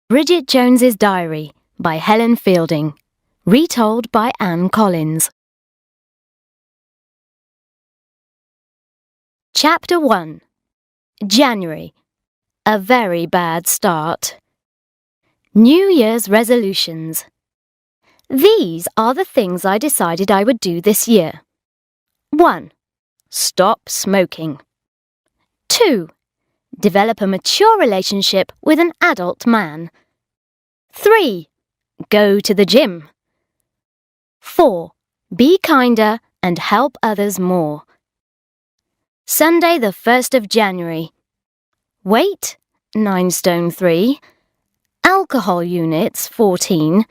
Bridget Jones's Diary by Helen Fielding. Retold by Anne Collins. Chapter 1. January. A very bad start. New Year's resolutions. These are the things I decided I would do this year. 1. Stop smoking. 2. Develop a mature relationship with an adult man. 3. Go to the gym. 4. Be kinder and help others more. Sunday the 1st of January. Weight 9 stone 3. Alcohol units 14.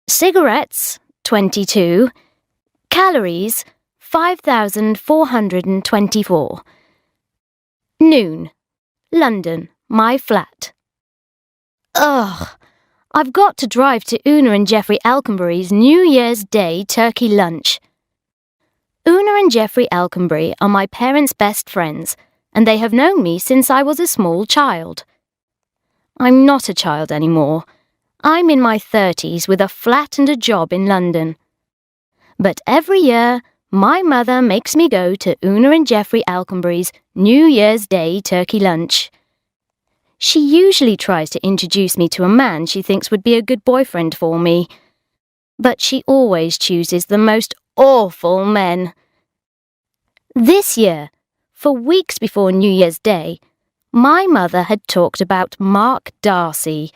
Cigarettes 22. Calories 5,424. Noon. London, my flat. Ugh! I've got to drive to Una and Geoffrey Alconbury's New Year's Day turkey lunch. Una and Geoffrey Alconbury are my parents' best friends, and they have known me since I was a small child. I'm not a child anymore. I'm in my 30s with a flat and a job in London. But every year, my mother makes me go to Una and Geoffrey Alconbury's New Year's Day turkey lunch. She usually tries to introduce me to a man she thinks would be a good boyfriend for me. But she always chooses the most awful men. This year, for weeks before New Year's Day, my mother had talked about Mark Darcy.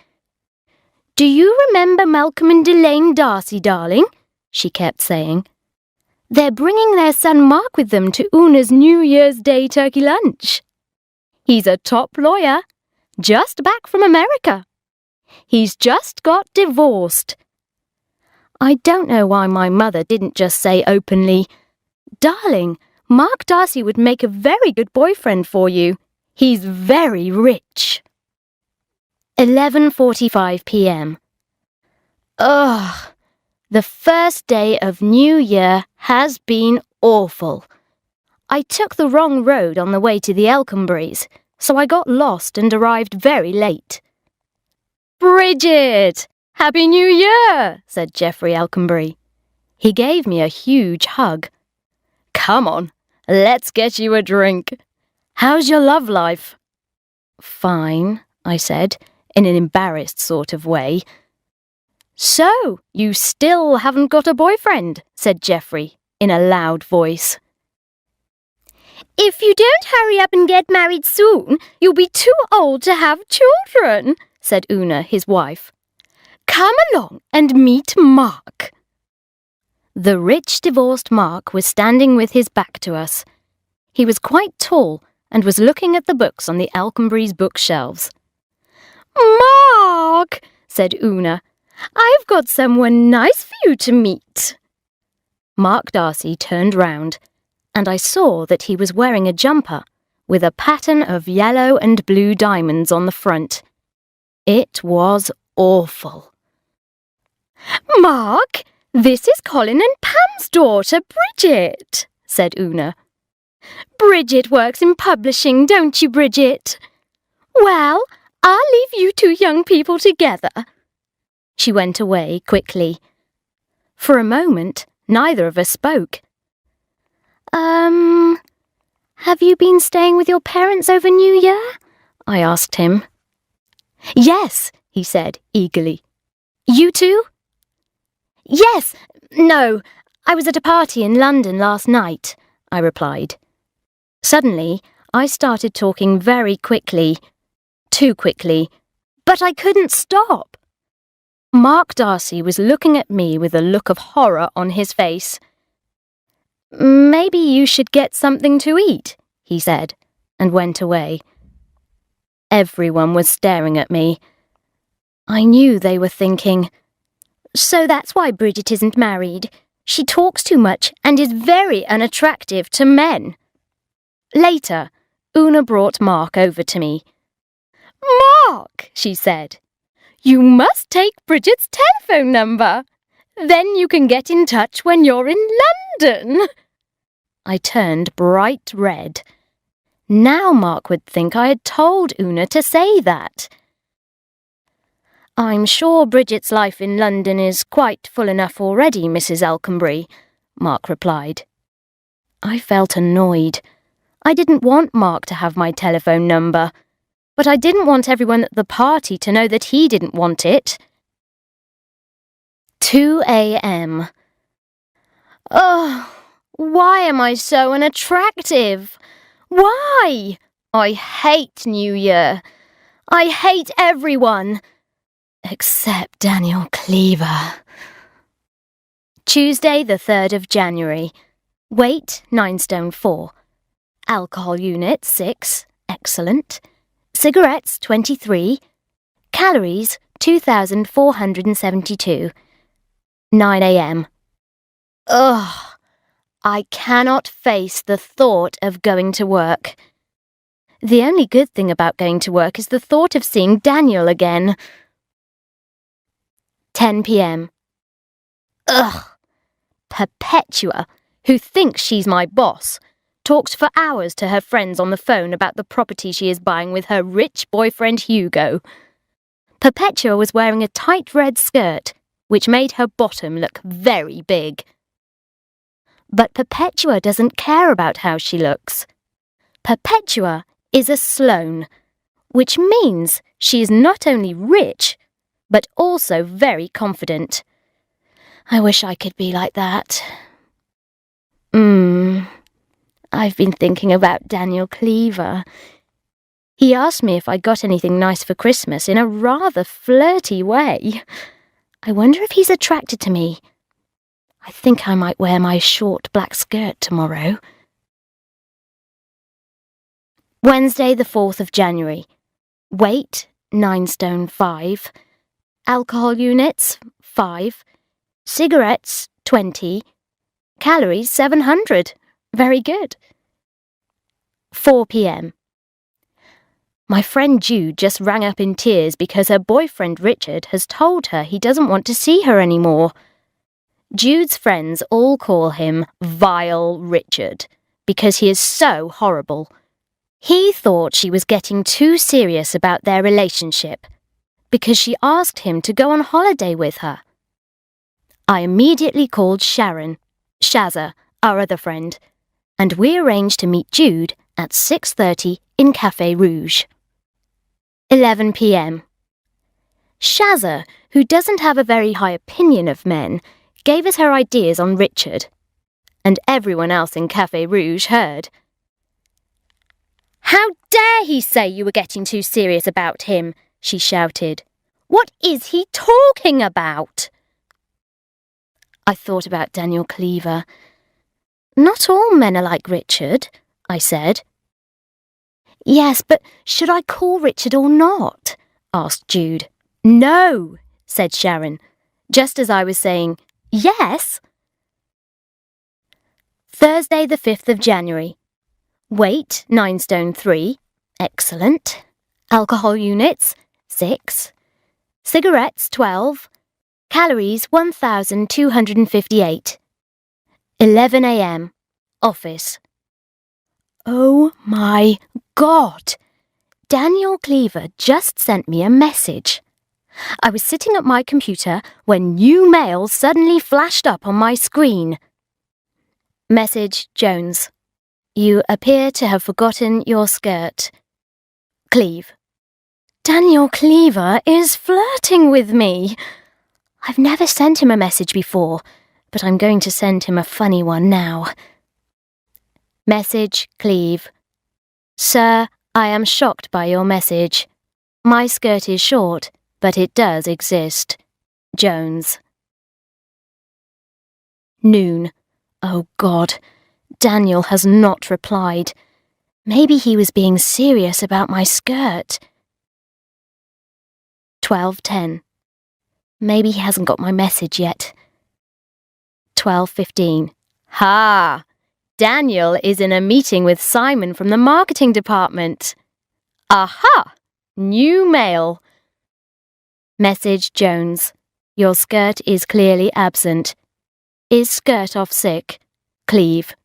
"Do you remember Malcolm and Elaine Darcy, darling?" she kept saying. "They're bringing their son Mark with them to Una's New Year's Day turkey lunch. He's a top lawyer, just back from America. He's just got divorced." I don't know why my mother didn't just say openly, "Darling, Mark Darcy would make a very good boyfriend for you. He's very rich." 11:45 p.m. Ugh! The first day of New Year has been awful. I took the wrong road on the way to the Alconburys, so I got lost and arrived very late. "Bridget! Happy New Year!" said Geoffrey Alconbury. He gave me a huge hug. "Come on, let's get you a drink. How's your love life?" "Fine," I said, in an embarrassed sort of way. "So, you still haven't got a boyfriend?" said Geoffrey, in a loud voice. "If you don't hurry up and get married soon, you'll be too old to have children," said Una, his wife. "Come along and meet Mark." The rich divorced Mark was standing with his back to us. He was quite tall and was looking at the books on the Alconburys' bookshelves. "Mark," said Una, "I've got someone nice for you to meet." Mark Darcy turned round, and I saw that he was wearing a jumper with a pattern of yellow and blue diamonds on the front. It was awful. "Mark, this is Colin and Pam's daughter, Bridget," said Una. "Bridget works in publishing, don't you, Bridget? Well, I'll leave you two young people together." She went away quickly. For a moment, neither of us spoke. Have you been staying with your parents over New Year?" I asked him. "Yes," he said eagerly. "You too?" "Yes, no, I was at a party in London last night," I replied. Suddenly, I started talking very quickly. Too quickly. But I couldn't stop. Mark Darcy was looking at me with a look of horror on his face. "Maybe you should get something to eat," he said, and went away. Everyone was staring at me. I knew they were thinking, "So that's why Bridget isn't married. She talks too much and is very unattractive to men." Later, Una brought Mark over to me. "Mark," she said, "you must take Bridget's telephone number. Then you can get in touch when you're in London." I turned bright red. Now Mark would think I had told Una to say that. I'm sure Bridget's life in London is quite full enough already, Mrs. Alconbury, Mark replied. I felt annoyed. I didn't want Mark to have my telephone number, but I didn't want everyone at the party to know that he didn't want it. 2 a.m. Oh, why am I so unattractive? Why? I hate New Year. I hate everyone. Except Daniel Cleaver. Tuesday, the 3rd of January. Weight, 9 stone 4. Alcohol unit, 6. Excellent. Cigarettes, 23. Calories, 2,472. 9 a.m. Ugh. I cannot face the thought of going to work. The only good thing about going to work is the thought of seeing Daniel again. 10 p.m. Ugh. Perpetua, who thinks she's my boss, talks for hours to her friends on the phone about the property she is buying with her rich boyfriend Hugo. Perpetua was wearing a tight red skirt, which made her bottom look very big. But Perpetua doesn't care about how she looks. Perpetua is a Sloane, which means she is not only rich, but also very confident. I wish I could be like that. I've been thinking about Daniel Cleaver. He asked me if I got anything nice for Christmas in a rather flirty way. I wonder if he's attracted to me. I think I might wear my short black skirt tomorrow. Wednesday, the 4th of January. Weight, 9 stone 5. Alcohol units, 5. Cigarettes, 20. Calories, 700. Very good. 4 p.m. My friend Jude just rang up in tears because her boyfriend Richard has told her he doesn't want to see her anymore. Jude's friends all call him Vile Richard because he is so horrible. He thought she was getting too serious about their relationship because she asked him to go on holiday with her. I immediately called Shazza, our other friend, and we arranged to meet Jude at 6:30 in Café Rouge. 11 p.m. Shazza, who doesn't have a very high opinion of men, gave us her ideas on Richard, and everyone else in Café Rouge heard. How dare he say you were getting too serious about him, she shouted. What is he talking about? I thought about Daniel Cleaver. Not all men are like Richard, I said. Yes, but should I call Richard or not? Asked Jude. No, said Sharon, just as I was saying, yes. Thursday, the 5th of January. Weight, 9 stone 3. Excellent. Alcohol units, 6. Cigarettes, 12. Calories, 1,258. 11 a.m. Office. Oh my God! Daniel Cleaver just sent me a message. I was sitting at my computer when new mail suddenly flashed up on my screen. Message Jones. You appear to have forgotten your skirt. Cleve. Daniel Cleaver is flirting with me. I've never sent him a message before, but I'm going to send him a funny one now. Message Cleve. Sir, I am shocked by your message. My skirt is short, but it does exist. Jones. Noon. Oh God. Daniel has not replied. Maybe he was being serious about my skirt. 12:10. Maybe he hasn't got my message yet. 12:15. Ha! Daniel is in a meeting with Simon from the marketing department. Aha! New mail. Message Jones. Your skirt is clearly absent. Is skirt off sick? Cleve.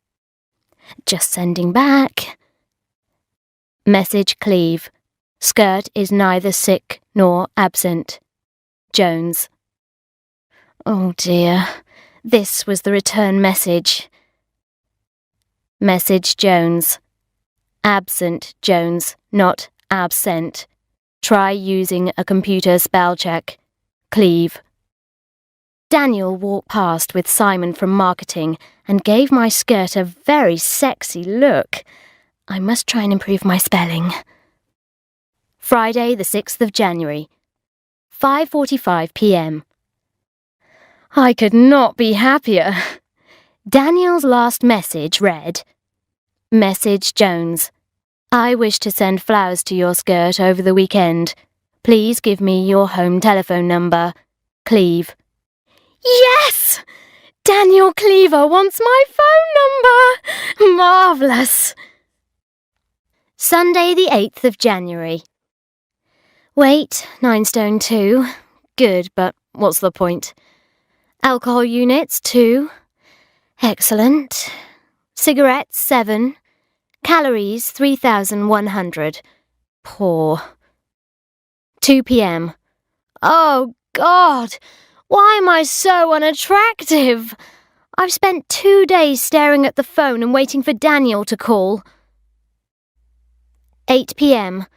Just sending back. Message Cleve. Skirt is neither sick nor absent. Jones. Oh dear, this was the return message. Message Jones. Absent Jones, not absent. Try using a computer spell check. Cleve. Daniel walked past with Simon from marketing and gave my skirt a very sexy look. I must try and improve my spelling. Friday, the 6th of January, 5:45 p.m. I could not be happier. Daniel's last message read, Message Jones. I wish to send flowers to your skirt over the weekend. Please give me your home telephone number. Cleve. Yes! Daniel Cleaver wants my phone number! Marvellous! Sunday the 8th of January. Weight, 9 stone 2. Good, but what's the point? Alcohol units, 2. Excellent. Cigarettes, 7. Calories, 3,100. Poor. 2 p.m. Oh, God! Why am I so unattractive? I've spent 2 days staring at the phone and waiting for Daniel to call. 8 p.m.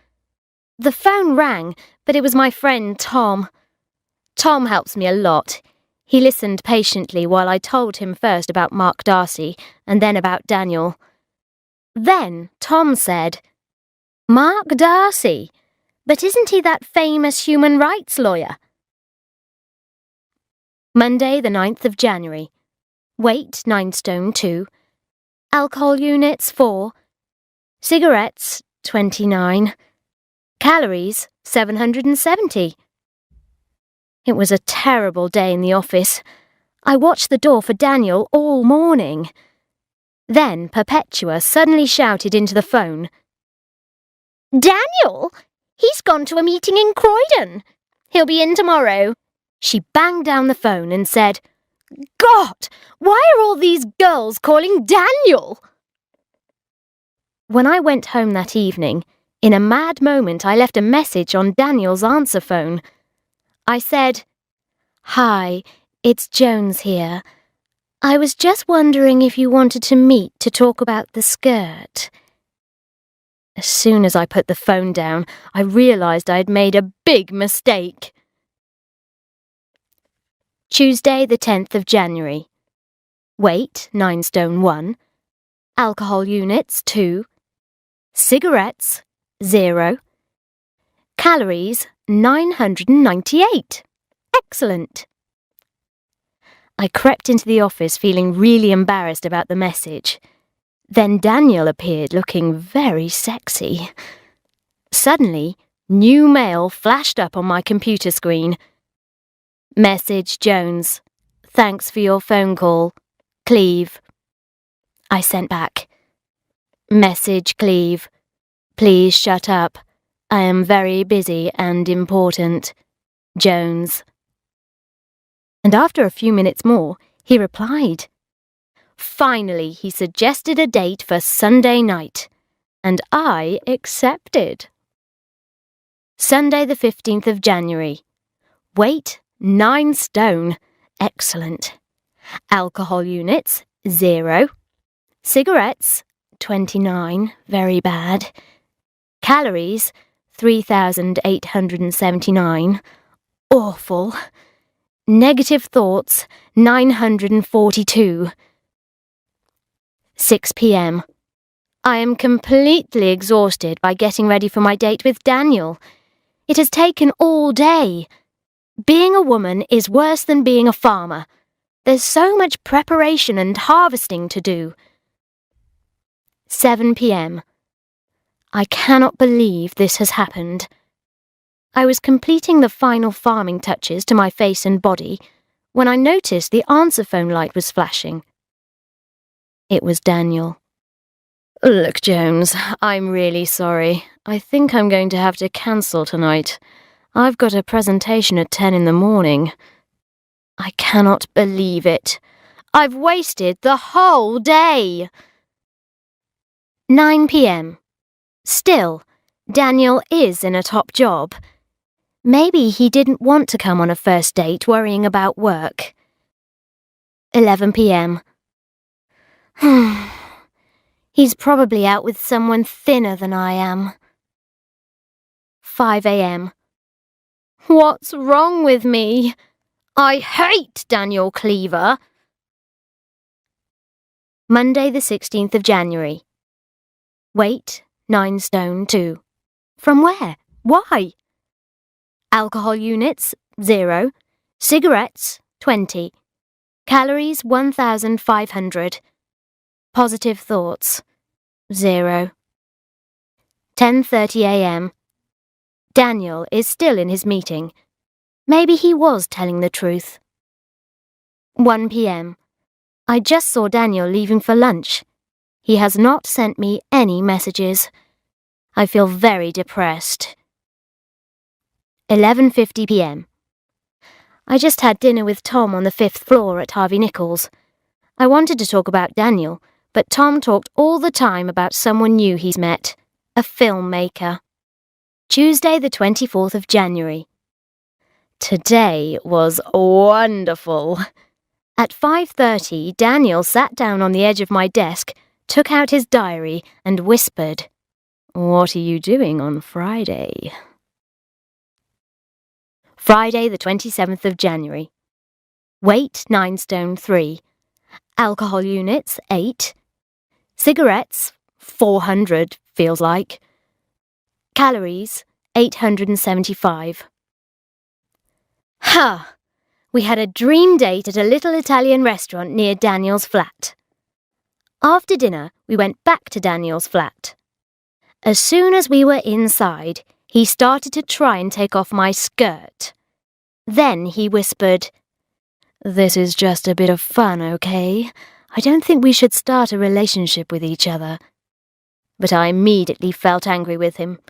The phone rang, but it was my friend Tom. Tom helps me a lot. He listened patiently while I told him first about Mark Darcy and then about Daniel. Then Tom said, Mark Darcy? But isn't he that famous human rights lawyer? Monday, the 9th of January. Weight, 9 stone 2. Alcohol units, 4. Cigarettes, 29. Calories, 770. It was a terrible day in the office. I watched the door for Daniel all morning. Then Perpetua suddenly shouted into the phone, Daniel? He's gone to a meeting in Croydon. He'll be in tomorrow. She banged down the phone and said, God, why are all these girls calling Daniel? When I went home that evening, in a mad moment I left a message on Daniel's answer phone. I said, Hi, it's Jones here. I was just wondering if you wanted to meet to talk about the skirt. As soon as I put the phone down, I realised I had made a big mistake. Tuesday, the 10th of January. Weight, 9 stone 1. Alcohol units, 2. Cigarettes, 0. Calories, 998. Excellent. I crept into the office feeling really embarrassed about the message. Then Daniel appeared looking very sexy. Suddenly, new mail flashed up on my computer screen. Message Jones. Thanks for your phone call. Cleve. I sent back. Message Cleve. Please shut up. I am very busy and important. Jones. And after a few minutes more, he replied. Finally, he suggested a date for Sunday night, and I accepted. Sunday the 15th of January. Weight, 9 stone. Excellent. Alcohol units, 0. Cigarettes, 29. Very bad. Calories, 3,879. Awful. Negative thoughts, 942. 6 p.m. I am completely exhausted by getting ready for my date with Daniel. It has taken all day. Being a woman is worse than being a farmer. There's so much preparation and harvesting to do. 7 p.m. I cannot believe this has happened. I was completing the final farming touches to my face and body when I noticed the answer phone light was flashing. It was Daniel. Look, Jones, I'm really sorry. I think I'm going to have to cancel tonight. I've got a presentation at 10 in the morning. I cannot believe it. I've wasted the whole day. 9 p.m. Still, Daniel is in a top job. Maybe he didn't want to come on a first date worrying about work. 11 p.m. He's probably out with someone thinner than I am. 5 a.m. What's wrong with me? I hate Daniel Cleaver. Monday the 16th of January. Weight, 9 stone 2. From where? Why? Alcohol units, 0. Cigarettes, 20. Calories, 1,500. Positive thoughts, 0. 10:30 a.m. Daniel is still in his meeting. Maybe he was telling the truth. 1 p.m. I just saw Daniel leaving for lunch. He has not sent me any messages. I feel very depressed. 11:50 p.m. I just had dinner with Tom on the 5th floor at Harvey Nichols. I wanted to talk about Daniel, but Tom talked all the time about someone new he's met, a filmmaker. Tuesday the 24th of January. Today was wonderful. At 5:30, Daniel sat down on the edge of my desk, took out his diary and whispered, "What are you doing on Friday?" Friday the 27th of January. Weight, 9 stone 3. Alcohol units, 8. Cigarettes, 400, feels like. Calories, 875. Ha! We had a dream date at a little Italian restaurant near Daniel's flat. After dinner, we went back to Daniel's flat. As soon as we were inside, he started to try and take off my skirt. Then he whispered, "This is just a bit of fun, okay? I don't think we should start a relationship with each other." But I immediately felt angry with him.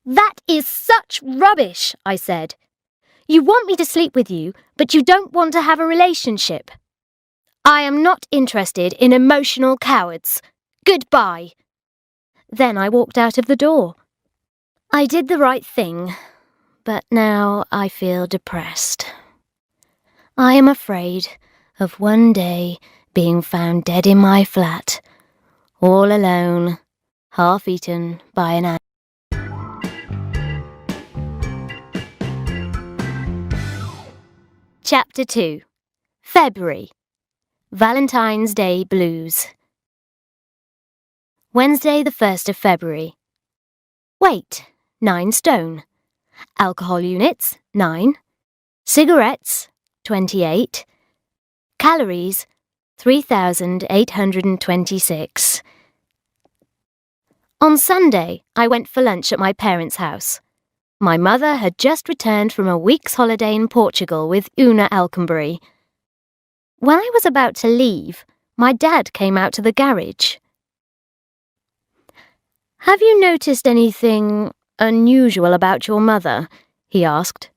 "That is such rubbish," I said. "You want me to sleep with you, but you don't want to have a relationship. I am not interested in emotional cowards. Goodbye." Then I walked out of the door. I did the right thing, but now I feel depressed. I am afraid of one day being found dead in my flat, all alone, half-eaten by an ant. Chapter 2. February. Valentine's Day Blues. Wednesday the 1st of February. Weight, 9 stone. Alcohol units, 9. Cigarettes, 28. Calories, 3,826. On Sunday, I went for lunch at my parents' house. My mother had just returned from a week's holiday in Portugal with Una Alconbury. When I was about to leave, my dad came out to the garage. "Have you noticed anything unusual about your mother?" he asked.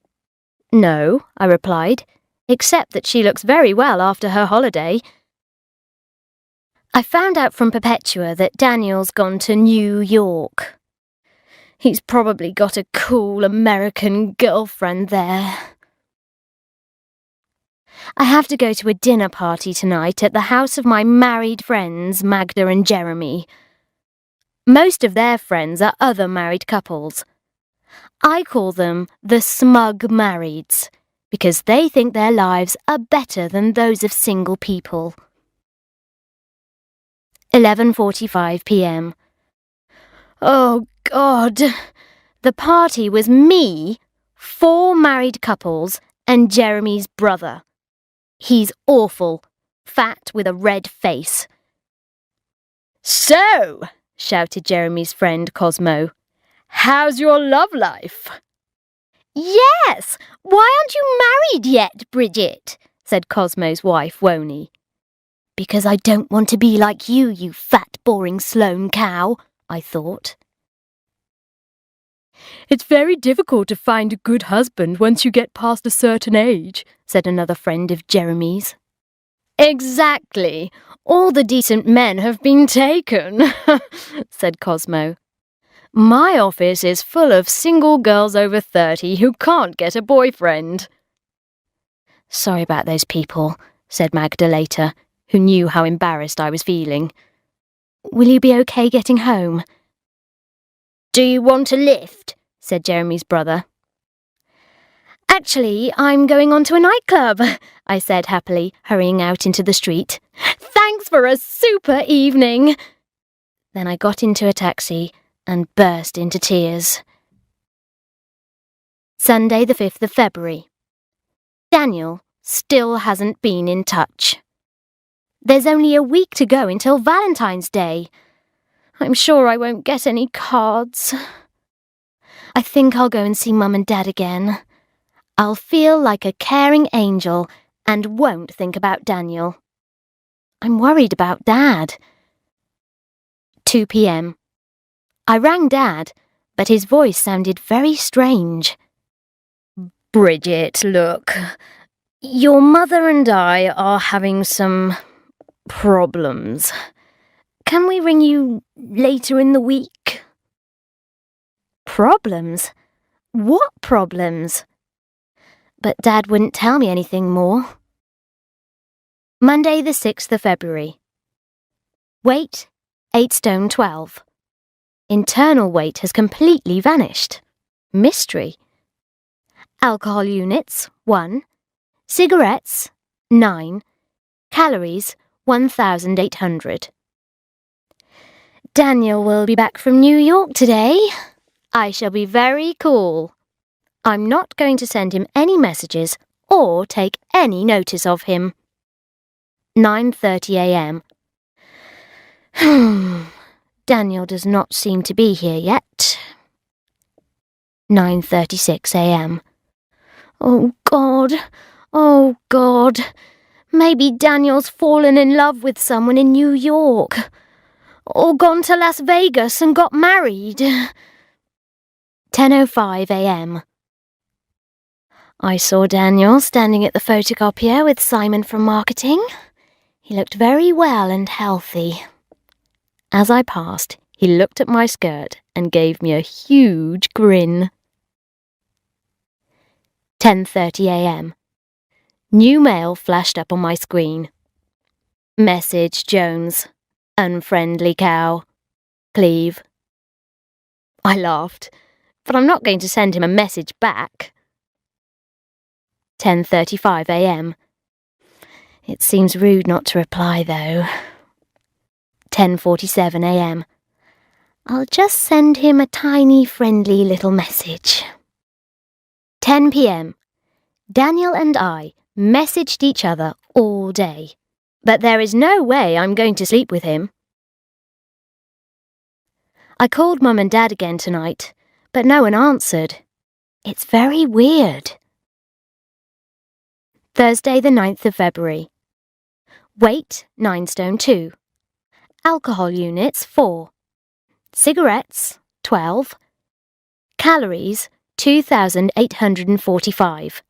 "No," I replied, "except that she looks very well after her holiday." I found out from Perpetua that Daniel's gone to New York. He's probably got a cool American girlfriend there. I have to go to a dinner party tonight at the house of my married friends, Magda and Jeremy. Most of their friends are other married couples. I call them the smug marrieds, because they think their lives are better than those of single people. 11:45 p.m. Oh, God! The party was me, 4 married couples, and Jeremy's brother. He's awful, fat with a red face. "So," shouted Jeremy's friend Cosmo, "how's your love life?" "Yes! Why aren't you married yet, Bridget?" said Cosmo's wife, Woney. "Because I don't want to be like you fat, boring Sloane cow," I thought. "It's very difficult to find a good husband once you get past a certain age," said another friend of Jeremy's. "Exactly. All the decent men have been taken," said Cosmo. My office is full of single girls over 30 who can't get a boyfriend. Sorry about those people, said Magda later, who knew how embarrassed I was feeling. Will you be okay getting home? Do you want a lift? Said Jeremy's brother. Actually, I'm going on to a nightclub, I said happily, hurrying out into the street. Thanks for a super evening. Then I got into a taxi and burst into tears. Sunday the 5th of February. Daniel still hasn't been in touch. There's only a week to go until Valentine's Day. I'm sure I won't get any cards. I think I'll go and see Mum and Dad again. I'll feel like a caring angel and won't think about Daniel. I'm worried about Dad. 2 p.m. I rang Dad, but his voice sounded very strange. Bridget, look. Your mother and I are having some problems. Can we ring you later in the week? Problems? What problems? But Dad wouldn't tell me anything more. Monday the 6th of February. Weight, 8 stone 12. Internal weight has completely vanished. Mystery. Alcohol units, 1. Cigarettes, 9. Calories, 1,800. Daniel will be back from New York today. I shall be very cool. I'm not going to send him any messages or take any notice of him. 9:30 a.m. Daniel does not seem to be here yet. 9:36 a.m. Oh God, oh God. Maybe Daniel's fallen in love with someone in New York. Or gone to Las Vegas and got married. 10:05 a.m. I saw Daniel standing at the photocopier with Simon from marketing. He looked very well and healthy. As I passed, he looked at my skirt and gave me a huge grin. 10:30 a.m. New mail flashed up on my screen. Message Jones. Unfriendly cow. Cleve. I laughed, but I'm not going to send him a message back. 10:35 a.m. It seems rude not to reply, though. 10:47 a.m. I'll just send him a tiny, friendly little message. 10 p.m. Daniel and I messaged each other all day, but there is no way I'm going to sleep with him. I called Mum and Dad again tonight, but no one answered. It's very weird. Thursday the 9th of February. Weight, 9 stone 2. Alcohol units, 4. Cigarettes, 12. Calories, 2,845.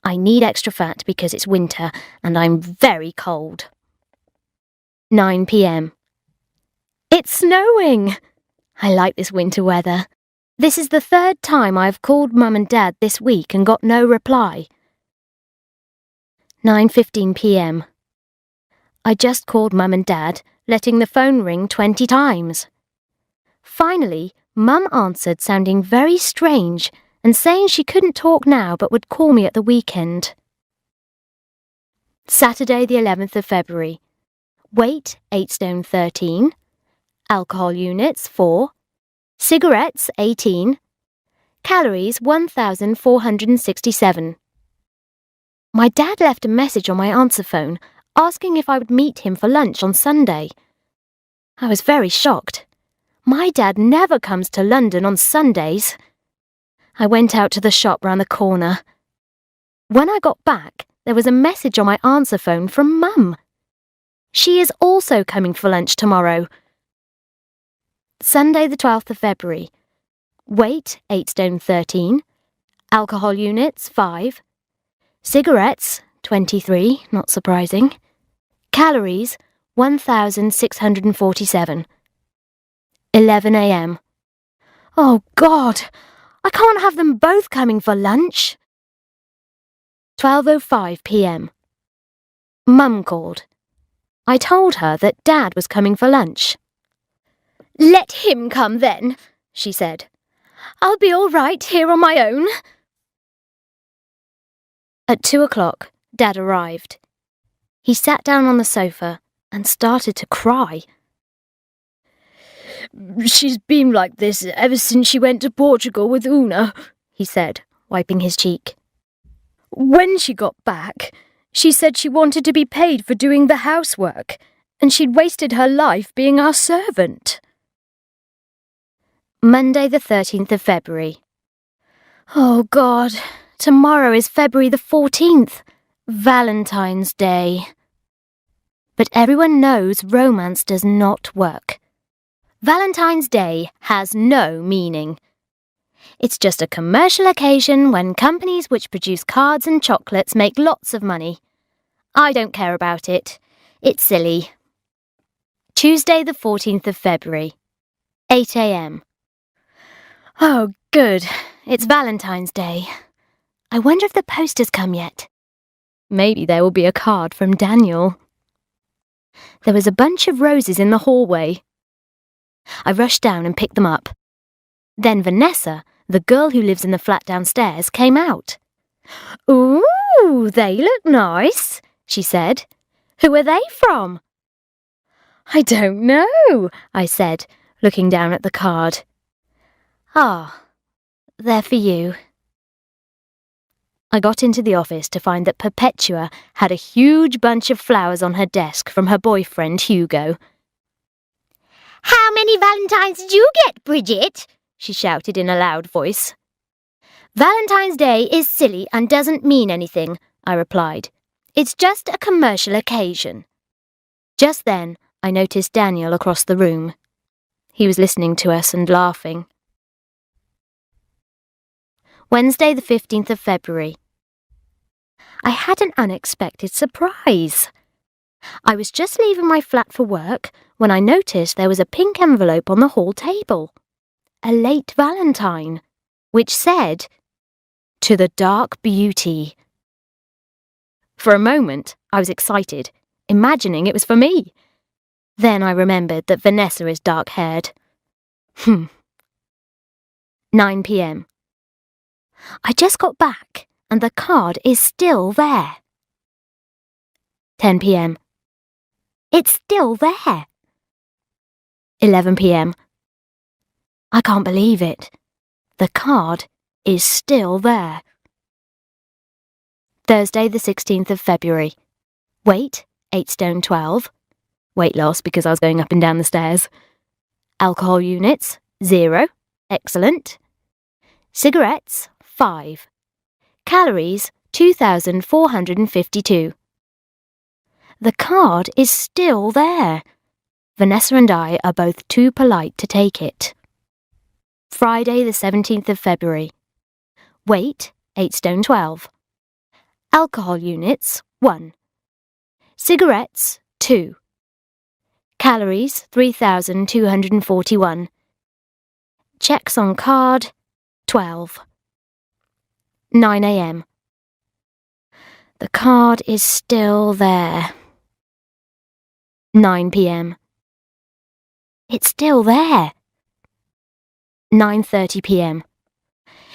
I need extra fat because it's winter and I'm very cold. 9 p.m. It's snowing! I like this winter weather. This is the 3rd time I've called Mum and Dad this week and got no reply. 9:15 p.m. I just called Mum and Dad, letting the phone ring 20 times. Finally, Mum answered sounding very strange and saying she couldn't talk now but would call me at the weekend. Saturday the 11th of February. Weight, 8 stone 13. Alcohol units, 4. Cigarettes, 18. Calories, 1,467. My dad left a message on my answer phone asking if I would meet him for lunch on Sunday. I was very shocked. My dad never comes to London on Sundays. I went out to the shop round the corner. When I got back, there was a message on my answer phone from Mum. She is also coming for lunch tomorrow. Sunday the 12th of February. Weight, 8 stone 13. Alcohol units, 5. Cigarettes, 23, not surprising. Calories, 1,647. 11 a.m. Oh, God! I can't have them both coming for lunch. 12:05 p.m. Mum called. I told her that Dad was coming for lunch. "Let him come then," she said. "I'll be all right here on my own." At 2 o'clock, Dad arrived. He sat down on the sofa and started to cry. "She's been like this ever since she went to Portugal with Una," he said, wiping his cheek. "When she got back, she said she wanted to be paid for doing the housework, and she'd wasted her life being our servant." Monday the 13th of February. Oh, God, tomorrow is February the 14th, Valentine's Day. But everyone knows romance does not work. Valentine's Day has no meaning. It's just a commercial occasion when companies which produce cards and chocolates make lots of money. I don't care about it. It's silly. Tuesday the 14th of February, 8 a.m. Oh, good. It's Valentine's Day. I wonder if the post has come yet. Maybe there will be a card from Daniel. There was a bunch of roses in the hallway. I rushed down and picked them up. Then Vanessa, the girl who lives in the flat downstairs, came out. "Ooh, they look nice," she said. "Who are they from?" "I don't know," I said, looking down at the card. "Ah, they're for you." I got into the office to find that Perpetua had a huge bunch of flowers on her desk from her boyfriend Hugo. "How many Valentines did you get, Bridget?" she shouted in a loud voice. "Valentine's Day is silly and doesn't mean anything," I replied. "It's just a commercial occasion." Just then, I noticed Daniel across the room. He was listening to us and laughing. Wednesday the 15th of February. I had an unexpected surprise. I was just leaving my flat for work when I noticed there was a pink envelope on the hall table. A late Valentine, which said, "To the Dark Beauty." For a moment, I was excited, imagining it was for me. Then I remembered that Vanessa is dark-haired. 9 p.m. I just got back, and the card is still there. 10 p.m. It's still there. 11 p.m. I can't believe it. The card is still there. Thursday the 16th of February. Weight, 8 stone 12. Weight loss because I was going up and down the stairs. Alcohol units, 0. Excellent. Cigarettes, 5. Calories, 2,452. The card is still there. Vanessa and I are both too polite to take it. Friday the 17th of February. Weight, 8 stone 12. Alcohol units, 1. Cigarettes, 2. Calories, 3,241. Checks on card, 12. 9 a.m. The card is still there. 9 p.m. It's still there. 9:30 p.m.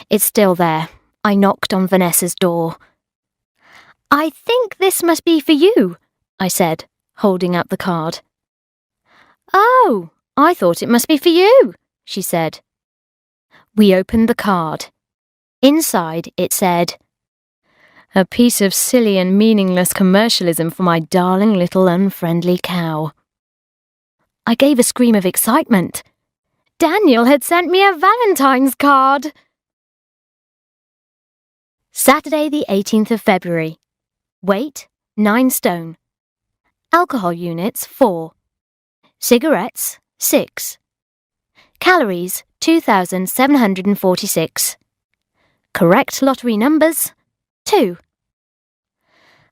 It's still there. I knocked on Vanessa's door. "I think this must be for you," I said, holding out the card. "Oh, I thought it must be for you," she said. We opened the card. Inside it said, "A piece of silly and meaningless commercialism for my darling little unfriendly cow." I gave a scream of excitement. Daniel had sent me a Valentine's card. Saturday the 18th of February. Weight, 9 stone. Alcohol units, 4. Cigarettes, 6. Calories, 2,746. Correct lottery numbers, 2.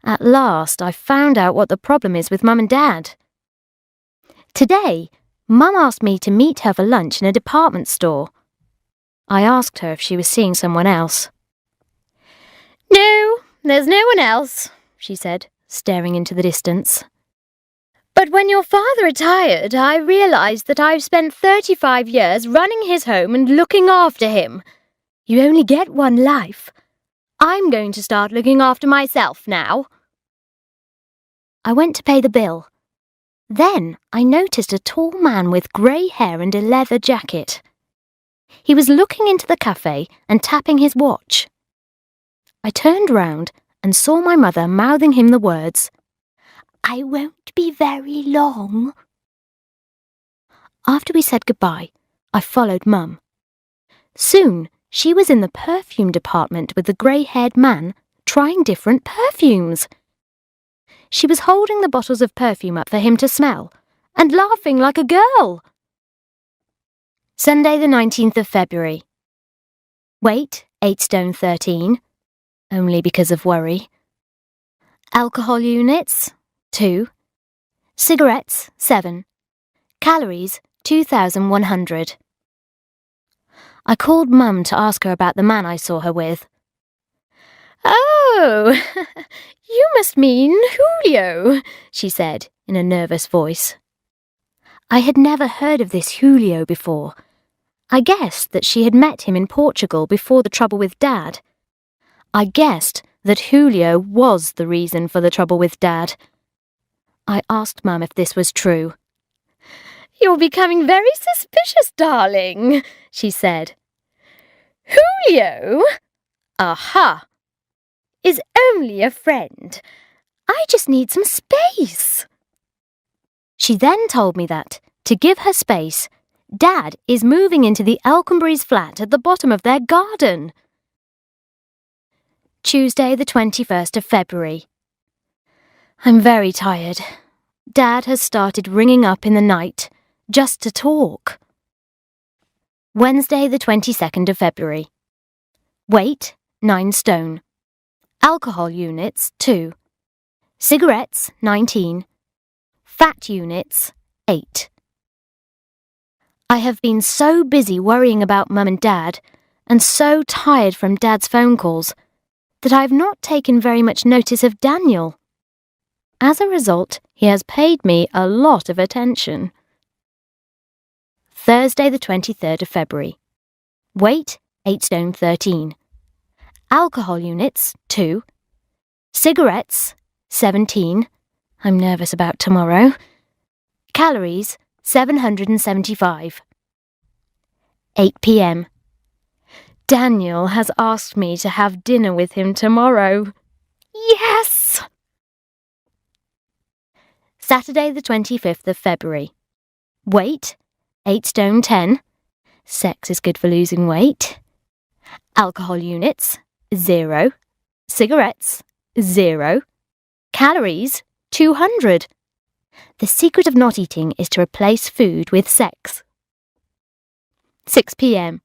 At last, I found out what the problem is with Mum and Dad. Today, Mum asked me to meet her for lunch in a department store. I asked her if she was seeing someone else. "No, there's no one else," she said, staring into the distance. "But when your father retired, I realised that I've spent 35 years running his home and looking after him. You only get one life. I'm going to start looking after myself now." I went to pay the bill. Then I noticed a tall man with grey hair and a leather jacket. He was looking into the cafe and tapping his watch. I turned round and saw my mother mouthing him the words, "I won't be very long." After we said goodbye, I followed Mum. Soon she was in the perfume department with the grey-haired man, trying different perfumes. She was holding the bottles of perfume up for him to smell and laughing like a girl. Sunday the 19th of February. Weight 8 stone 13, only because of worry. Alcohol units 2. Cigarettes 7. Calories 2,100. I called Mum to ask her about the man I saw her with. "Oh, you must mean Julio," she said in a nervous voice. I had never heard of this Julio before. I guessed that she had met him in Portugal before the trouble with Dad. I guessed that Julio was the reason for the trouble with Dad. I asked Mum if this was true. "You're becoming very suspicious, darling," she said. "Julio? Aha! Is only a friend. I just need some space." She then told me that, to give her space, Dad is moving into the Alconburys' flat at the bottom of their garden. Tuesday the 21st of February. I'm very tired. Dad has started ringing up in the night, just to talk. Wednesday the 22nd of February. Weight 9 stone. Alcohol units 2. Cigarettes 19. Fat units 8. I have been so busy worrying about Mum and Dad, and so tired from Dad's phone calls, that I have not taken very much notice of Daniel. As a result, he has paid me a lot of attention. Thursday the 23rd of February. Weight 8 stone 13. Alcohol units 2. Cigarettes 17. I'm nervous about tomorrow. Calories 775. 8 p.m. Daniel has asked me to have dinner with him tomorrow. Yes! Saturday the 25th of February. Weight 8 stone 10. Sex is good for losing weight. Alcohol units 0. Cigarettes 0. Calories 200. The secret of not eating is to replace food with sex. 6 p.m.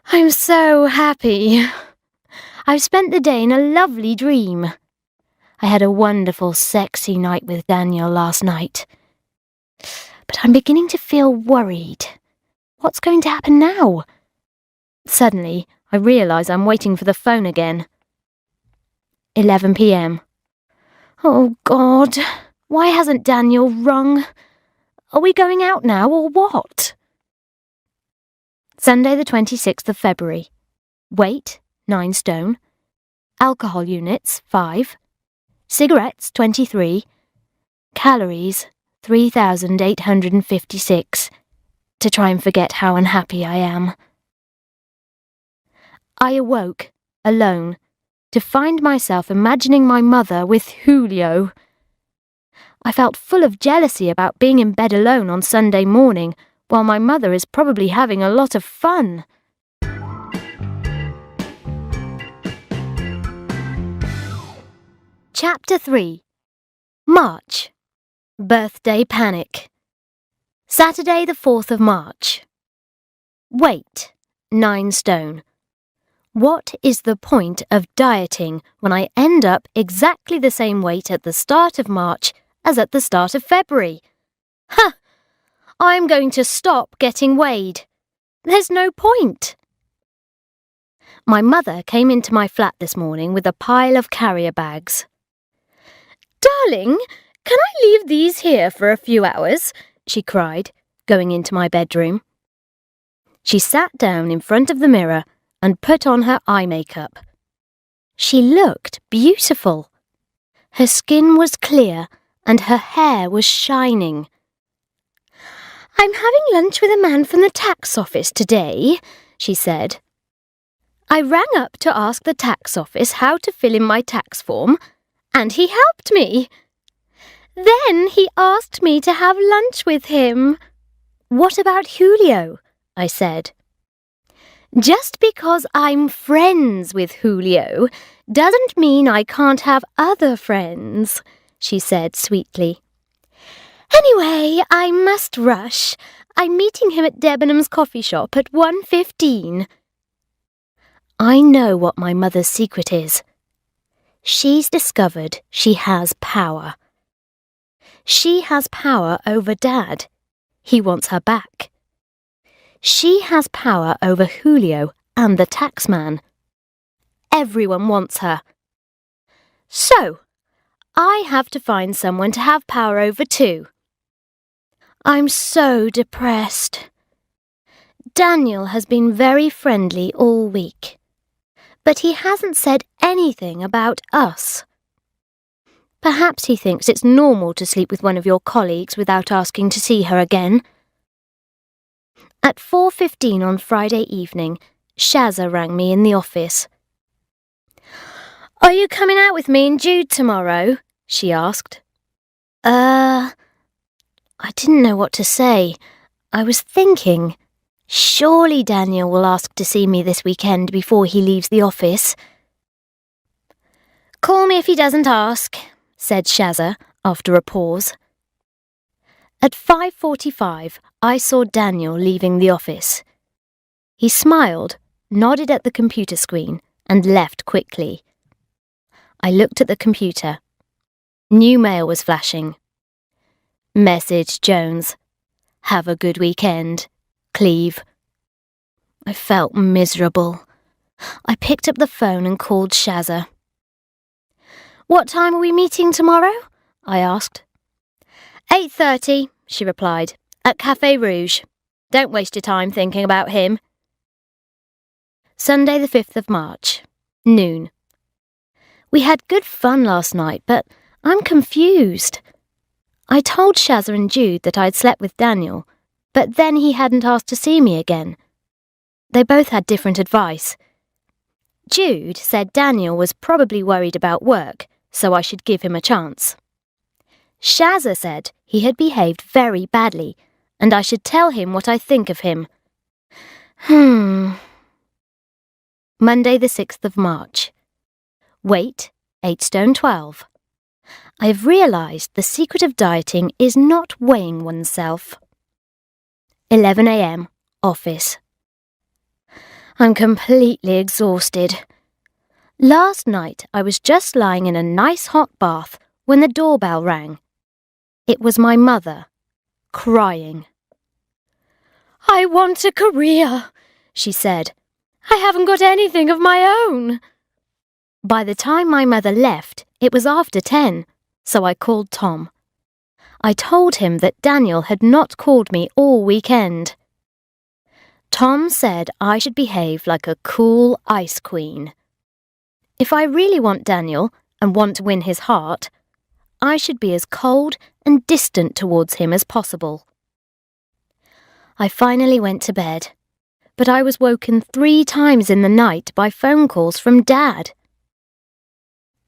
I'm so happy. I've spent the day in a lovely dream. I had a wonderful, sexy night with Daniel last night. But I'm beginning to feel worried. What's going to happen now? Suddenly, I realise I'm waiting for the phone again. 11 p.m. Oh, God. Why hasn't Daniel rung? Are we going out now or what? Sunday the 26th of February. Weight 9 stone. Alcohol units 5. Cigarettes 23. Calories 3,856. To try and forget how unhappy I am. I awoke, alone, to find myself imagining my mother with Julio. I felt full of jealousy about being in bed alone on Sunday morning, while my mother is probably having a lot of fun. Chapter 3. March. Birthday Panic. Saturday the 4th of March. Weight 9 stone. What is the point of dieting when I end up exactly the same weight at the start of March as at the start of February? I'm going to stop getting weighed. There's no point. My mother came into my flat this morning with a pile of carrier bags. Darling, can I leave these here for a few hours? She cried, going into my bedroom. She sat down in front of the mirror and put on her eye makeup. She looked beautiful. Her skin was clear and her hair was shining. I'm having lunch with a man from the tax office today, she said. I rang up to ask the tax office how to fill in my tax form, and he helped me. Then he asked me to have lunch with him. What about Julio? I said. Just because I'm friends with Julio doesn't mean I can't have other friends, she said sweetly. Anyway, I must rush. I'm meeting him at Debenham's coffee shop at 1:15. I know what my mother's secret is. She's discovered she has power. She has power over Dad. He wants her back. She has power over Julio and the taxman. Everyone wants her. So, I have to find someone to have power over too. I'm so depressed. Daniel has been very friendly all week, but he hasn't said anything about us. Perhaps he thinks it's normal to sleep with one of your colleagues without asking to see her again. At 4:15 on Friday evening, Shazza rang me in the office. Are you coming out with me and Jude tomorrow? She asked. I didn't know what to say. I was thinking, surely Daniel will ask to see me this weekend before he leaves the office. Call me if he doesn't ask, said Shazza after a pause. At 5:45, I saw Daniel leaving the office. He smiled, nodded at the computer screen, and left quickly. I looked at the computer. New mail was flashing. Message Jones. Have a good weekend. Cleve. I felt miserable. I picked up the phone and called Shazza. What time are we meeting tomorrow? I asked. 8:30, she replied, at Café Rouge. Don't waste your time thinking about him. Sunday the 5th of March, noon. We had good fun last night, but I'm confused. I told Shazza and Jude that I'd slept with Daniel, but then he hadn't asked to see me again. They both had different advice. Jude said Daniel was probably worried about work, so I should give him a chance. Shazza said he had behaved very badly, and I should tell him what I think of him. Monday the 6th of March. Weight, 8 stone 12. I've realised the secret of dieting is not weighing oneself. 11 a.m, office. I'm completely exhausted. Last night I was just lying in a nice hot bath when the doorbell rang. It was my mother, crying. I want a career, she said. I haven't got anything of my own. By the time my mother left, it was after 10, so I called Tom. I told him that Daniel had not called me all weekend. Tom said I should behave like a cool ice queen. If I really want Daniel and want to win his heart, I should be as cold and distant towards him as possible. I finally went to bed, but I was woken 3 times in the night by phone calls from Dad.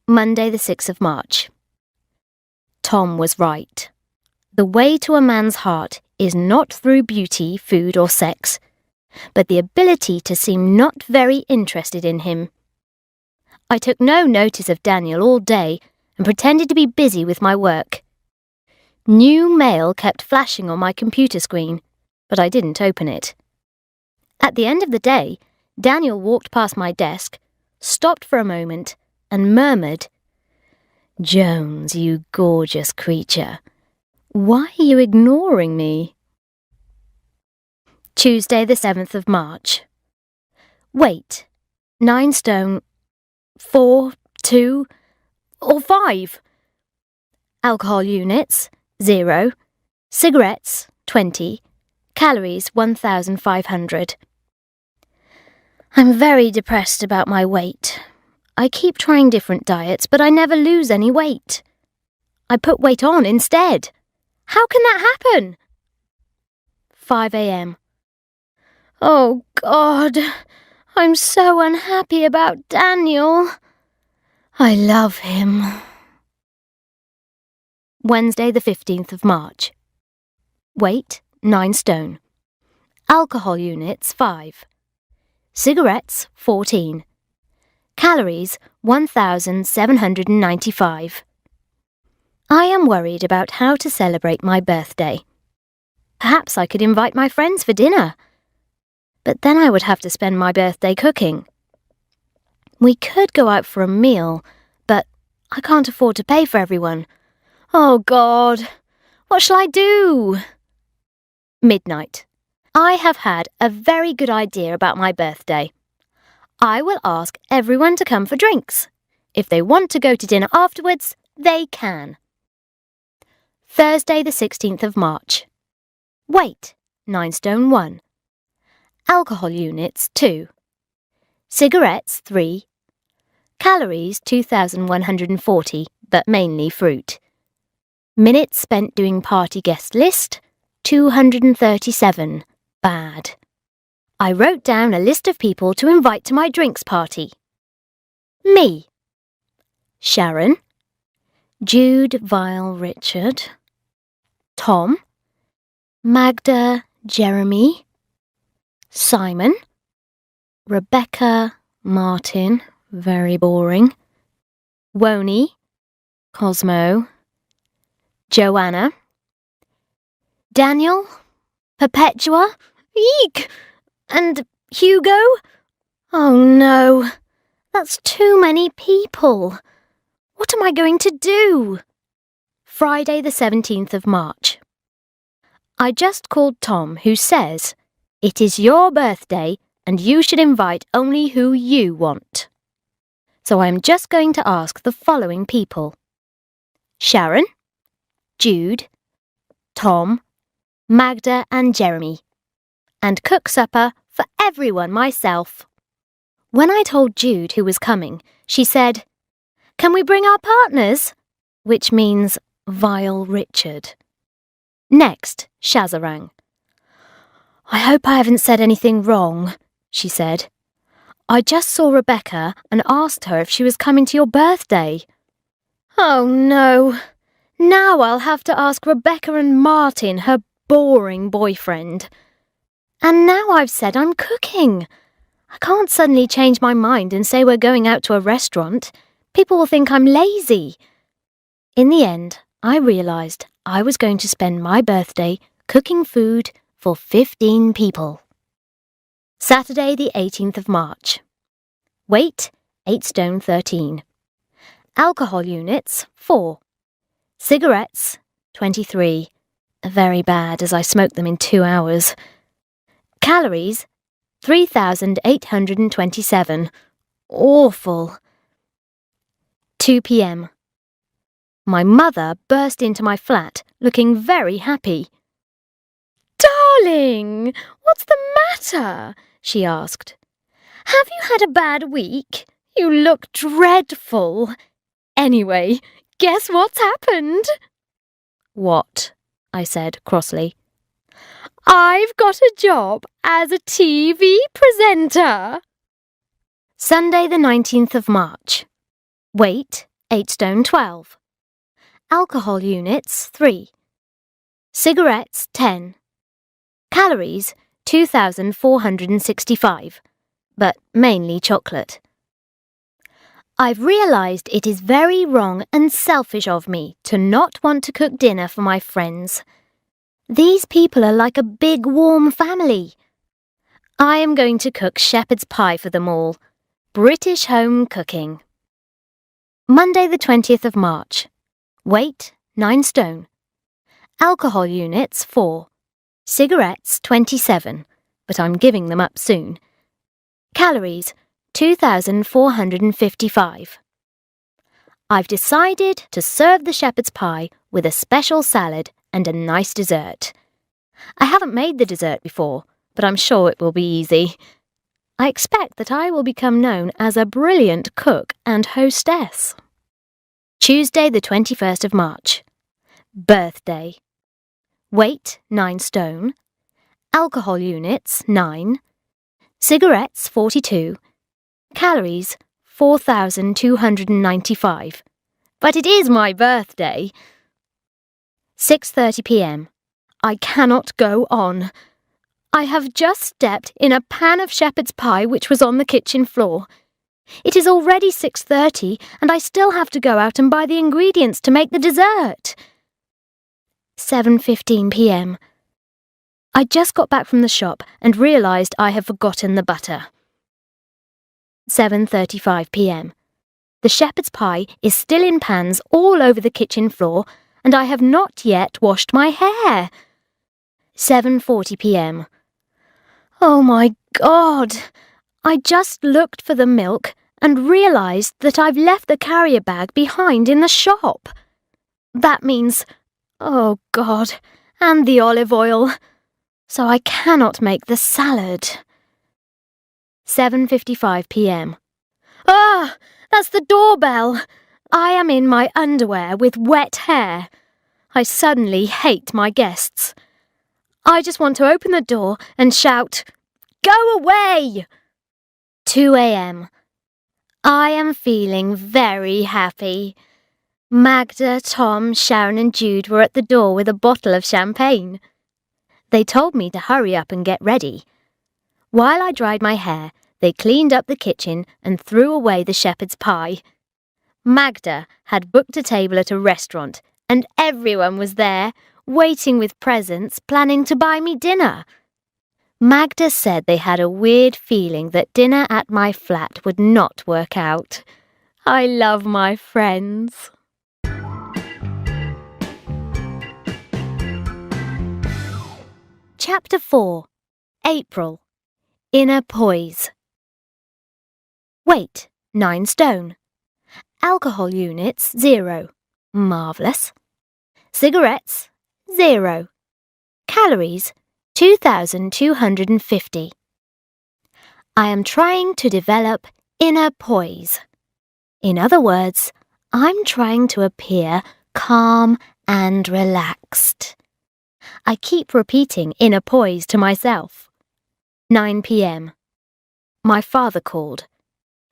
Monday the 6th of March. Tom was right. The way to a man's heart is not through beauty, food or sex, but the ability to seem not very interested in him. I took no notice of Daniel all day and pretended to be busy with my work. New mail kept flashing on my computer screen, but I didn't open it. At the end of the day, Daniel walked past my desk, stopped for a moment, and murmured, Jones, you gorgeous creature. Why are you ignoring me? Tuesday the 7th of March. Weight, 9 stone, 4, 2, or 5. Alcohol units, 0. Cigarettes, 20. Calories, 1,500. I'm very depressed about my weight. I keep trying different diets, but I never lose any weight. I put weight on instead. How can that happen? 5 a.m. Oh, God, I'm so unhappy about Daniel. I love him. Wednesday the 15th of March. Weight, 9 stone. Alcohol units, 5. Cigarettes, 14. Calories, 1,795. I am worried about how to celebrate my birthday. Perhaps I could invite my friends for dinner. But then I would have to spend my birthday cooking. We could go out for a meal, but I can't afford to pay for everyone. Oh, God, what shall I do? Midnight. I have had a very good idea about my birthday. I will ask everyone to come for drinks. If they want to go to dinner afterwards, they can. Thursday the 16th of March. Weight, 9 stone 1. Alcohol units, 2. Cigarettes, 3. Calories, 2,140, but mainly fruit. Minutes spent doing party guest list, 237. Bad. I wrote down a list of people to invite to my drinks party. Me. Sharon. Jude, Vile, Richard. Tom. Magda, Jeremy. Simon. Rebecca, Martin, very boring. Woney, Cosmo. Joanna. Daniel, Perpetua, eek! And Hugo? Oh no, that's too many people. What am I going to do? Friday the 17th of March. I just called Tom, who says, "It is your birthday and you should invite only who you want." So I'm just going to ask the following people: Sharon, Jude, Tom, Magda and Jeremy, and cook supper for everyone myself. When I told Jude who was coming, she said, "Can we bring our partners?" Which means Vile Richard. Next, Shazza rang. "I hope I haven't said anything wrong," she said. "I just saw Rebecca and asked her if she was coming to your birthday." Oh no, now I'll have to ask Rebecca and Martin, her boring boyfriend. And now I've said I'm cooking. I can't suddenly change my mind and say we're going out to a restaurant. People will think I'm lazy. In the end, I realised I was going to spend my birthday cooking food for 15 people. Saturday the 18th of March. Weight, 8 stone 13. Alcohol units, 4. Cigarettes, 23. Very bad, as I smoked them in 2 hours. Calories, 3,827. Awful. 2 p.m. My mother burst into my flat, looking very happy. "Darling, what's the matter?" she asked. "Have you had a bad week? You look dreadful. Anyway, guess what's happened?" "What?" I said crossly. "I've got a job as a TV presenter." Sunday the 19th of March. Weight, 8 stone 12. Alcohol units, 3. Cigarettes, 10. Calories, 2,465, but mainly chocolate. I've realised it is very wrong and selfish of me to not want to cook dinner for my friends. These people are like a big warm family. I am going to cook shepherd's pie for them all. British home cooking. Monday the 20th of March. Weight, 9 stone. Alcohol units, 4. Cigarettes, 27. but I'm giving them up soon. Calories, 2,455. I've decided to serve the shepherd's pie with a special salad and a nice dessert. I haven't made the dessert before, but I'm sure it will be easy. I expect that I will become known as a brilliant cook and hostess. Tuesday, the 21st of March. Birthday. Weight, 9 stone. Alcohol units, 9. Cigarettes, 42. Calories, 4,295. But it is my birthday. 6:30 p.m. I cannot go on. I have just stepped in a pan of shepherd's pie which was on the kitchen floor. It is already 6:30 and I still have to go out and buy the ingredients to make the dessert. 7:15 p.m. I just got back from the shop and realised I have forgotten the butter. 7:35 p.m. The shepherd's pie is still in pans all over the kitchen floor and I have not yet washed my hair. 7:40 p.m. Oh my God! I just looked for the milk and realised that I've left the carrier bag behind in the shop. That means, oh God, and the olive oil. So I cannot make the salad. 7:55 p.m. Ah, that's the doorbell. I am in my underwear with wet hair. I suddenly hate my guests. I just want to open the door and shout, "Go away!" 2 a.m. I am feeling very happy. Magda, Tom, Sharon and Jude were at the door with a bottle of champagne. They told me to hurry up and get ready. While I dried my hair, they cleaned up the kitchen and threw away the shepherd's pie. Magda had booked a table at a restaurant and everyone was there, waiting with presents, planning to buy me dinner. Magda said they had a weird feeling that dinner at my flat would not work out. I love my friends. Chapter 4. April. Inner poise. Weight, 9 stone. Alcohol units, 0. Marvellous. Cigarettes, 0. Calories, 2,250. I am trying to develop inner poise. In other words, I'm trying to appear calm and relaxed. I keep repeating inner poise to myself. 9 p.m. My father called.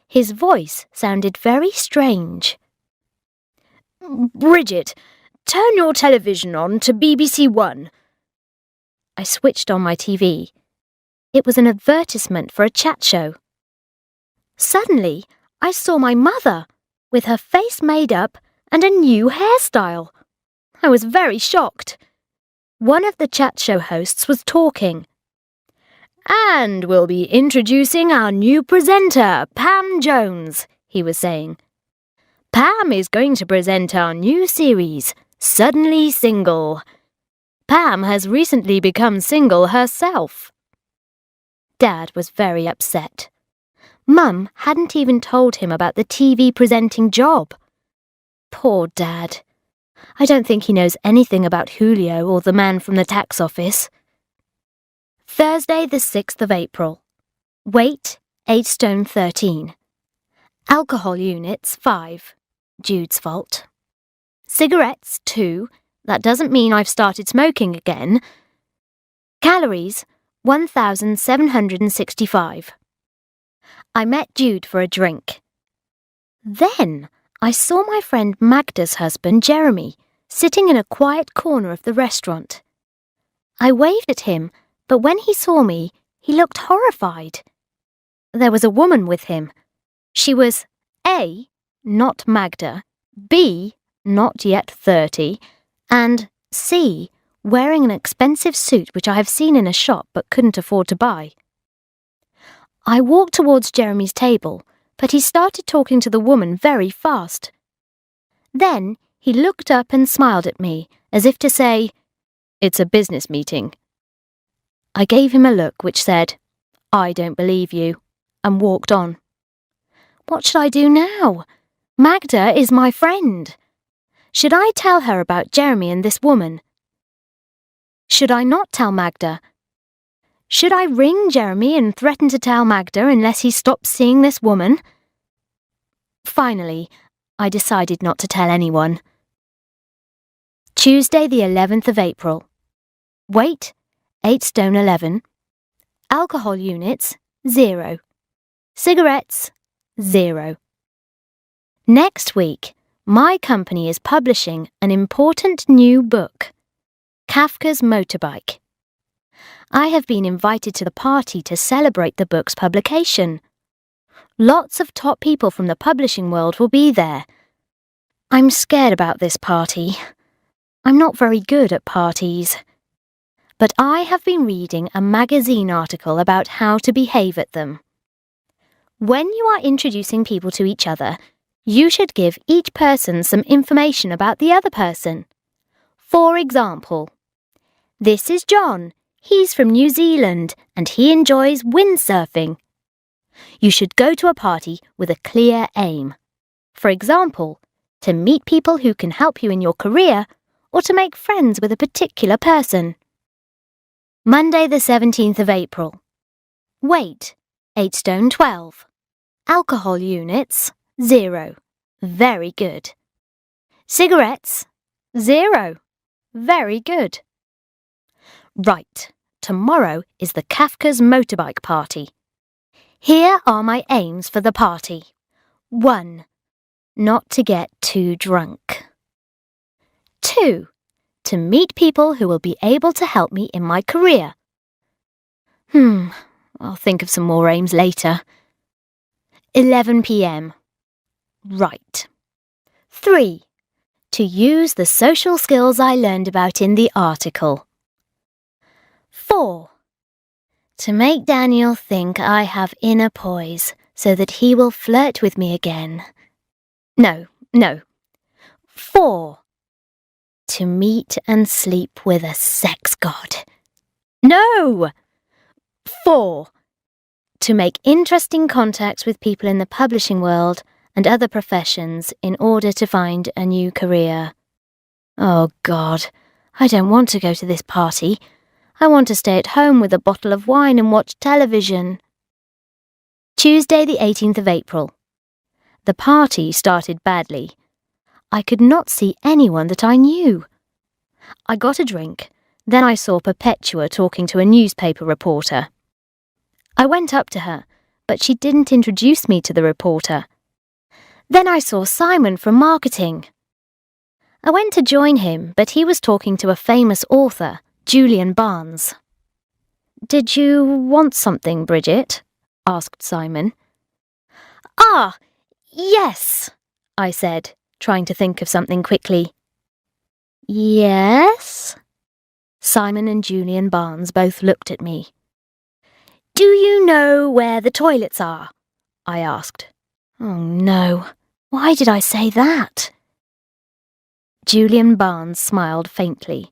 His voice sounded very strange. "Bridget, turn your television on to BBC One." I switched on my TV. It was an advertisement for a chat show. Suddenly, I saw my mother, with her face made up and a new hairstyle. I was very shocked. One of the chat show hosts was talking. "And we'll be introducing our new presenter, Pam Jones," he was saying. "Pam is going to present our new series, Suddenly Single. Pam has recently become single herself." Dad was very upset. Mum hadn't even told him about the TV presenting job. Poor Dad. I don't think he knows anything about Julio or the man from the tax office. Thursday, the 6th of April. Weight, 8 stone 13. Alcohol units, 5. Jude's fault. Cigarettes, 2. That doesn't mean I've started smoking again. Calories, 1,765. I met Jude for a drink. Then I saw my friend Magda's husband, Jeremy, sitting in a quiet corner of the restaurant. I waved at him, but when he saw me, he looked horrified. There was a woman with him. She was A, not Magda, B, not yet 30, and C, wearing an expensive suit which I have seen in a shop but couldn't afford to buy. I walked towards Jeremy's table, but he started talking to the woman very fast. Then he looked up and smiled at me, as if to say, "It's a business meeting." I gave him a look which said, "I don't believe you," and walked on. What should I do now? Magda is my friend. Should I tell her about Jeremy and this woman? Should I not tell Magda? Should I ring Jeremy and threaten to tell Magda unless he stops seeing this woman? Finally, I decided not to tell anyone. Tuesday the 11th of April. Weight, 8 stone 11. Alcohol units, 0. Cigarettes, 0. Next week, my company is publishing an important new book, Kafka's Motorbike. I have been invited to the party to celebrate the book's publication. Lots of top people from the publishing world will be there. I'm scared about this party. I'm not very good at parties. But I have been reading a magazine article about how to behave at them. When you are introducing people to each other, you should give each person some information about the other person. For example, "This is John. He's from New Zealand and he enjoys windsurfing." You should go to a party with a clear aim. For example, to meet people who can help you in your career or to make friends with a particular person. Monday the 17th of April. Weight, 8 stone 12. Alcohol units, 0. Very good. Cigarettes, 0. Very good. Right, tomorrow is the Kafka's motorbike party. Here are my aims for the party. 1. Not to get too drunk. 2. To meet people who will be able to help me in my career. I'll think of some more aims later. 11 p.m. Right. 3. To use the social skills I learned about in the article. 4. To make Daniel think I have inner poise so that he will flirt with me again. No. 4. To meet and sleep with a sex god. No! 4. To make interesting contacts with people in the publishing world and other professions in order to find a new career. Oh God, I don't want to go to this party. I want to stay at home with a bottle of wine and watch television. Tuesday the 18th of April. The party started badly. I could not see anyone that I knew. I got a drink, then I saw Perpetua talking to a newspaper reporter. I went up to her, but she didn't introduce me to the reporter. Then I saw Simon from marketing. I went to join him, but he was talking to a famous author, Julian Barnes. "Did you want something, Bridget?" asked Simon. "Ah, yes," I said, trying to think of something quickly. "Yes?" Simon and Julian Barnes both looked at me. "Do you know where the toilets are?" I asked. Oh no, why did I say that? Julian Barnes smiled faintly.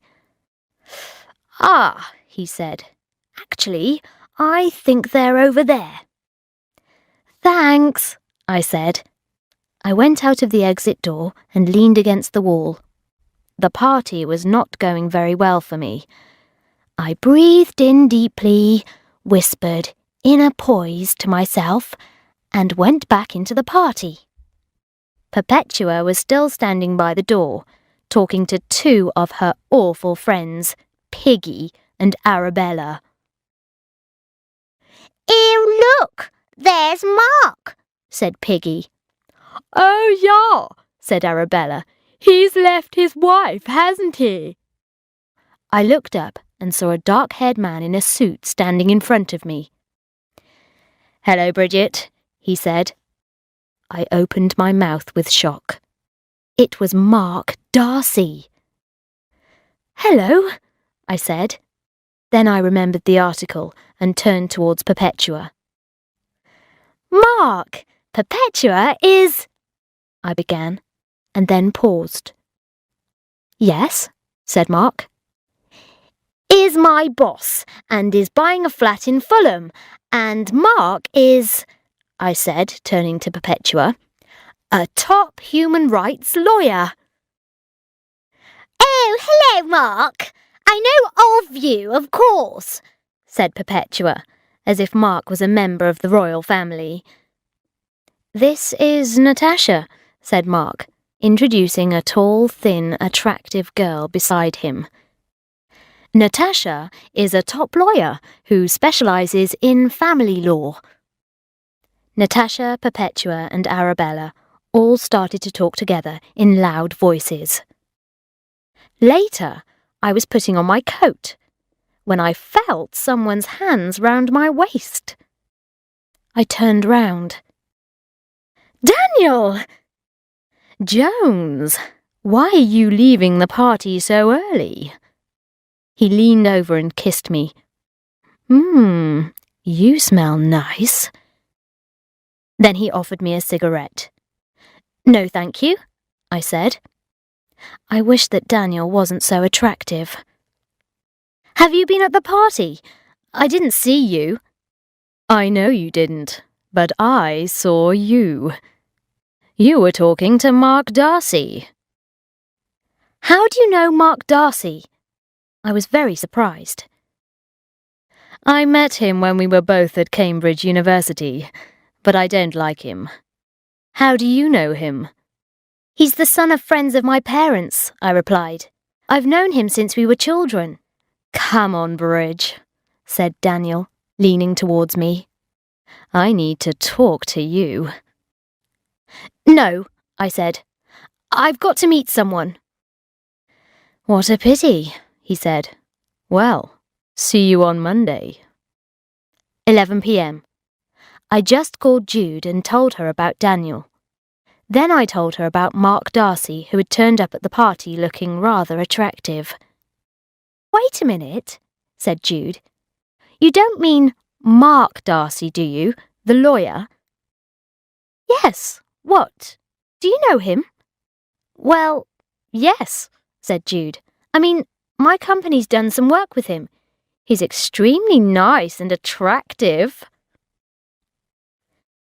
"Ah," he said, "actually, I think they're over there." "Thanks," I said. I went out of the exit door and leaned against the wall. The party was not going very well for me. I breathed in deeply, whispered "inner poise" to myself, and went back into the party. Perpetua was still standing by the door, talking to two of her awful friends, Piggy and Arabella. "Ew, look! There's Mark!" said Piggy. "Oh, yeah," said Arabella. "He's left his wife, hasn't he?" I looked up and saw a dark-haired man in a suit standing in front of me. "Hello, Bridget," he said. I opened my mouth with shock. It was Mark Darcy. "Hello," I said. Then I remembered the article and turned towards Perpetua. "Mark, Perpetua is—" I began, and then paused. "Yes," said Mark. is my boss and is buying a flat in Fulham, and Mark is, I said, turning to Perpetua, a top human rights lawyer. Oh, hello, Mark. I know of you, of course, said Perpetua, as if Mark was a member of the royal family. This is Natasha, said Mark, introducing a tall, thin, attractive girl beside him. Natasha is a top lawyer who specialises in family law. Natasha, Perpetua and Arabella all started to talk together in loud voices. Later, I was putting on my coat when I felt someone's hands round my waist. I turned round. Daniel! Jones, why are you leaving the party so early? He leaned over and kissed me. You smell nice. Then he offered me a cigarette. No, thank you, I said. I wish that Daniel wasn't so attractive. Have you been at the party? I didn't see you. I know you didn't, but I saw you. You were talking to Mark Darcy. How do you know Mark Darcy? I was very surprised. I met him when we were both at Cambridge University, but I don't like him. How do you know him? He's the son of friends of my parents, I replied. I've known him since we were children. Come on, Bridge, said Daniel, leaning towards me. I need to talk to you. No, I said. I've got to meet someone. What a pity, he said. Well, see you on Monday. 11 p.m. I just called Jude and told her about Daniel. Then I told her about Mark Darcy, who had turned up at the party looking rather attractive. Wait a minute, said Jude. You don't mean Mark Darcy, do you? The lawyer? Yes. What? Do you know him? Well, yes, said Jude. I mean, my company's done some work with him. He's extremely nice and attractive.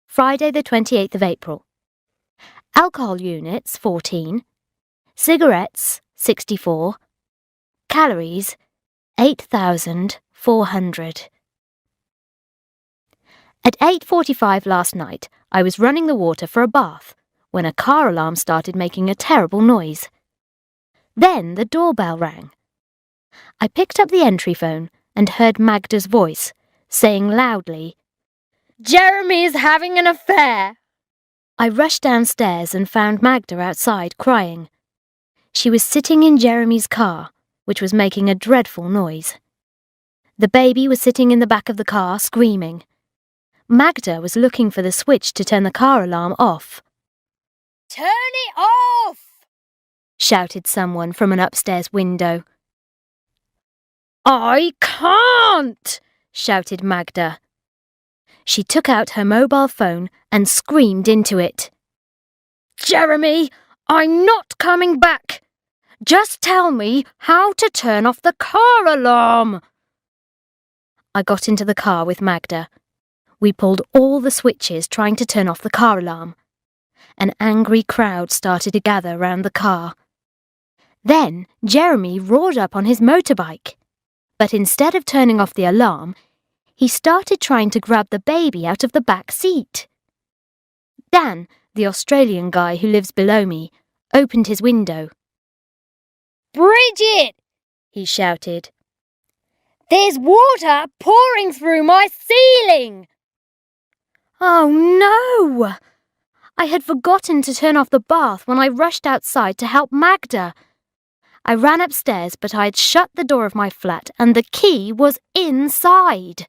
Friday the 28th of April. Alcohol units, 14. Cigarettes, 64. Calories, 8,400. At 8:45 last night, I was running the water for a bath when a car alarm started making a terrible noise. Then the doorbell rang. I picked up the entry phone and heard Magda's voice, saying loudly, "Jeremy's having an affair!" I rushed downstairs and found Magda outside crying. She was sitting in Jeremy's car, which was making a dreadful noise. The baby was sitting in the back of the car screaming. Magda was looking for the switch to turn the car alarm off. "Turn it off!" shouted someone from an upstairs window. "I can't!" shouted Magda. She took out her mobile phone and screamed into it. "Jeremy, I'm not coming back! Just tell me how to turn off the car alarm!" I got into the car with Magda. We pulled all the switches trying to turn off the car alarm. An angry crowd started to gather round the car. Then Jeremy roared up on his motorbike. But instead of turning off the alarm, he started trying to grab the baby out of the back seat. Dan, the Australian guy who lives below me, opened his window. "Bridget!" he shouted. "There's water pouring through my ceiling!" Oh no! I had forgotten to turn off the bath when I rushed outside to help Magda. I ran upstairs, but I had shut the door of my flat and the key was inside.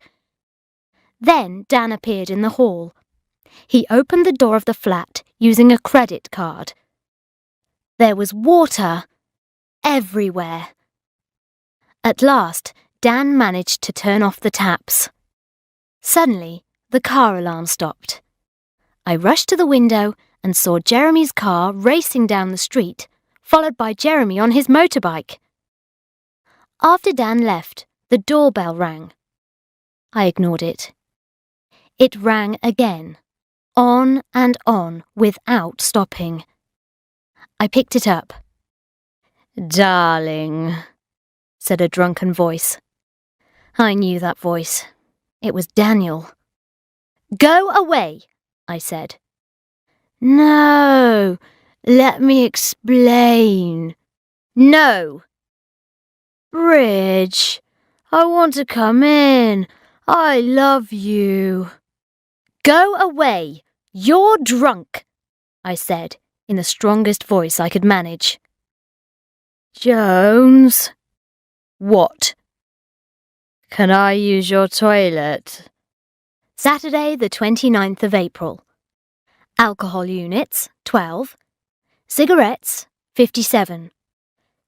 Then Dan appeared in the hall. He opened the door of the flat using a credit card. There was water everywhere. At last, Dan managed to turn off the taps. Suddenly, the car alarm stopped. I rushed to the window and saw Jeremy's car racing down the street, followed by Jeremy on his motorbike. After Dan left, the doorbell rang. I ignored it. It rang again, on and on, without stopping. I picked it up. "Darling," said a drunken voice. I knew that voice. It was Daniel. "Go away," I said. "No, let me explain." "No." "Bridge, I want to come in. I love you." "Go away. You're drunk," I said, in the strongest voice I could manage. "Jones." "What?" "Can I use your toilet?" Saturday, the 29th of April. Alcohol units, 12. Cigarettes, 57.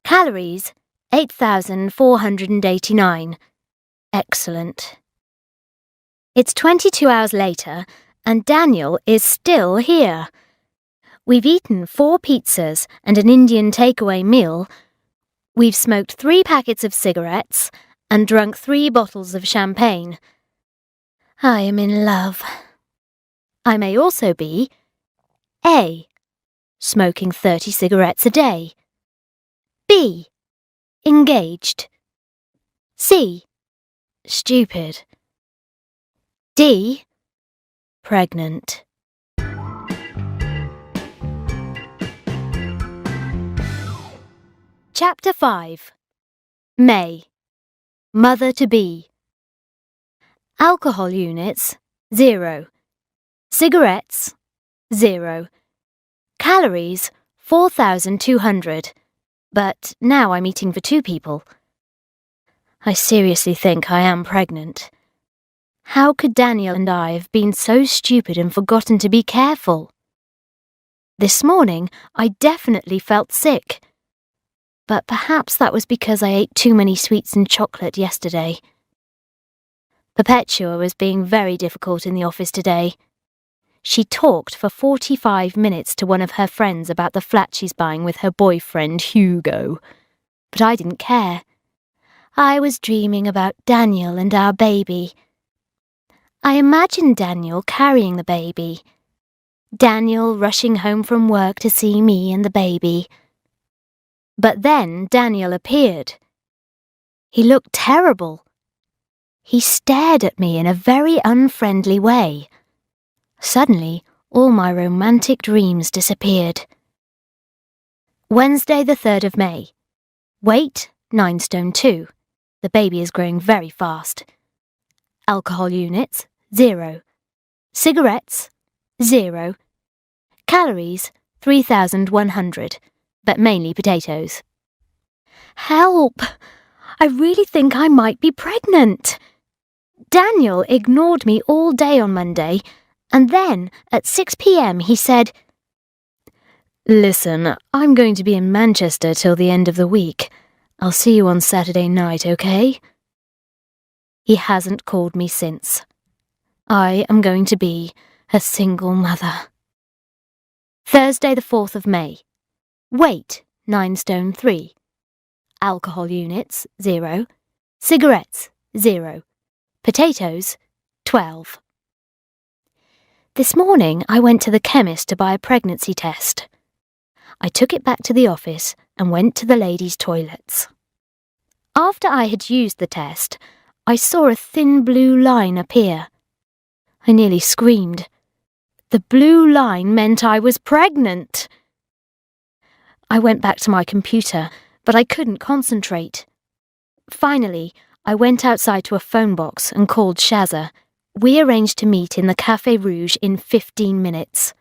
Calories, 8,489. Excellent. It's 22 hours later, and Daniel is still here. We've eaten 4 pizzas and an Indian takeaway meal. We've smoked 3 packets of cigarettes and drunk 3 bottles of champagne. I am in love. I may also be A. Smoking 30 cigarettes a day. B. Engaged. C. Stupid. D. Pregnant. Chapter 5. May. Mother-to-be. Alcohol units, 0. Cigarettes, 0. Calories, 4,200. But now I'm eating for 2 people. I seriously think I am pregnant. How could Daniel and I have been so stupid and forgotten to be careful? This morning, I definitely felt sick. But perhaps that was because I ate too many sweets and chocolate yesterday. Perpetua was being very difficult in the office today. She talked for 45 minutes to one of her friends about the flat she's buying with her boyfriend, Hugo. But I didn't care. I was dreaming about Daniel and our baby. I imagined Daniel carrying the baby. Daniel rushing home from work to see me and the baby. But then Daniel appeared. He looked terrible. He stared at me in a very unfriendly way. Suddenly, all my romantic dreams disappeared. Wednesday, the 3rd of May. Weight, 9 stone 2. The baby is growing very fast. Alcohol units, 0. Cigarettes, 0. Calories, 3,100, but mainly potatoes. Help! I really think I might be pregnant. Daniel ignored me all day on Monday, and then at 6 p.m. he said, "Listen, I'm going to be in Manchester till the end of the week. I'll see you on Saturday night, okay?" He hasn't called me since. I am going to be a single mother. Thursday, the 4th of May. Weight, 9 stone 3. Alcohol units, 0. Cigarettes, 0. Potatoes, 12. This morning I went to the chemist to buy a pregnancy test. I took it back to the office and went to the ladies' toilets. After I had used the test, I saw a thin blue line appear. I nearly screamed. The blue line meant I was pregnant. I went back to my computer, but I couldn't concentrate. Finally, I went outside to a phone box and called Shazza. We arranged to meet in the Café Rouge in 15 minutes.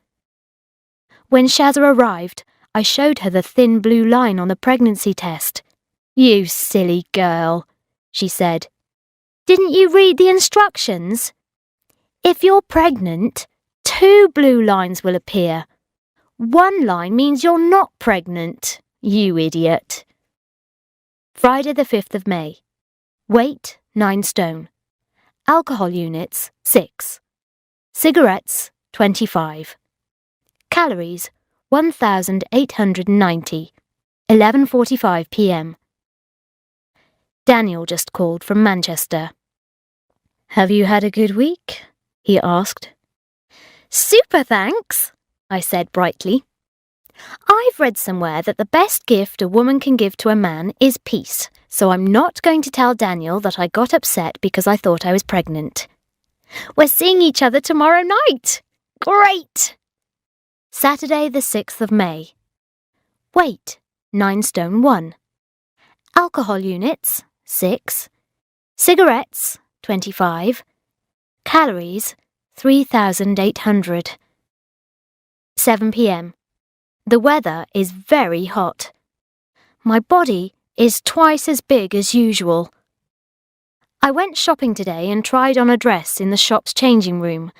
When Shazza arrived, I showed her the thin blue line on the pregnancy test. "You silly girl," she said. "Didn't you read the instructions? If you're pregnant, 2 blue lines will appear. 1 line means you're not pregnant, you idiot." Friday, the 5th of May. Weight, 9 stone. Alcohol units, 6. Cigarettes, 25. Calories, 1,890. 11:45 p.m. Daniel just called from Manchester. "Have you had a good week?" he asked. "Super, thanks," I said brightly. "I've read somewhere that the best gift a woman can give to a man is peace, so I'm not going to tell Daniel that I got upset because I thought I was pregnant. We're seeing each other tomorrow night. Great!" Saturday the 6th of May. Weight, 9 stone 1. Alcohol units, 6. Cigarettes, 25. Calories, 3,800. 7 p.m. The weather is very hot. My body is twice as big as usual. I went shopping today and tried on a dress in the shop's changing room.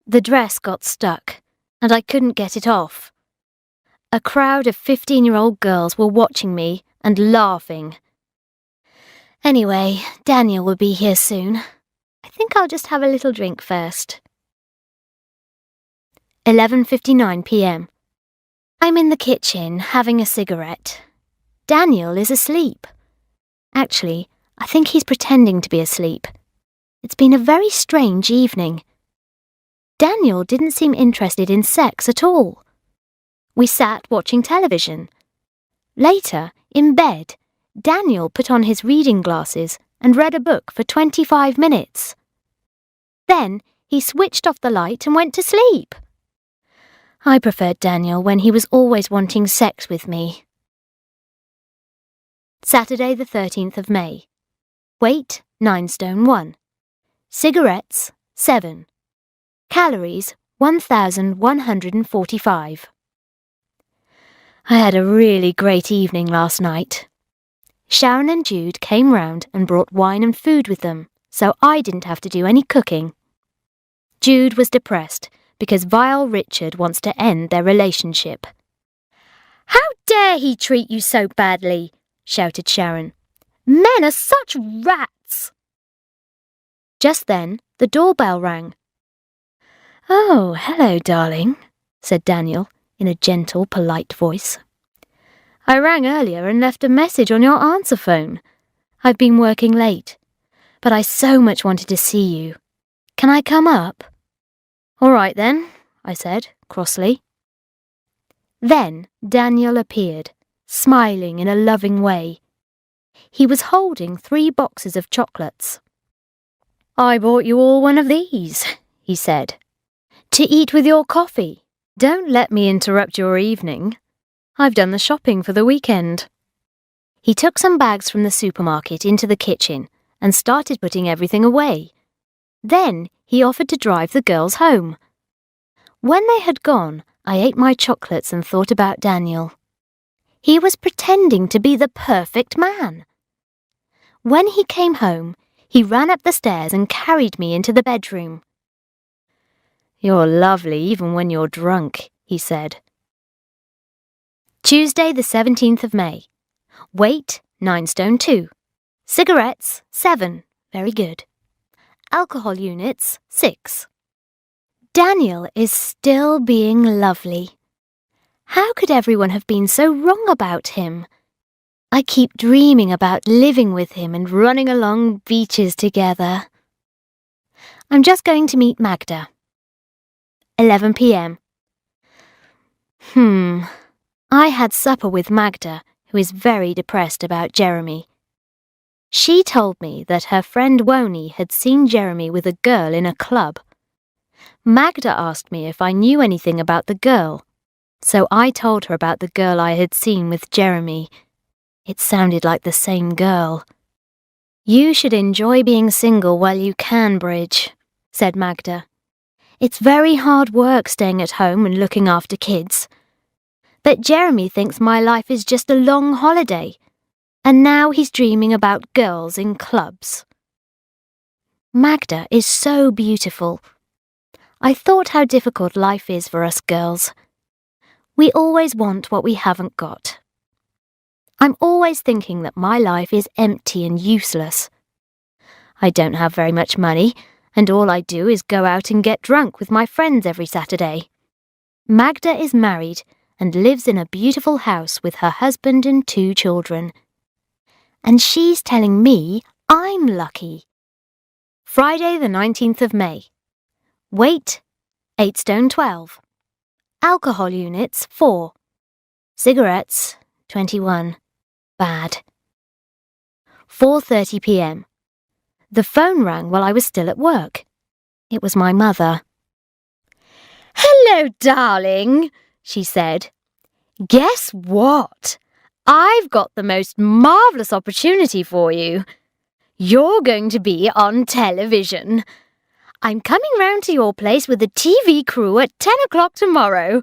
The dress got stuck, and I couldn't get it off. A crowd of 15-year-old girls were watching me and laughing. Anyway, Daniel will be here soon. I think I'll just have a little drink first. 11:59 p.m. I'm in the kitchen having a cigarette. Daniel is asleep. Actually, I think he's pretending to be asleep. It's been a very strange evening. Daniel didn't seem interested in sex at all. We sat watching television. Later, in bed, Daniel put on his reading glasses and read a book for 25 minutes. Then he switched off the light and went to sleep. I preferred Daniel when he was always wanting sex with me. Saturday the 13th of May. Weight, 9 stone 1. Cigarettes, 7. Calories, 1,145. I had a really great evening last night. Sharon and Jude came round and brought wine and food with them, so I didn't have to do any cooking. Jude was depressed because vile Richard wants to end their relationship. "How dare he treat you so badly?" shouted Sharon. "Men are such rats!" Just then, the doorbell rang. "Oh, hello, darling," said Daniel in a gentle, polite voice. "I rang earlier and left a message on your answer phone. I've been working late, but I so much wanted to see you. Can I come up?" "All right then," I said, crossly. Then Daniel appeared, smiling in a loving way. He was holding 3 boxes of chocolates. "I bought you all one of these," he said, "to eat with your coffee. Don't let me interrupt your evening. I've done the shopping for the weekend." He took some bags from the supermarket into the kitchen and started putting everything away. Then he offered to drive the girls home. When they had gone, I ate my chocolates and thought about Daniel. He was pretending to be the perfect man. When he came home, he ran up the stairs and carried me into the bedroom. "You're lovely even when you're drunk," he said. Tuesday the 17th of May. Weight, 9 stone 2. Cigarettes, 7. Very good. Alcohol units, 6. Daniel is still being lovely. How could everyone have been so wrong about him? I keep dreaming about living with him and running along beaches together. I'm just going to meet Magda. 11 p.m. I had supper with Magda, who is very depressed about Jeremy. She told me that her friend Woni had seen Jeremy with a girl in a club. Magda asked me if I knew anything about the girl, so I told her about the girl I had seen with Jeremy. It sounded like the same girl. "You should enjoy being single while you can, Bridge," said Magda. "It's very hard work staying at home and looking after kids. But Jeremy thinks my life is just a long holiday, and now he's dreaming about girls in clubs." Magda is so beautiful. I thought how difficult life is for us girls. We always want what we haven't got. I'm always thinking that my life is empty and useless. I don't have very much money, and all I do is go out and get drunk with my friends every Saturday. Magda is married and lives in a beautiful house with her husband and 2 children. and she's telling me I'm lucky. Friday the 19th of May. Weight, 8 stone 12. Alcohol units, 4. Cigarettes, 21. Bad. 4:30 p.m. The phone rang while I was still at work. It was my mother. "Hello, darling," she said. "Guess what? I've got the most marvellous opportunity for you. You're going to be on television. I'm coming round to your place with the TV crew at 10 o'clock tomorrow.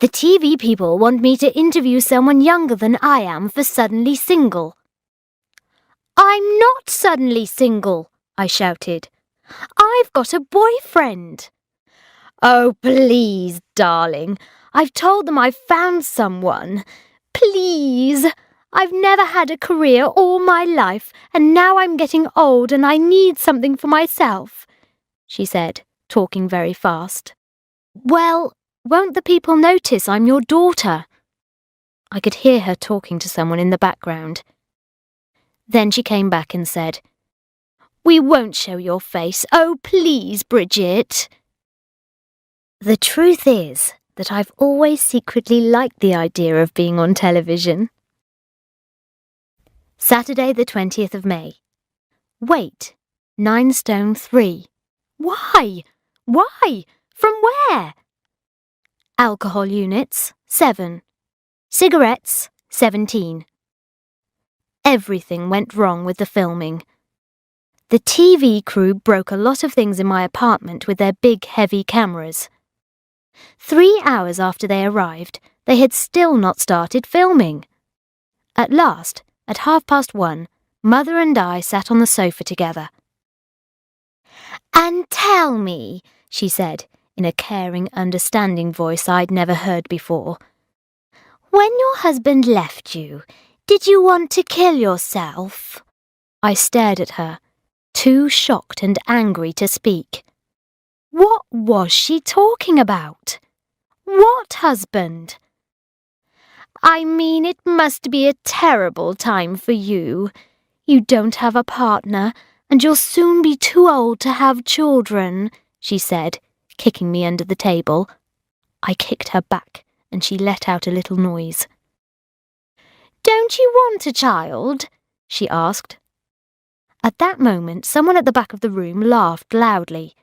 The TV people want me to interview someone younger than I am for Suddenly Single." "I'm not suddenly single," I shouted. "I've got a boyfriend." "Oh, please, darling. I've told them I've found someone. Please. I've never had a career all my life, and now I'm getting old and I need something for myself," she said, talking very fast. "Well, won't the people notice I'm your daughter?" I could hear her talking to someone in the background. Then she came back and said, "We won't show your face. Oh, please, Bridget." The truth is that I've always secretly liked the idea of being on television. Saturday the 20th of May. Weight, 9 stone 3. Why? Why? From where? Alcohol units, 7. Cigarettes, 17. Everything went wrong with the filming. The TV crew broke a lot of things in my apartment with their big, heavy cameras. 3 hours after they arrived, they had still not started filming. At last, at 1:30, Mother and I sat on the sofa together. "And tell me," she said, in a caring, understanding voice I'd never heard before, "when your husband left you, did you want to kill yourself?" I stared at her, too shocked and angry to speak. What was she talking about? What husband? "I mean, it must be a terrible time for you. You don't have a partner, and you'll soon be too old to have children," she said, kicking me under the table. I kicked her back, and she let out a little noise. "Don't you want a child?" she asked. At that moment, someone at the back of the room laughed loudly.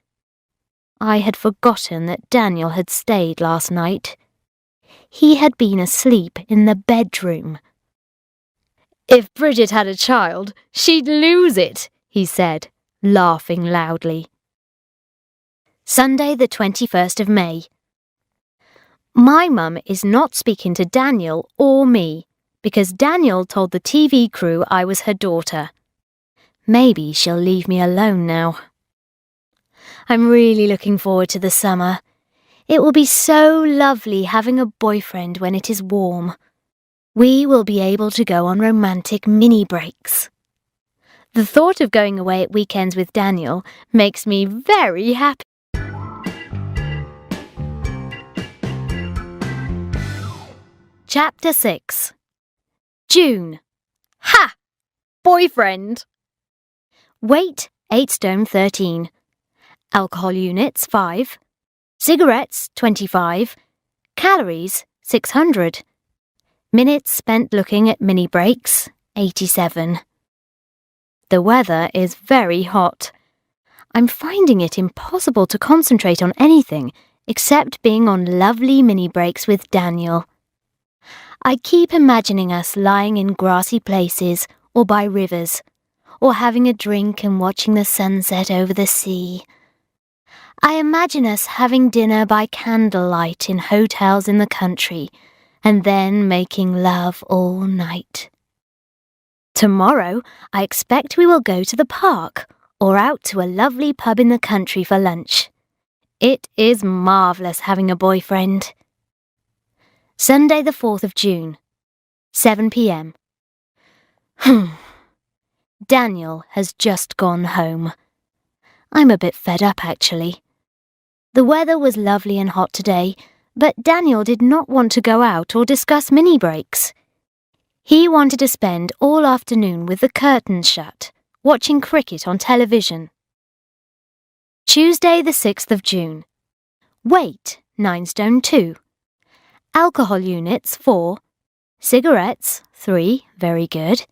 I had forgotten that Daniel had stayed last night. He had been asleep in the bedroom. "If Bridget had a child, she'd lose it," he said, laughing loudly. Sunday the 21st of May. My mum is not speaking to Daniel or me, because Daniel told the TV crew I was her daughter. Maybe she'll leave me alone now. I'm really looking forward to the summer. It will be so lovely having a boyfriend when it is warm. We will be able to go on romantic mini breaks. The thought of going away at weekends with Daniel makes me very happy. Chapter 6. June. Ha! Boyfriend. Weight, 8 stone 13. Alcohol units, 5. Cigarettes, 25. Calories, 600. Minutes spent looking at mini breaks, 87. The weather is very hot. I'm finding it impossible to concentrate on anything except being on lovely mini breaks with Daniel. I keep imagining us lying in grassy places or by rivers, or having a drink and watching the sunset over the sea. I imagine us having dinner by candlelight in hotels in the country, and then making love all night. Tomorrow, I expect we will go to the park or out to a lovely pub in the country for lunch. It is marvellous having a boyfriend. Sunday the 4th of June, 7 p.m. Daniel has just gone home. I'm a bit fed up, actually. The weather was lovely and hot today, but Daniel did not want to go out or discuss mini breaks. He wanted to spend all afternoon with the curtains shut, watching cricket on television. Tuesday the 6th of June. Weight 9 stone 2. Alcohol units 4. Cigarettes 3, very good.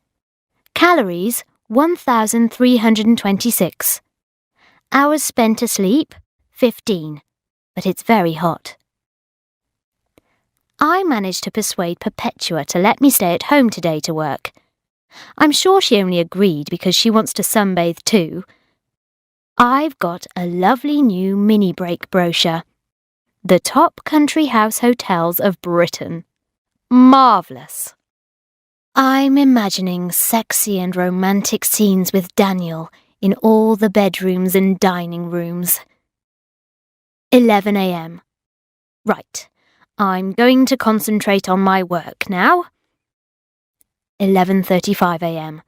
Calories 1,326. Hours spent asleep 15, but it's very hot. I managed to persuade Perpetua to let me stay at home today to work. I'm sure she only agreed because she wants to sunbathe too. I've got a lovely new mini break brochure. The top country house hotels of Britain. Marvellous. I'm imagining sexy and romantic scenes with Daniel in all the bedrooms and dining rooms. 11 a.m. Right. I'm going to concentrate on my work now. 11:35 a.m.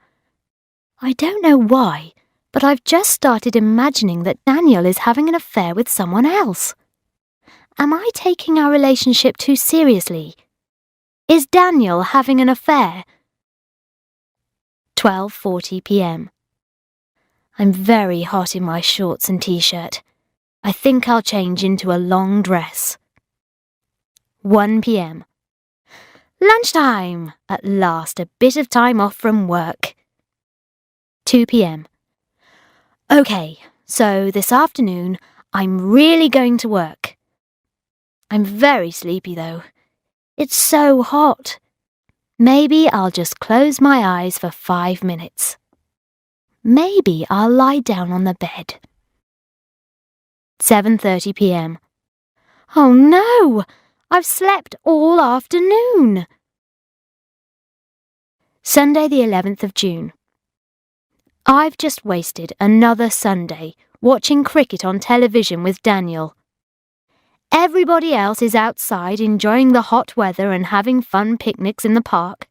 I don't know why, but I've just started imagining that Daniel is having an affair with someone else. Am I taking our relationship too seriously? Is Daniel having an affair? 12:40 p.m. I'm very hot in my shorts and t-shirt. I think I'll change into a long dress. 1 p.m. Lunchtime! At last, a bit of time off from work. 2 p.m. OK, so this afternoon I'm really going to work. I'm very sleepy though. It's so hot. Maybe I'll just close my eyes for 5 minutes. Maybe I'll lie down on the bed. 7:30 p.m. Oh no! I've slept all afternoon. Sunday the 11th of June. I've just wasted another Sunday watching cricket on television with Daniel. Everybody else is outside enjoying the hot weather and having fun picnics in the park.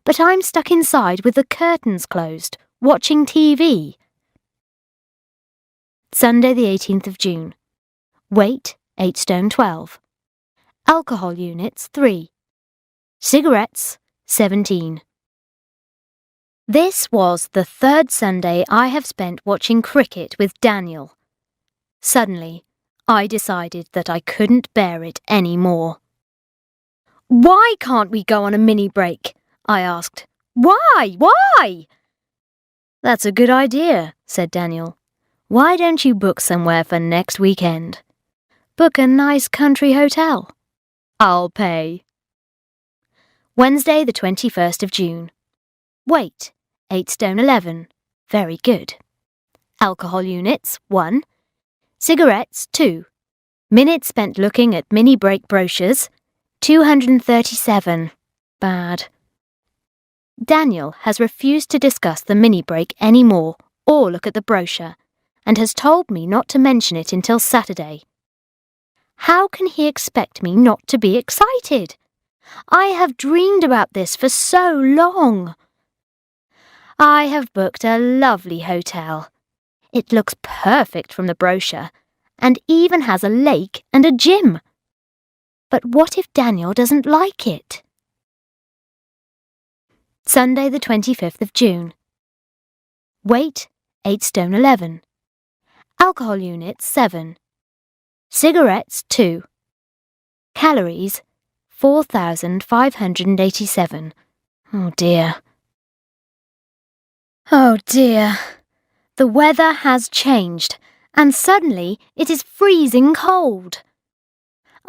But I'm stuck inside with the curtains closed, watching TV. Sunday the 18th of June. Weight 8 stone 12. Alcohol units 3. Cigarettes 17. This was the third Sunday I have spent watching cricket with Daniel. Suddenly, I decided that I couldn't bear it any more. Why can't we go on a mini break? I asked. Why? Why? That's a good idea, said Daniel. Why don't you book somewhere for next weekend? Book a nice country hotel. I'll pay. Wednesday the 21st of June. Weight 8 stone 11. Very good. Alcohol units 1. Cigarettes 2. Minutes spent looking at mini break brochures 237. Bad. Daniel has refused to discuss the mini break anymore or look at the brochure and has told me not to mention it until Saturday. How can he expect me not to be excited? I have dreamed about this for so long. I have booked a lovely hotel. It looks perfect from the brochure and even has a lake and a gym. But what if Daniel doesn't like it? Sunday the 25th of June. Weight 8 stone 11. Alcohol units 7. Cigarettes 2. Calories 4,587. Oh dear. Oh dear. The weather has changed, and suddenly it is freezing cold.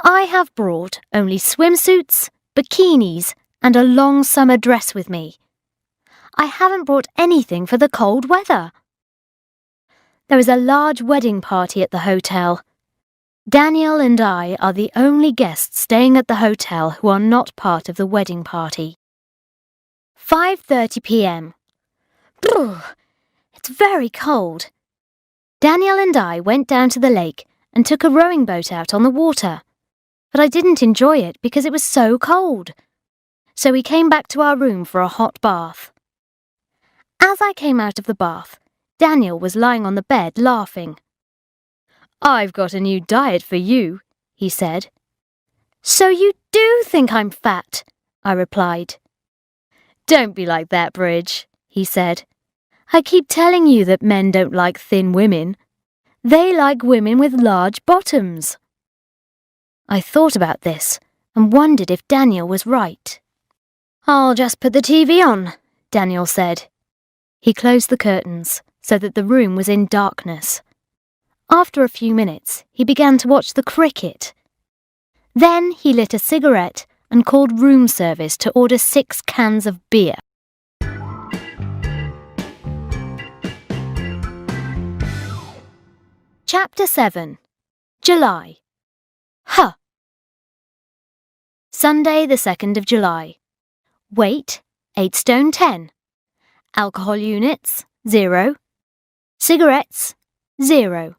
I have brought only swimsuits, bikinis, and a long summer dress with me. I haven't brought anything for the cold weather. There is a large wedding party at the hotel. Daniel and I are the only guests staying at the hotel who are not part of the wedding party. 5:30 p.m. It's very cold. Daniel and I went down to the lake and took a rowing boat out on the water. But I didn't enjoy it because it was so cold. So we came back to our room for a hot bath. As I came out of the bath, Daniel was lying on the bed laughing. I've got a new diet for you, he said. So you do think I'm fat, I replied. Don't be like that, Bridge, he said. I keep telling you that men don't like thin women. They like women with large bottoms. I thought about this and wondered if Daniel was right. I'll just put the TV on, Daniel said. He closed the curtains so that the room was in darkness. After a few minutes, he began to watch the cricket. Then he lit a cigarette and called room service to order 6 cans of beer. Chapter 7. July. Sunday the 2nd of July. Weight, 8 stone 10. Alcohol units, 0. Cigarettes, 0.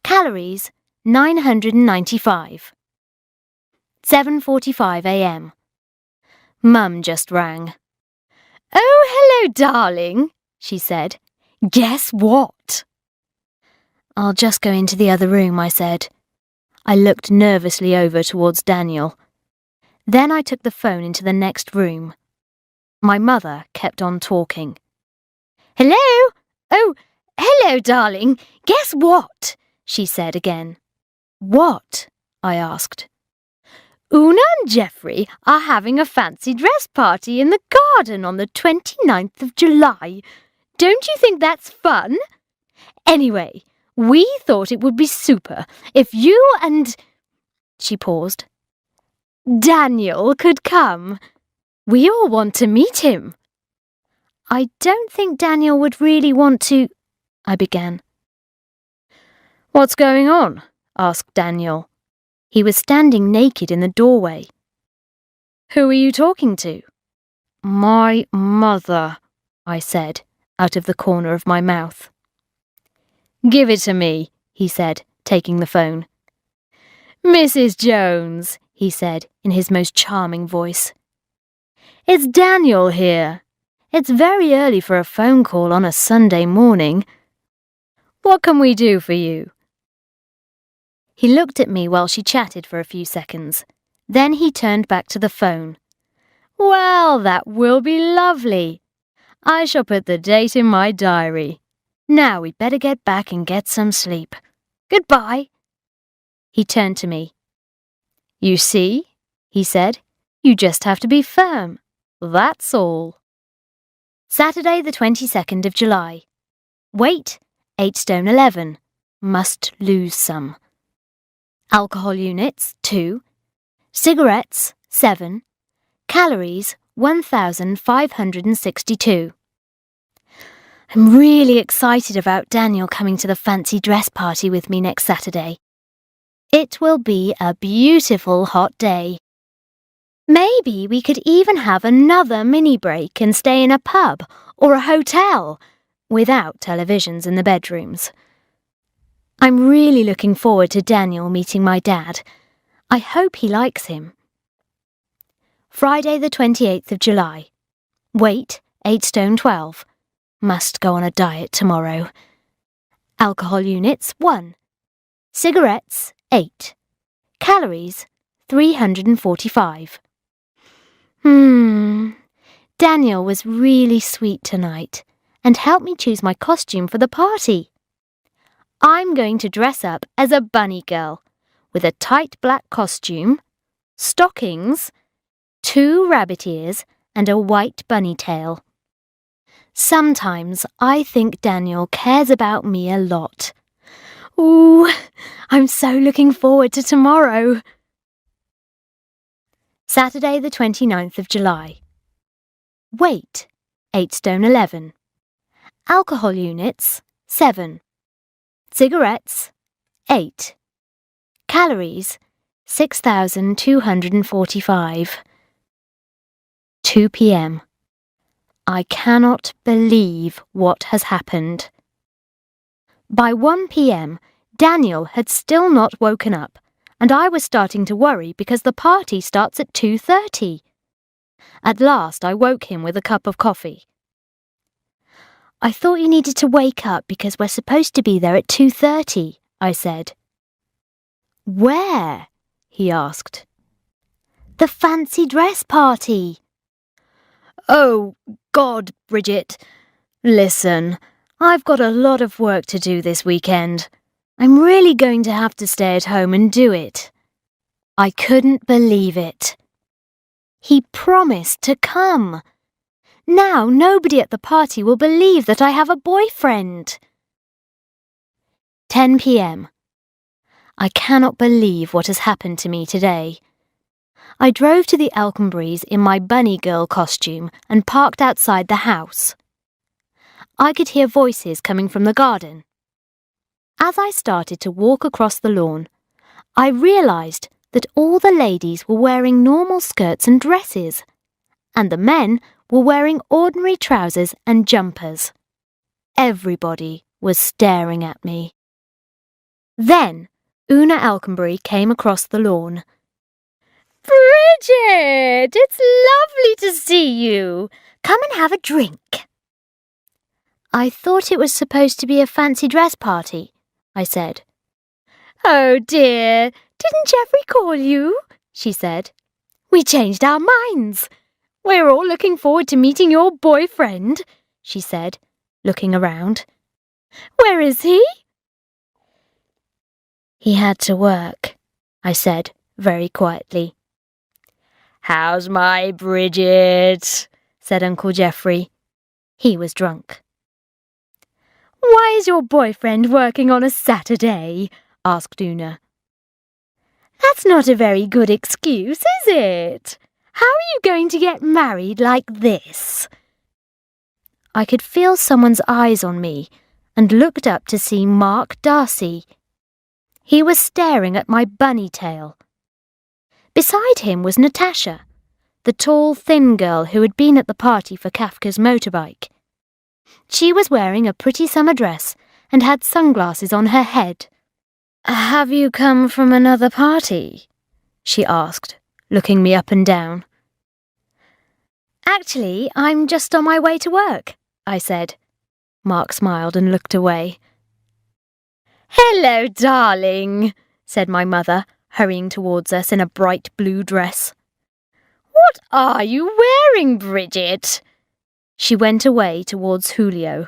Calories, 995. 7:45 a.m. Mum just rang. "Oh, hello, darling," she said. "Guess what?" "I'll just go into the other room," I said. I looked nervously over towards Daniel. Then I took the phone into the next room. My mother kept on talking. "Hello? Oh, hello, darling. Guess what?" she said again. "What?" I asked. "Una and Geoffrey are having a fancy dress party in the garden on the 29th of July. Don't you think that's fun? Anyway, we thought it would be super if you and—" She paused. "Daniel could come. We all want to meet him." "I don't think Daniel would really want to—" I began. "What's going on?" asked Daniel. He was standing naked in the doorway. "Who are you talking to?" "My mother," I said, out of the corner of my mouth. "Give it to me," he said, taking the phone. "Mrs. Jones," he said in his most charming voice. "It's Daniel here. It's very early for a phone call on a Sunday morning. What can we do for you?" He looked at me while she chatted for a few seconds. Then he turned back to the phone. "Well, that will be lovely. I shall put the date in my diary. Now we'd better get back and get some sleep. Goodbye." He turned to me. "You see," he said, "you just have to be firm. That's all." Saturday the 22nd of July. Weight, 8 stone 11. Must lose some. Alcohol units, 2. Cigarettes, 7. Calories, 1,562. I'm really excited about Daniel coming to the fancy dress party with me next Saturday. It will be a beautiful hot day. Maybe we could even have another mini break and stay in a pub or a hotel without televisions in the bedrooms. I'm really looking forward to Daniel meeting my dad. I hope he likes him. Friday the 28th of July. Weight, 8 stone 12. Must go on a diet tomorrow. Alcohol units, 1. Cigarettes, 8. Calories, 345. Daniel was really sweet tonight and helped me choose my costume for the party. I'm going to dress up as a bunny girl with a tight black costume, stockings, 2 rabbit ears and a white bunny tail. Sometimes I think Daniel cares about me a lot. Ooh, I'm so looking forward to tomorrow. Saturday the 29th of July. Weight, 8 stone 11. Alcohol units, 7. Cigarettes, 8. Calories, 6,245. 2 p.m. I cannot believe what has happened. By 1 p.m., Daniel had still not woken up, and I was starting to worry because the party starts at 2:30. At last, I woke him with a cup of coffee. "I thought you needed to wake up because we're supposed to be there at 2:30, I said. "Where?" he asked. "The fancy dress party." Oh, God, Bridget. Listen, I've got a lot of work to do this weekend. I'm really going to have to stay at home and do it. I couldn't believe it. He promised to come. Now nobody at the party will believe that I have a boyfriend. 10 p.m. I cannot believe what has happened to me today. I drove to the Alconburys in my bunny girl costume and parked outside the house. I could hear voices coming from the garden. As I started to walk across the lawn, I realised that all the ladies were wearing normal skirts and dresses, and the men were wearing ordinary trousers and jumpers. Everybody was staring at me. Then Una Alconbury came across the lawn. "Bridget, it's lovely to see you. Come and have a drink." "I thought it was supposed to be a fancy dress party," I said. "Oh dear, didn't Geoffrey call you?" she said. "We changed our minds. We're all looking forward to meeting your boyfriend," she said, looking around. "Where is he?" "He had to work," I said very quietly. "How's my Bridget?" said Uncle Geoffrey. He was drunk. "Why is your boyfriend working on a Saturday?" asked Una. "That's not a very good excuse, is it? How are you going to get married like this?" I could feel someone's eyes on me and looked up to see Mark Darcy. He was staring at my bunny tail. Beside him was Natasha, the tall, thin girl who had been at the party for Kafka's motorbike. She was wearing a pretty summer dress and had sunglasses on her head. "Have you come from another party?" she asked, looking me up and down. "Actually, I'm just on my way to work," I said. Mark smiled and looked away. "Hello, darling," said my mother, hurrying towards us in a bright blue dress. "What are you wearing, Bridget?" She went away towards Julio.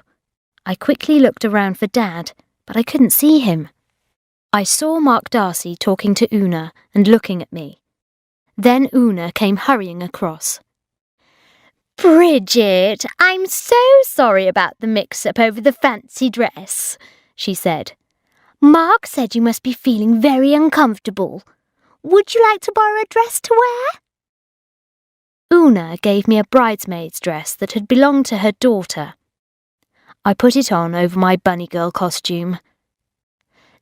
I quickly looked around for Dad, but I couldn't see him. I saw Mark Darcy talking to Una and looking at me. Then Una came hurrying across. "Bridget, I'm so sorry about the mix-up over the fancy dress," she said. "Mark said you must be feeling very uncomfortable. Would you like to borrow a dress to wear?" Una gave me a bridesmaid's dress that had belonged to her daughter. I put it on over my bunny girl costume.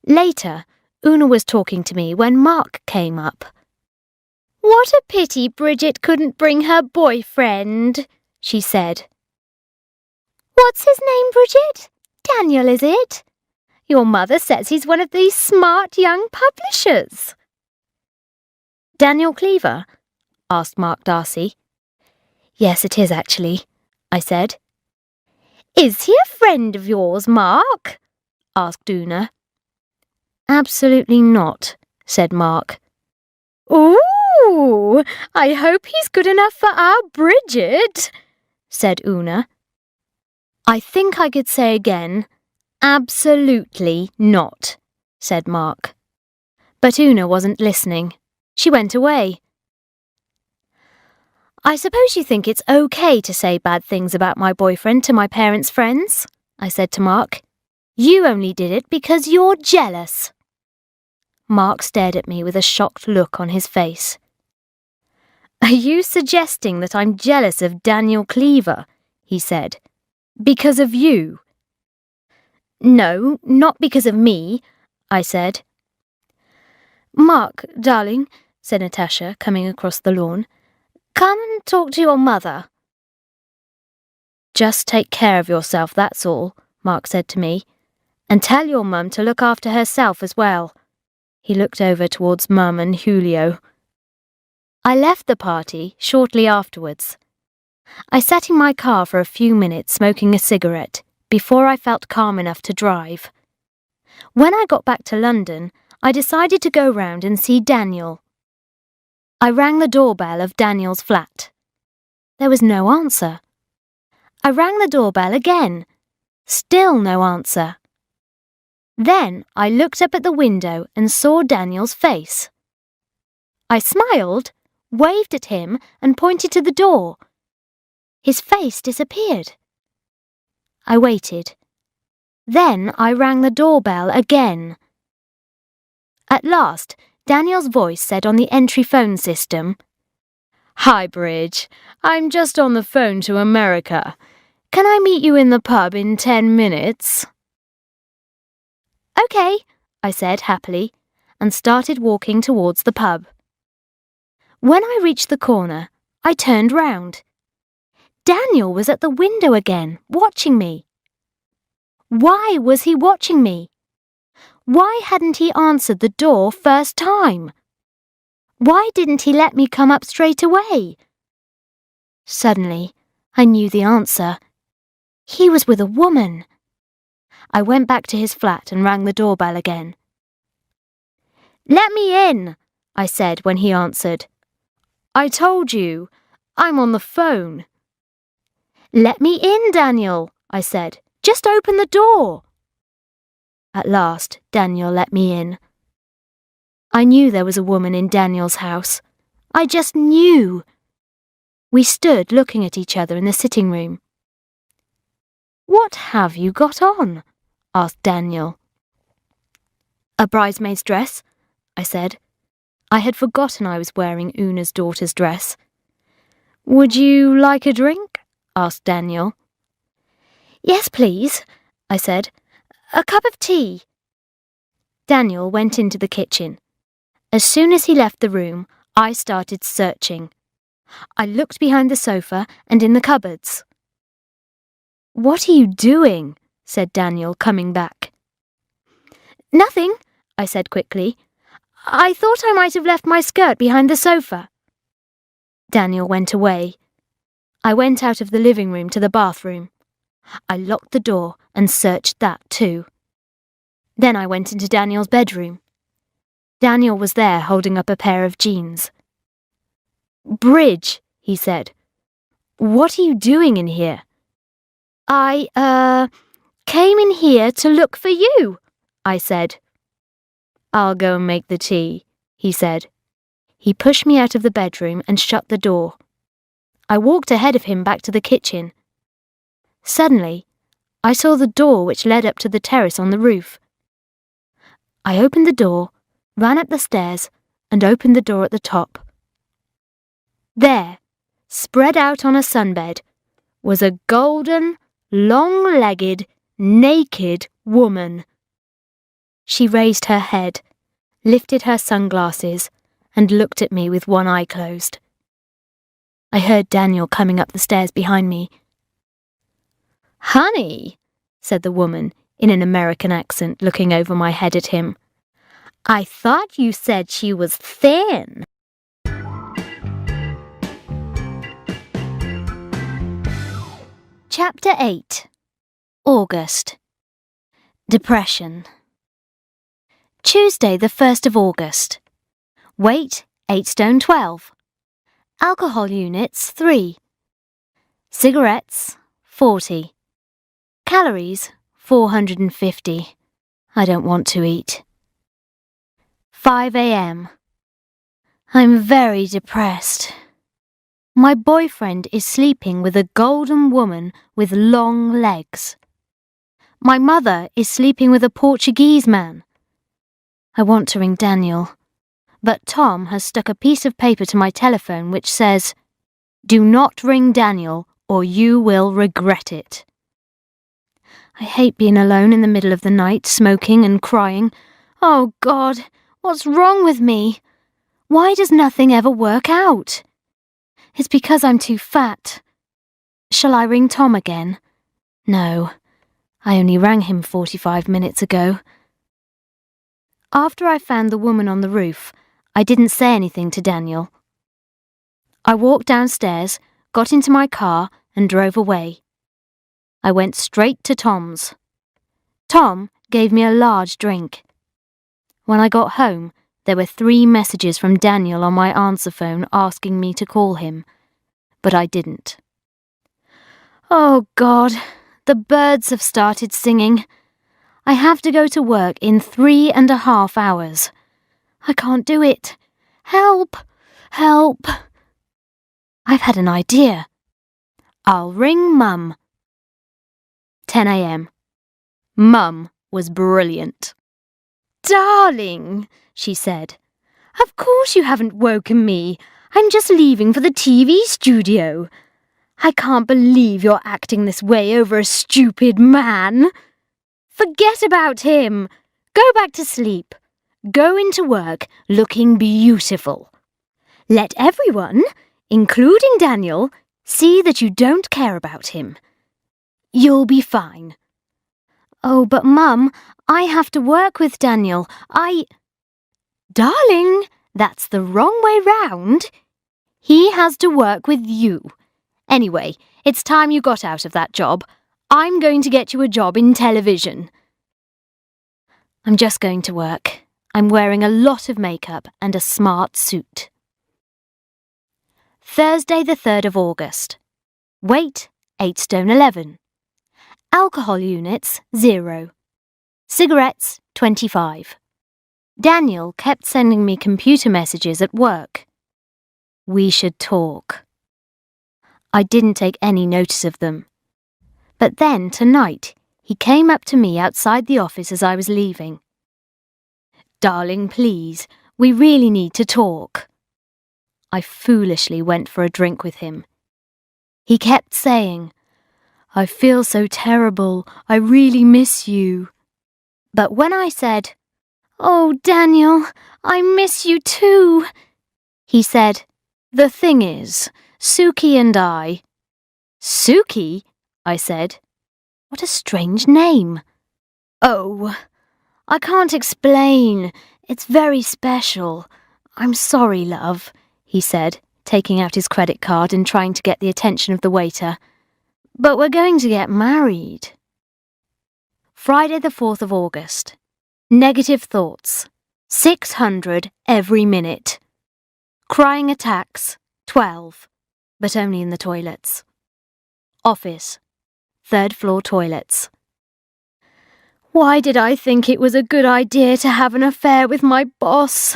Later, Una was talking to me when Mark came up. "What a pity Bridget couldn't bring her boyfriend," she said. "What's his name, Bridget? Daniel, is it? Your mother says he's one of these smart young publishers." "Daniel Cleaver?" asked Mark Darcy. "Yes, it is actually," I said. "Is he a friend of yours, Mark?" asked Una. "Absolutely not," said Mark. "Ooh, I hope he's good enough for our Bridget," said Una. "I think I could say again, absolutely not," said Mark. But Una wasn't listening. She went away. "I suppose you think it's okay to say bad things about my boyfriend to my parents' friends?" I said to Mark. "You only did it because you're jealous." Mark stared at me with a shocked look on his face. "Are you suggesting that I'm jealous of Daniel Cleaver?" he said. "Because of you?" "No, not because of me," I said. "Mark, darling," said Natasha, coming across the lawn, "come and talk to your mother." "Just take care of yourself, that's all," Mark said to me. "And tell your mum to look after herself as well." He looked over towards Mum and Julio. I left the party shortly afterwards. I sat in my car for a few minutes smoking a cigarette before I felt calm enough to drive. When I got back to London, I decided to go round and see Daniel. I rang the doorbell of Daniel's flat. There was no answer. I rang the doorbell again. Still no answer. Then I looked up at the window and saw Daniel's face. I smiled, waved at him, and pointed to the door. His face disappeared. I waited. Then I rang the doorbell again. At last, Daniel's voice said on the entry phone system, "Hi, Bridge. I'm just on the phone to America. Can I meet you in the pub in 10 minutes? "Okay," I said happily, and started walking towards the pub. When I reached the corner, I turned round. Daniel was at the window again, watching me. Why was he watching me? Why hadn't he answered the door first time? Why didn't he let me come up straight away? Suddenly, I knew the answer. He was with a woman. I went back to his flat and rang the doorbell again. "Let me in," I said when he answered. "I told you, I'm on the phone." "Let me in, Daniel," I said. "Just open the door." At last, Daniel let me in. I knew there was a woman in Daniel's house. I just knew. We stood looking at each other in the sitting room. "What have you got on?" asked Daniel. "A bridesmaid's dress," I said. I had forgotten I was wearing Una's daughter's dress. "Would you like a drink?" asked Daniel. "Yes, please," I said. "A cup of tea." Daniel went into the kitchen. As soon as he left the room, I started searching. I looked behind the sofa and in the cupboards. "What are you doing?" said Daniel, coming back. "Nothing," I said quickly. "I thought I might have left my skirt behind the sofa." Daniel went away. I went out of the living room to the bathroom. I locked the door and searched that too. Then I went into Daniel's bedroom. Daniel was there holding up a pair of jeans. "Bridge," he said, "what are you doing in here?" "I came in here to look for you," I said. "I'll go and make the tea," he said. He pushed me out of the bedroom and shut the door. I walked ahead of him back to the kitchen. Suddenly, I saw the door which led up to the terrace on the roof. I opened the door, ran up the stairs, and opened the door at the top. There, spread out on a sunbed, was a golden, long-legged, naked woman. She raised her head, lifted her sunglasses, and looked at me with one eye closed. I heard Daniel coming up the stairs behind me. "Honey," said the woman in an American accent, looking over my head at him. "I thought you said she was thin." Chapter 8. August. Depression. Tuesday, the 1st of August. Weight, 8 stone 12. Alcohol units, 3. Cigarettes, 40. Calories, 450. I don't want to eat. 5 a.m. I'm very depressed. My boyfriend is sleeping with a golden woman with long legs. My mother is sleeping with a Portuguese man. I want to ring Daniel, but Tom has stuck a piece of paper to my telephone which says, "Do not ring Daniel or you will regret it." I hate being alone in the middle of the night, smoking and crying. Oh God, what's wrong with me? Why does nothing ever work out? It's because I'm too fat. Shall I ring Tom again? No, I only rang him 45 minutes ago. After I found the woman on the roof, I didn't say anything to Daniel. I walked downstairs, got into my car, and drove away. I went straight to Tom's. Tom gave me a large drink. When I got home, there were 3 messages from Daniel on my answer phone asking me to call him. but I didn't. Oh God, the birds have started singing. I have to go to work in 3.5 hours. I can't do it. Help! Help! I've had an idea. I'll ring Mum. 10 a.m. Mum was brilliant. Darling, she said, of course you haven't woken me. I'm just leaving for the TV studio. I can't believe you're acting this way over a stupid man. Forget about him. Go back to sleep. Go into work looking beautiful. Let everyone, including Daniel, see that you don't care about him. You'll be fine. Oh, but Mum, I have to work with Daniel. Darling, that's the wrong way round. He has to work with you. Anyway, it's time you got out of that job. I'm going to get you a job in television. I'm just going to work. I'm wearing a lot of makeup and a smart suit. Thursday the 3rd of August. Weight, 8 stone 11. Alcohol units, 0. Cigarettes, 25. Daniel kept sending me computer messages at work. We should talk. I didn't take any notice of them. But then, tonight, he came up to me outside the office as I was leaving. Darling, please, we really need to talk. I foolishly went for a drink with him. He kept saying, I feel so terrible, I really miss you. But when I said, Oh, Daniel, I miss you too, he said, The thing is, Suki and I... Suki? I said. What a strange name. Oh, I can't explain. It's very special. I'm sorry, love, he said, taking out his credit card and trying to get the attention of the waiter. But we're going to get married. Friday the 4th of August. Negative thoughts. 600 every minute. Crying attacks. 12. But only in the toilets. Office. 3rd floor toilets. Why did I think it was a good idea to have an affair with my boss?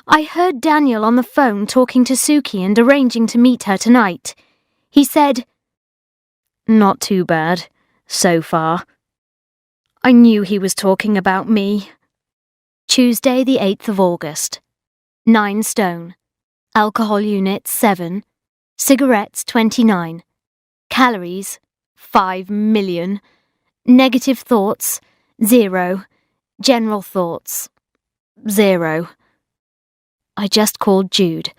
I heard Daniel on the phone talking to Suki and arranging to meet her tonight. He said, Not too bad, so far. I knew he was talking about me. Tuesday the 8th of August. 9 stone. Alcohol units, 7. Cigarettes, 29. Calories, 5 million. Negative thoughts, 0. General thoughts, 0. I just called Jude.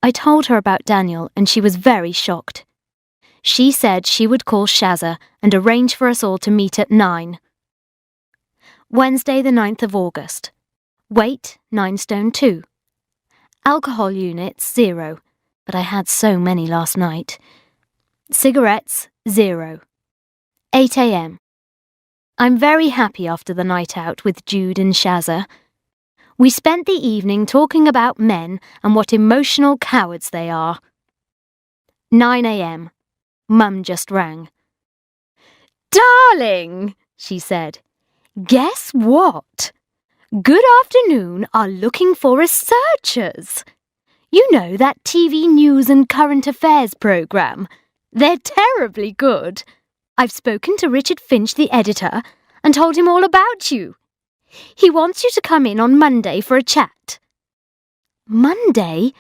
I told her about Daniel and she was very shocked. She said she would call Shazza and arrange for us all to meet at 9. Wednesday the 9th of August. Weight, 9 stone 2. Alcohol units, 0, but I had so many last night. Cigarettes, 0. 8 a.m. I'm very happy after the night out with Jude and Shazza. We spent the evening talking about men and what emotional cowards they are. 9 a.m. Mum just rang. Darling, she said, guess what? Good Afternoon are looking for researchers. You know that TV news and current affairs programme? They're terribly good. I've spoken to Richard Finch, the editor, and told him all about you. He wants you to come in on Monday for a chat. Monday?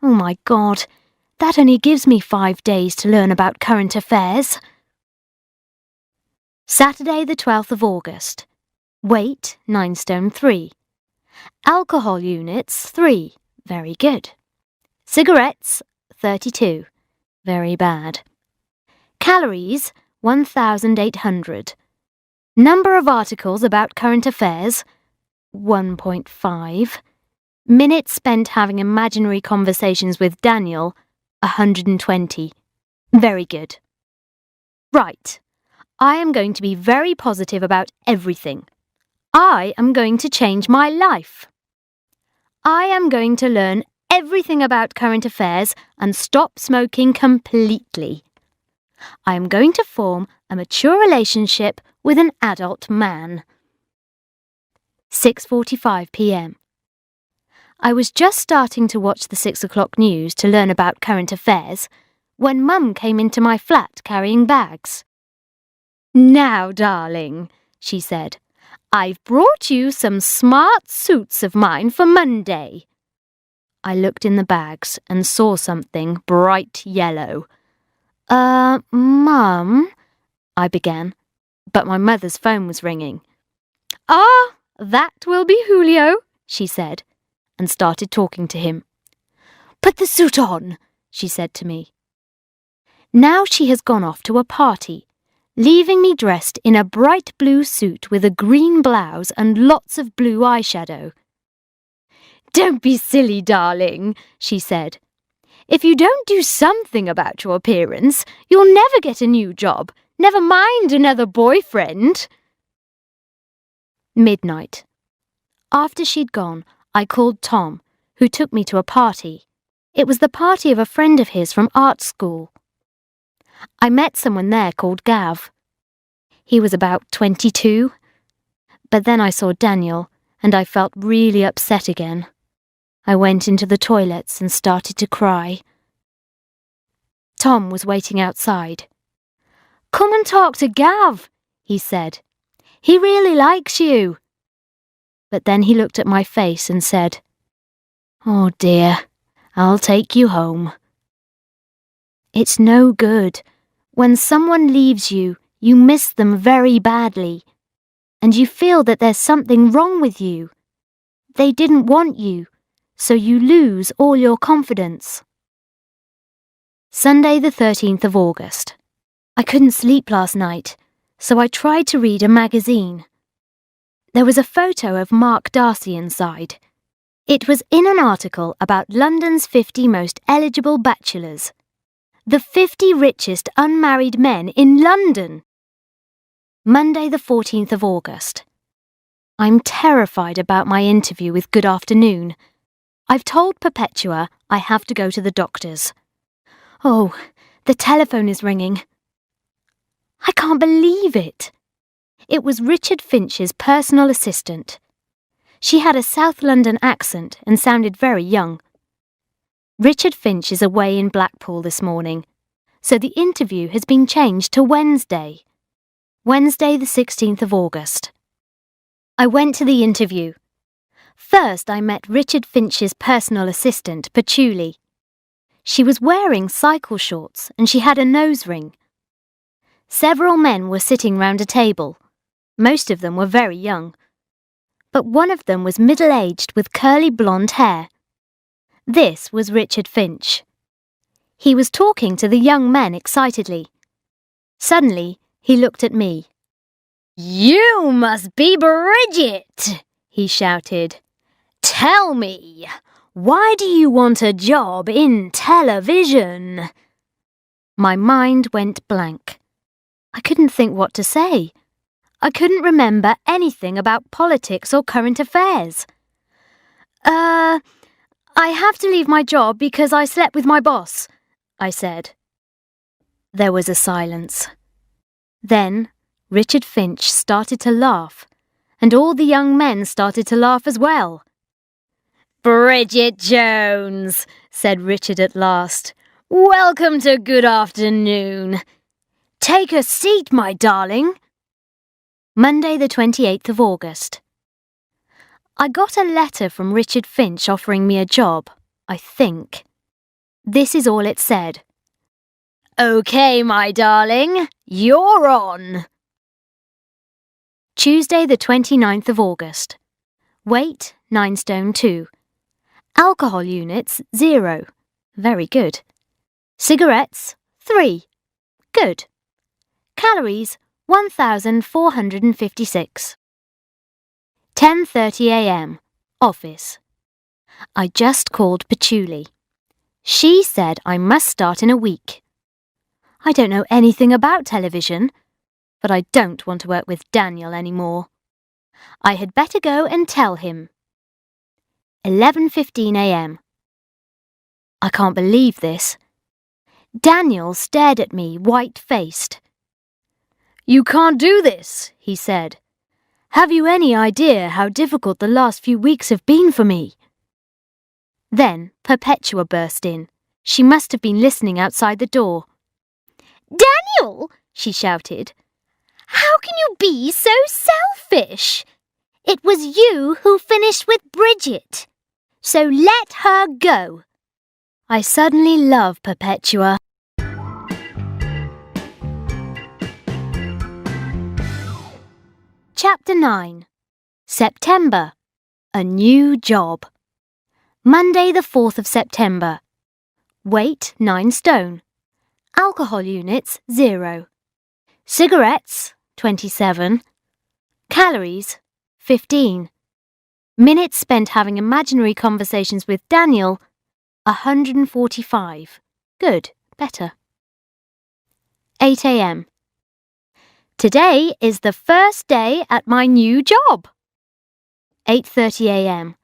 Oh my God, that only gives me 5 days to learn about current affairs. Saturday the 12th of August. Weight, 9 stone 3. Alcohol units, 3. Very good. Cigarettes, 32. Very bad. Calories, 1,800. Number of articles about current affairs, 1.5. Minutes spent having imaginary conversations with Daniel, 120. Very good. Right. I am going to be very positive about everything. I am going to change my life. I am going to learn everything about current affairs and stop smoking completely. I am going to form a mature relationship with an adult man. 6:45 p.m. I was just starting to watch the 6 o'clock news to learn about current affairs when Mum came into my flat carrying bags. "Now, darling," she said, "I've brought you some smart suits of mine for Monday." I looked in the bags and saw something bright yellow. Mum," I began, but my mother's phone was ringing. "Ah, that will be Julio," she said, and started talking to him. "Put the suit on," she said to me. Now she has gone off to a party, leaving me dressed in a bright blue suit with a green blouse and lots of blue eyeshadow. "Don't be silly, darling," she said. "If you don't do something about your appearance, you'll never get a new job, never mind another boyfriend." Midnight. After she'd gone, I called Tom, who took me to a party. It was the party of a friend of his from art school. I met someone there called Gav. He was about 22. But then I saw Daniel, and I felt really upset again. I went into the toilets and started to cry. Tom was waiting outside. "Come and talk to Gav," he said. "He really likes you." But then he looked at my face and said, "Oh dear, I'll take you home." It's no good. When someone leaves you, you miss them very badly, and you feel that there's something wrong with you. They didn't want you, so you lose all your confidence. Sunday the 13th of August. I couldn't sleep last night, so I tried to read a magazine. There was a photo of Mark Darcy inside. It was in an article about London's 50 most eligible bachelors. The 50 richest unmarried men in London. Monday the 14th of August. I'm terrified about my interview with Good Afternoon. I've told Perpetua I have to go to the doctor's. Oh, the telephone is ringing. I can't believe it. It was Richard Finch's personal assistant. She had a South London accent and sounded very young. Richard Finch is away in Blackpool this morning, so the interview has been changed to Wednesday. Wednesday the 16th of August. I went to the interview. First I met Richard Finch's personal assistant, Patchouli. She was wearing cycle shorts and she had a nose ring. Several men were sitting round a table. Most of them were very young. But one of them was middle-aged with curly blonde hair. This was Richard Finch. He was talking to the young men excitedly. Suddenly, he looked at me. "You must be Bridget," he shouted. "Tell me, why do you want a job in television?" My mind went blank. I couldn't think what to say. I couldn't remember anything about politics or current affairs. "I have to leave my job because I slept with my boss," I said. There was a silence. Then Richard Finch started to laugh, and all the young men started to laugh as well. "Bridget Jones," said Richard at last. "Welcome to Good Afternoon. Take a seat, my darling." Monday the 28th of August. I got a letter from Richard Finch offering me a job, I think. This is all it said. "Okay, my darling, you're on." Tuesday the 29th of August. Weight 9 stone 2. Alcohol units 0. Very good. Cigarettes 3. Good. Calories 1,456. 10:30 a.m. Office. I just called Patchouli. She said I must start in a week. I don't know anything about television, but I don't want to work with Daniel anymore. I had better go and tell him. 11:15 a.m. I can't believe this. Daniel stared at me, white-faced. "You can't do this," he said. "Have you any idea how difficult the last few weeks have been for me?" Then Perpetua burst in. She must have been listening outside the door. "Daniel," she shouted, "how can you be so selfish? It was you who finished with Bridget, so let her go." I suddenly love Perpetua. Chapter 9. September. A new job. Monday the 4th of September. Weight 9 stone. Alcohol units 0. Cigarettes 27. Calories 15. Minutes spent having imaginary conversations with Daniel 145. Good, better. 8 a.m. Today is the first day at my new job. 8:30 a.m.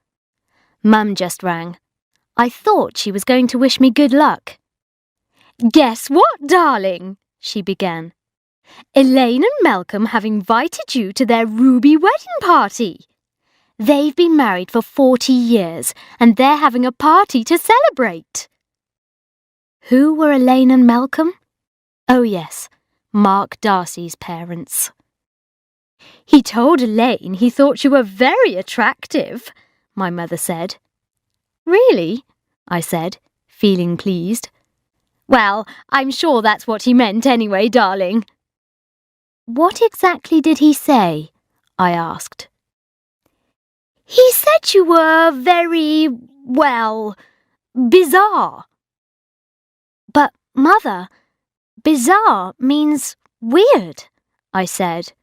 Mum just rang. I thought she was going to wish me good luck. "Guess what, darling?" she began. "Elaine and Malcolm have invited you to their Ruby wedding party. They've been married for 40 years and they're having a party to celebrate." Who were Elaine and Malcolm? Oh yes, Mark Darcy's parents. "He told Elaine he thought you were very attractive," my mother said. "Really?" I said, feeling pleased. "Well, I'm sure that's what he meant anyway, darling." "What exactly did he say?" I asked. "He said you were very, well, bizarre." "But, Mother, bizarre means weird," I said.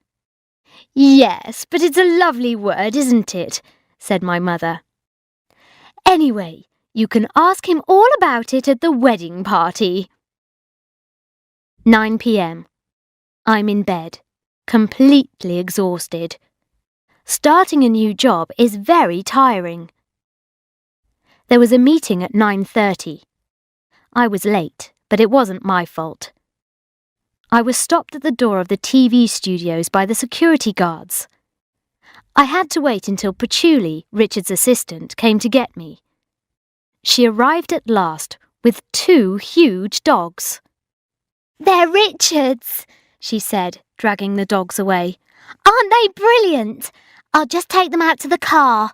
"Yes, but it's a lovely word, isn't it?" said my mother. "Anyway, you can ask him all about it at the wedding party." 9 p.m. I'm in bed, completely exhausted. Starting a new job is very tiring. There was a meeting at 9:30. I was late, but it wasn't my fault. I was stopped at the door of the TV studios by the security guards. I had to wait until Patchouli, Richard's assistant, came to get me. She arrived at last with 2 huge dogs. "They're Richard's," she said, dragging the dogs away. "Aren't they brilliant? I'll just take them out to the car."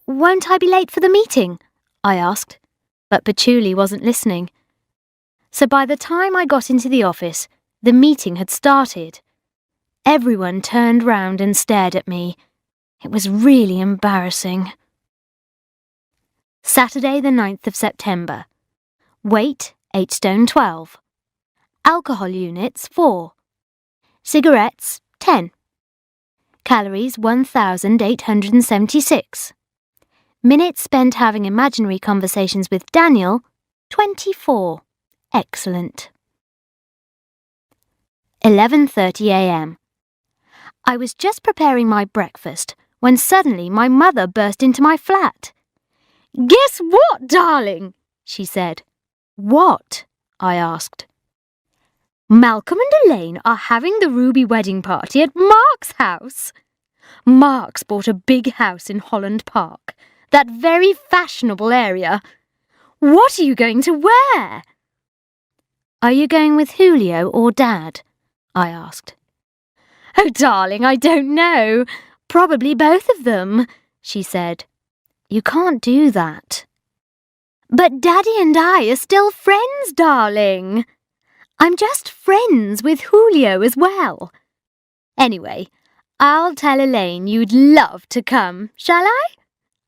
"Won't I be late for the meeting?" I asked, but Patchouli wasn't listening. So by the time I got into the office, the meeting had started. Everyone turned round and stared at me. It was really embarrassing. Saturday the 9th of September. Weight 8 stone 12. Alcohol units 4. Cigarettes 10. Calories 1,876. Minutes spent having imaginary conversations with Daniel 24. Excellent. 11:30 a.m. I was just preparing my breakfast when suddenly my mother burst into my flat. "Guess what, darling?" she said. "What?" I asked. "Malcolm and Elaine are having the Ruby wedding party at Mark's house. Mark's bought a big house in Holland Park, that very fashionable area. What are you going to wear?" "Are you going with Julio or Dad?" I asked. "Oh, darling, I don't know. Probably both of them," she said. "You can't do that." "But Daddy and I are still friends, darling. I'm just friends with Julio as well. Anyway, I'll tell Elaine you'd love to come, shall I?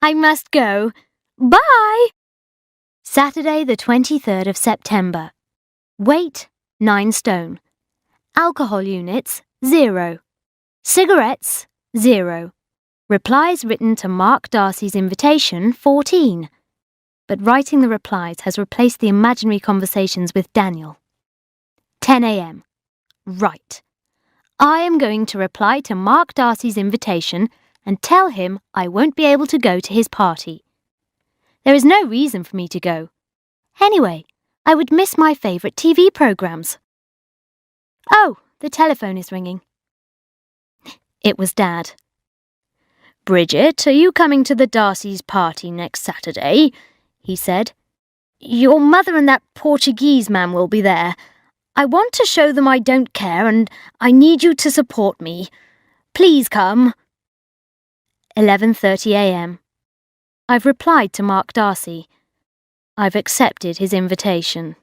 I must go. Bye!" Saturday the 23rd of September. Weight 9 stone. Alcohol units 0. Cigarettes 0. Replies written to Mark Darcy's invitation 14. But writing the replies has replaced the imaginary conversations with Daniel. 10 a.m. Right. I am going to reply to Mark Darcy's invitation and tell him I won't be able to go to his party. There is no reason for me to go. Anyway, I would miss my favourite TV programmes. Oh, the telephone is ringing. It was Dad. "Bridget, are you coming to the Darcy's party next Saturday?" he said. "Your mother and that Portuguese man will be there. I want to show them I don't care and I need you to support me. Please come." 11:30 a.m. I've replied to Mark Darcy. I've accepted his invitation.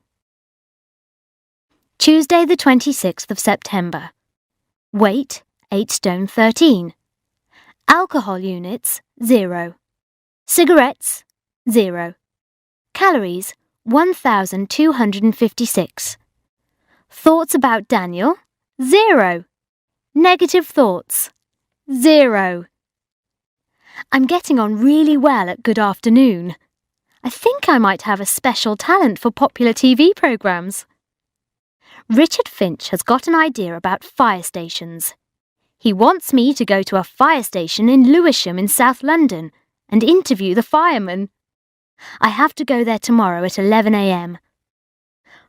Tuesday the 26th of September. Weight 8 stone 13. Alcohol units 0. Cigarettes 0. Calories 1,256. Thoughts about Daniel 0. Negative thoughts 0. I'm getting on really well at Good Afternoon. I think I might have a special talent for popular TV programmes. Richard Finch has got an idea about fire stations. He wants me to go to a fire station in Lewisham in South London and interview the firemen. I have to go there tomorrow at 11 a.m.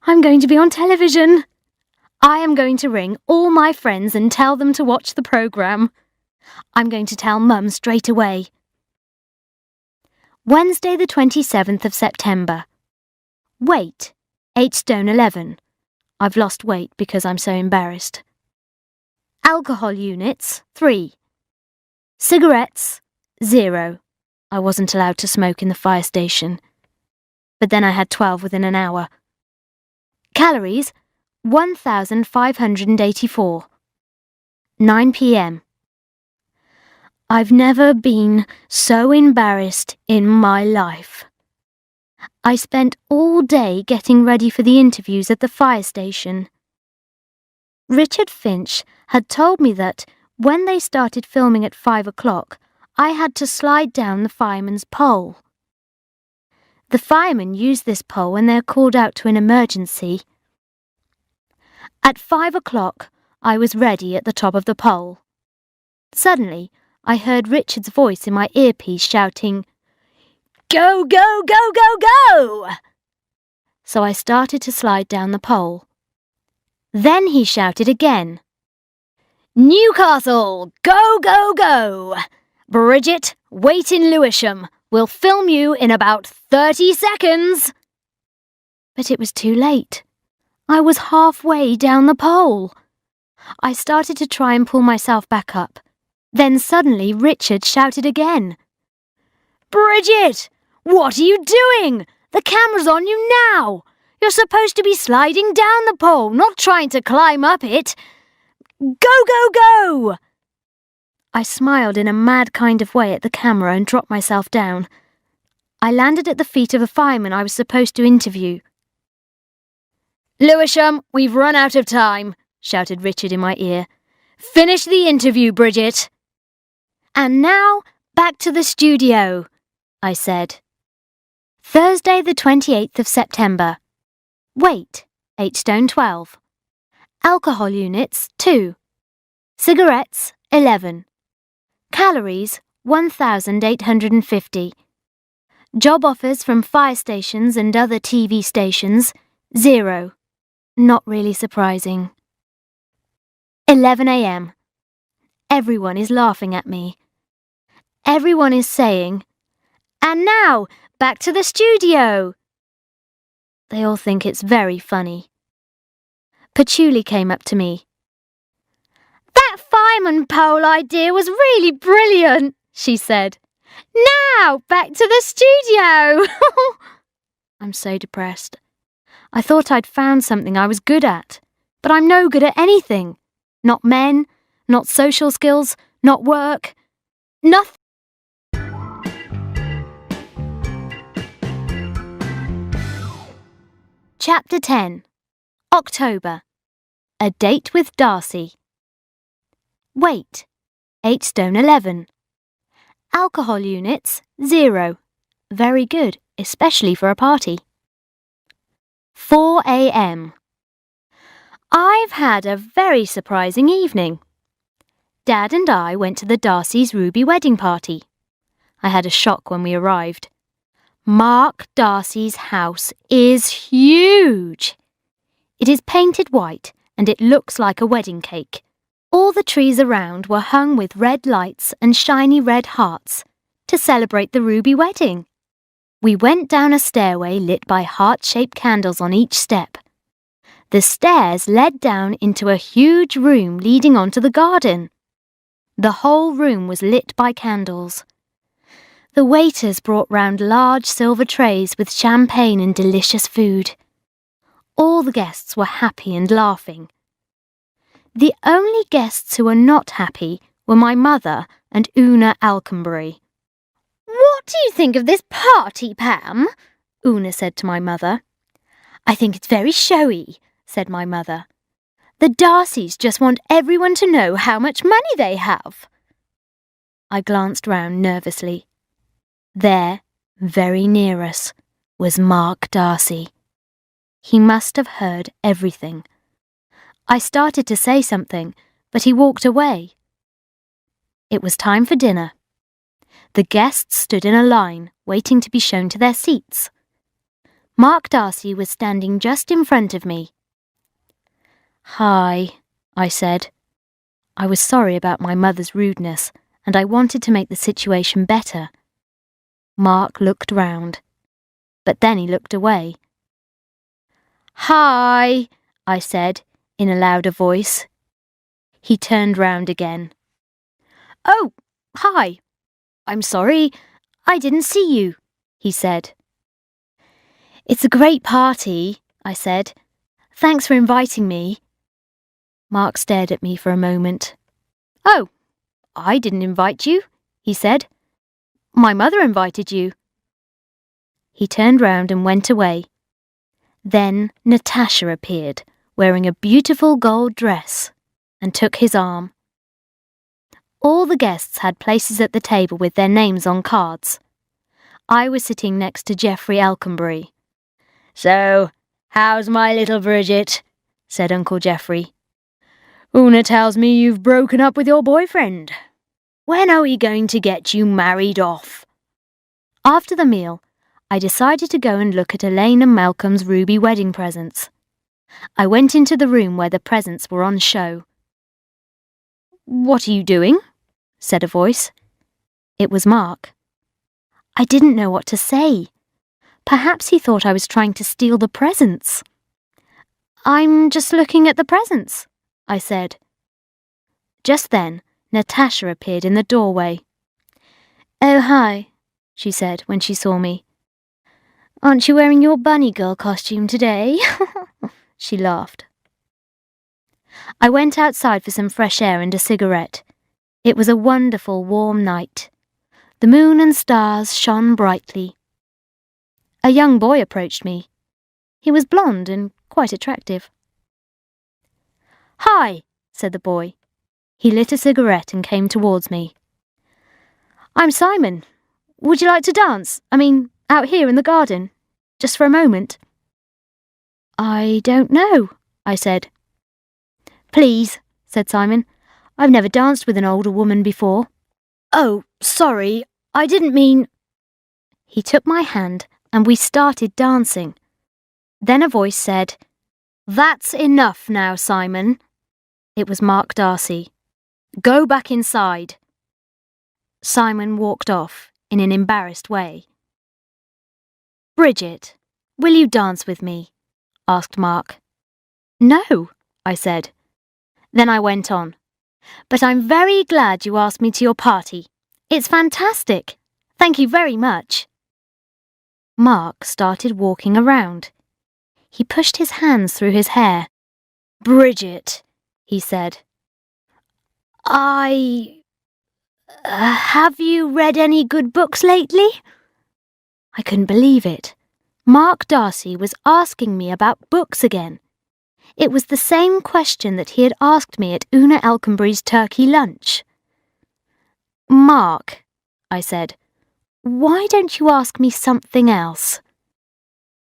I'm going to be on television. I am going to ring all my friends and tell them to watch the programme. I'm going to tell Mum straight away. Wednesday the 27th of September. Weight 8 stone 11. I've lost weight because I'm so embarrassed. Alcohol units 3. Cigarettes 0. I wasn't allowed to smoke in the fire station. But then I had 12 within an hour. Calories 1,584. 9 p.m. I've never been so embarrassed in my life. I spent all day getting ready for the interviews at the fire station. Richard Finch had told me that when they started filming at 5 o'clock, I had to slide down the fireman's pole. The firemen use this pole when they're called out to an emergency. At 5 o'clock, I was ready at the top of the pole. Suddenly, I heard Richard's voice in my earpiece shouting, "Go, go, go, go, go!" So I started to slide down the pole. Then he shouted again, "Newcastle, go, go, go! Bridget, wait in Lewisham. We'll film you in about 30 seconds." But it was too late. I was halfway down the pole. I started to try and pull myself back up. Then suddenly Richard shouted again, "Bridget, what are you doing? The camera's on you now. You're supposed to be sliding down the pole, not trying to climb up it. Go, go, go!" I smiled in a mad kind of way at the camera and dropped myself down. I landed at the feet of a fireman I was supposed to interview. "Lewisham, we've run out of time," shouted Richard in my ear. "Finish the interview, Bridget." "And now, back to the studio," I said. Thursday the 28th of September. Weight 8 stone 12. Alcohol units 2. Cigarettes 11. Calories 1,850. Job offers from fire stations and other TV stations 0. Not really surprising. 11 a.m. Everyone is laughing at me. Everyone is saying, "And now, back to the studio." They all think it's very funny. Patchouli came up to me. "That fireman pole idea was really brilliant," she said. "Now, back to the studio." I'm so depressed. I thought I'd found something I was good at, but I'm no good at anything. Not men, not social skills, not work, nothing. Chapter 10. October. A date with Darcy. Weight 8 stone 11. Alcohol units 0. Very good, especially for a party. 4 a.m. I've had a very surprising evening. Dad and I went to the Darcy's Ruby wedding party. I had a shock when we arrived. Mark Darcy's house is huge. It is painted white and it looks like a wedding cake. All the trees around were hung with red lights and shiny red hearts to celebrate the ruby wedding. We went down a stairway lit by heart-shaped candles on each step. The stairs led down into a huge room leading onto the garden. The whole room was lit by candles. The waiters brought round large silver trays with champagne and delicious food. All the guests were happy and laughing. The only guests who were not happy were my mother and Una Alconbury. "What do you think of this party, Pam?" Una said to my mother. "I think it's very showy," said my mother. "The Darcys just want everyone to know how much money they have." I glanced round nervously. There, very near us, was Mark Darcy. He must have heard everything. I started to say something, but he walked away. It was time for dinner. The guests stood in a line, waiting to be shown to their seats. Mark Darcy was standing just in front of me. "Hi," I said. I was sorry about my mother's rudeness, and I wanted to make the situation better. Mark looked round, but then he looked away. "Hi," I said, in a louder voice. He turned round again. "Oh, hi. I'm sorry, I didn't see you," he said. "It's a great party," I said. "Thanks for inviting me." Mark stared at me for a moment. "Oh, I didn't invite you," he said. "My mother invited you." He turned round and went away. Then Natasha appeared, wearing a beautiful gold dress, and took his arm. All the guests had places at the table with their names on cards. I was sitting next to Geoffrey Alconbury. "So, how's my little Bridget?" said Uncle Geoffrey. "Una tells me you've broken up with your boyfriend. When are we going to get you married off?" After the meal, I decided to go and look at Elaine and Malcolm's ruby wedding presents. I went into the room where the presents were on show. "What are you doing?" said a voice. It was Mark. I didn't know what to say. Perhaps he thought I was trying to steal the presents. "I'm just looking at the presents," I said. Just then, Natasha appeared in the doorway. "Oh, hi," she said when she saw me. "Aren't you wearing your bunny girl costume today?" She laughed. I went outside for some fresh air and a cigarette. It was a wonderful warm night. The moon and stars shone brightly. A young boy approached me. He was blonde and quite attractive. "Hi," said the boy. He lit a cigarette and came towards me. "I'm Simon. Would you like to dance? Out here in the garden, just for a moment?" "I don't know," I said. "Please," said Simon. "I've never danced with an older woman before." "Oh, sorry, I didn't mean—" He took my hand and we started dancing. Then a voice said, "That's enough now, Simon." It was Mark Darcy. "Go back inside." Simon walked off in an embarrassed way. "Bridget, will you dance with me?" asked Mark. "No," I said. Then I went on. "But I'm very glad you asked me to your party. It's fantastic. Thank you very much." Mark started walking around. He pushed his hands through his hair. "Bridget," he said. Have you read any good books lately?" I couldn't believe it. Mark Darcy was asking me about books again. It was the same question that he had asked me at Una Alconbury's turkey lunch. "Mark," I said, "why don't you ask me something else?"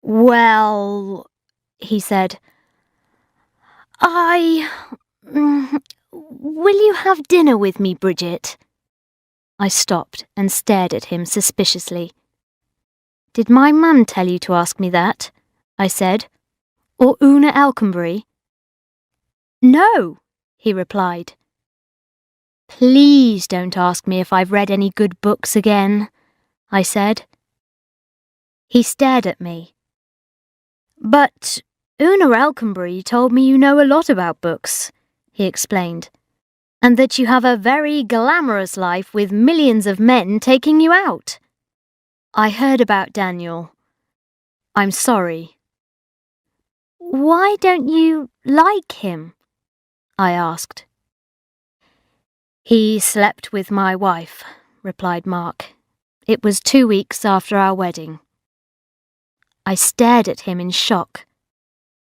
"Well," he said, will you have dinner with me, Bridget?" I stopped and stared at him suspiciously. Did my mum tell you to ask me that? I said. Or Una Alconbury? No, he replied. Please don't ask me if I've read any good books again, I said. He stared at me. But Una Alconbury told me you know a lot about books, he explained, and that you have a very glamorous life with millions of men taking you out. I heard about Daniel. I'm sorry. Why don't you like him? I asked. He slept with my wife, replied Mark. It was 2 weeks after our wedding. I stared at him in shock.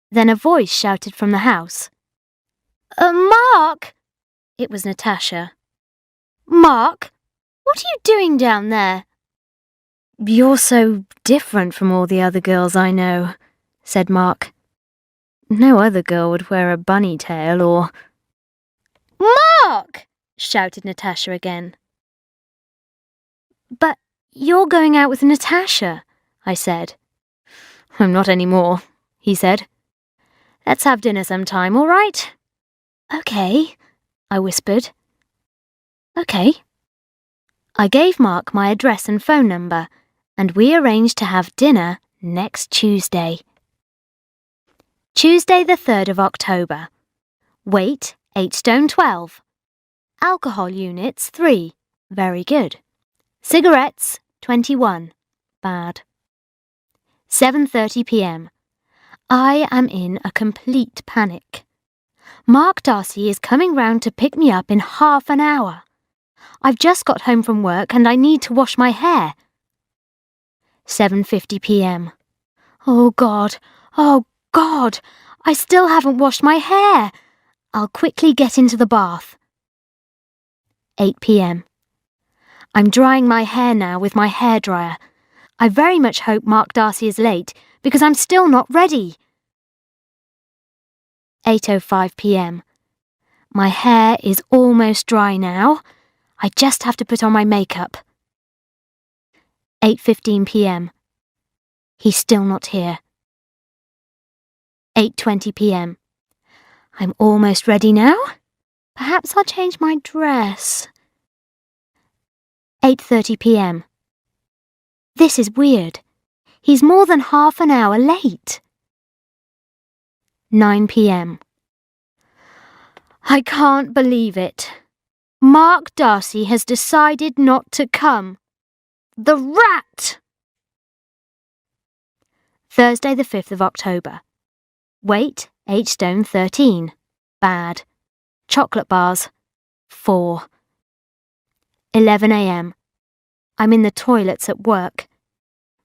Then a voice shouted from the house. Mark! It was Natasha. Mark, what are you doing down there? You're so different from all the other girls I know, said Mark. No other girl would wear a bunny tail or... Mark! Shouted Natasha again. But you're going out with Natasha, I said. I'm not anymore, he said. Let's have dinner sometime, all right? Okay, I whispered. Okay. I gave Mark my address and phone number, and we arranged to have dinner next Tuesday. Tuesday the 3rd of October. Weight 8 stone 12. Alcohol units 3. Very good. Cigarettes 21. Bad. 7:30 p.m. I am in a complete panic. Mark Darcy is coming round to pick me up in half an hour. I've just got home from work and I need to wash my hair. 7:50 p.m. Oh God, I still haven't washed my hair. I'll quickly get into the bath. 8 p.m. I'm drying my hair now with my hairdryer. I very much hope Mark Darcy is late because I'm still not ready. 8:05 p.m. My hair is almost dry now. I just have to put on my makeup. 8:15 p.m. He's still not here. 8:20 p.m. I'm almost ready now. Perhaps I'll change my dress. 8:30 p.m. This is weird. He's more than half an hour late. 9 p.m. I can't believe it. Mark Darcy has decided not to come. The rat! Thursday the 5th of October. Weight 8 stone 13. Bad. Chocolate bars 4. 11 a.m. I'm in the toilets at work.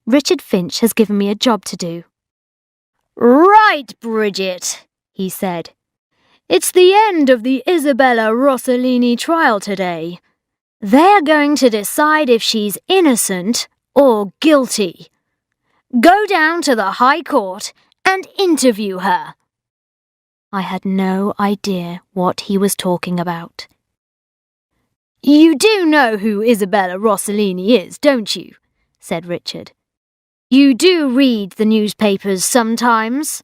Richard Finch has given me a job to do. Right, Bridget, he said. It's the end of the Isabella Rossellini trial today. They're going to decide if she's innocent or guilty. Go down to the High Court and interview her. I had no idea what he was talking about. You do know who Isabella Rossellini is, don't you? Said Richard. You do read the newspapers sometimes?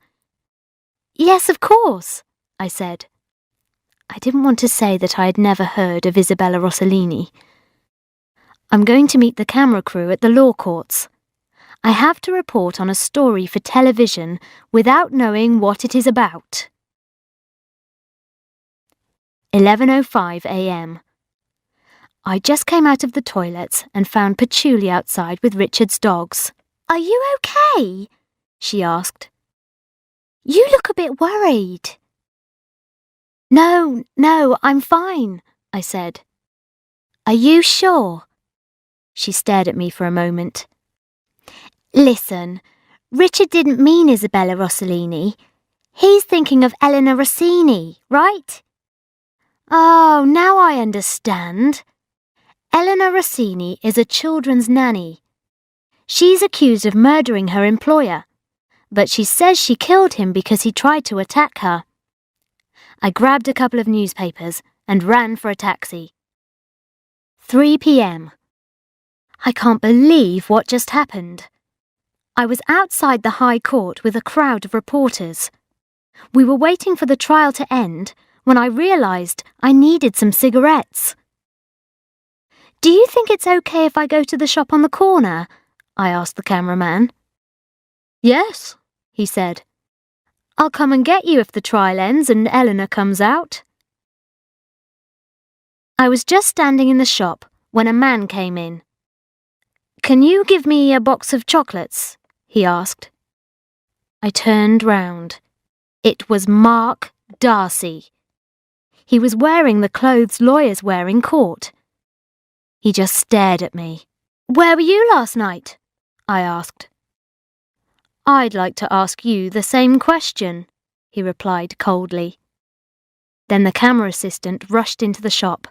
Yes, of course, I said. I didn't want to say that I had never heard of Isabella Rossellini. I'm going to meet the camera crew at the law courts. I have to report on a story for television without knowing what it is about. 11:05 a.m. I just came out of the toilets and found Patchouli outside with Richard's dogs. Are you okay? She asked. You look a bit worried. No, I'm fine, I said. Are you sure? She stared at me for a moment. Listen, Richard didn't mean Isabella Rossellini. He's thinking of Elena Rossini, right? Oh, now I understand. Elena Rossini is a children's nanny. She's accused of murdering her employer, but she says she killed him because he tried to attack her. I grabbed a couple of newspapers and ran for a taxi. 3 p.m. I can't believe what just happened. I was outside the High Court with a crowd of reporters. We were waiting for the trial to end when I realised I needed some cigarettes. "Do you think it's okay if I go to the shop on the corner?" I asked the cameraman. "Yes," he said. "I'll come and get you if the trial ends and Eleanor comes out." I was just standing in the shop when a man came in. "Can you give me a box of chocolates?" he asked. I turned round. It was Mark Darcy. He was wearing the clothes lawyers wear in court. He just stared at me. "Where were you last night?" I asked. "I'd like to ask you the same question," he replied coldly. Then the camera assistant rushed into the shop.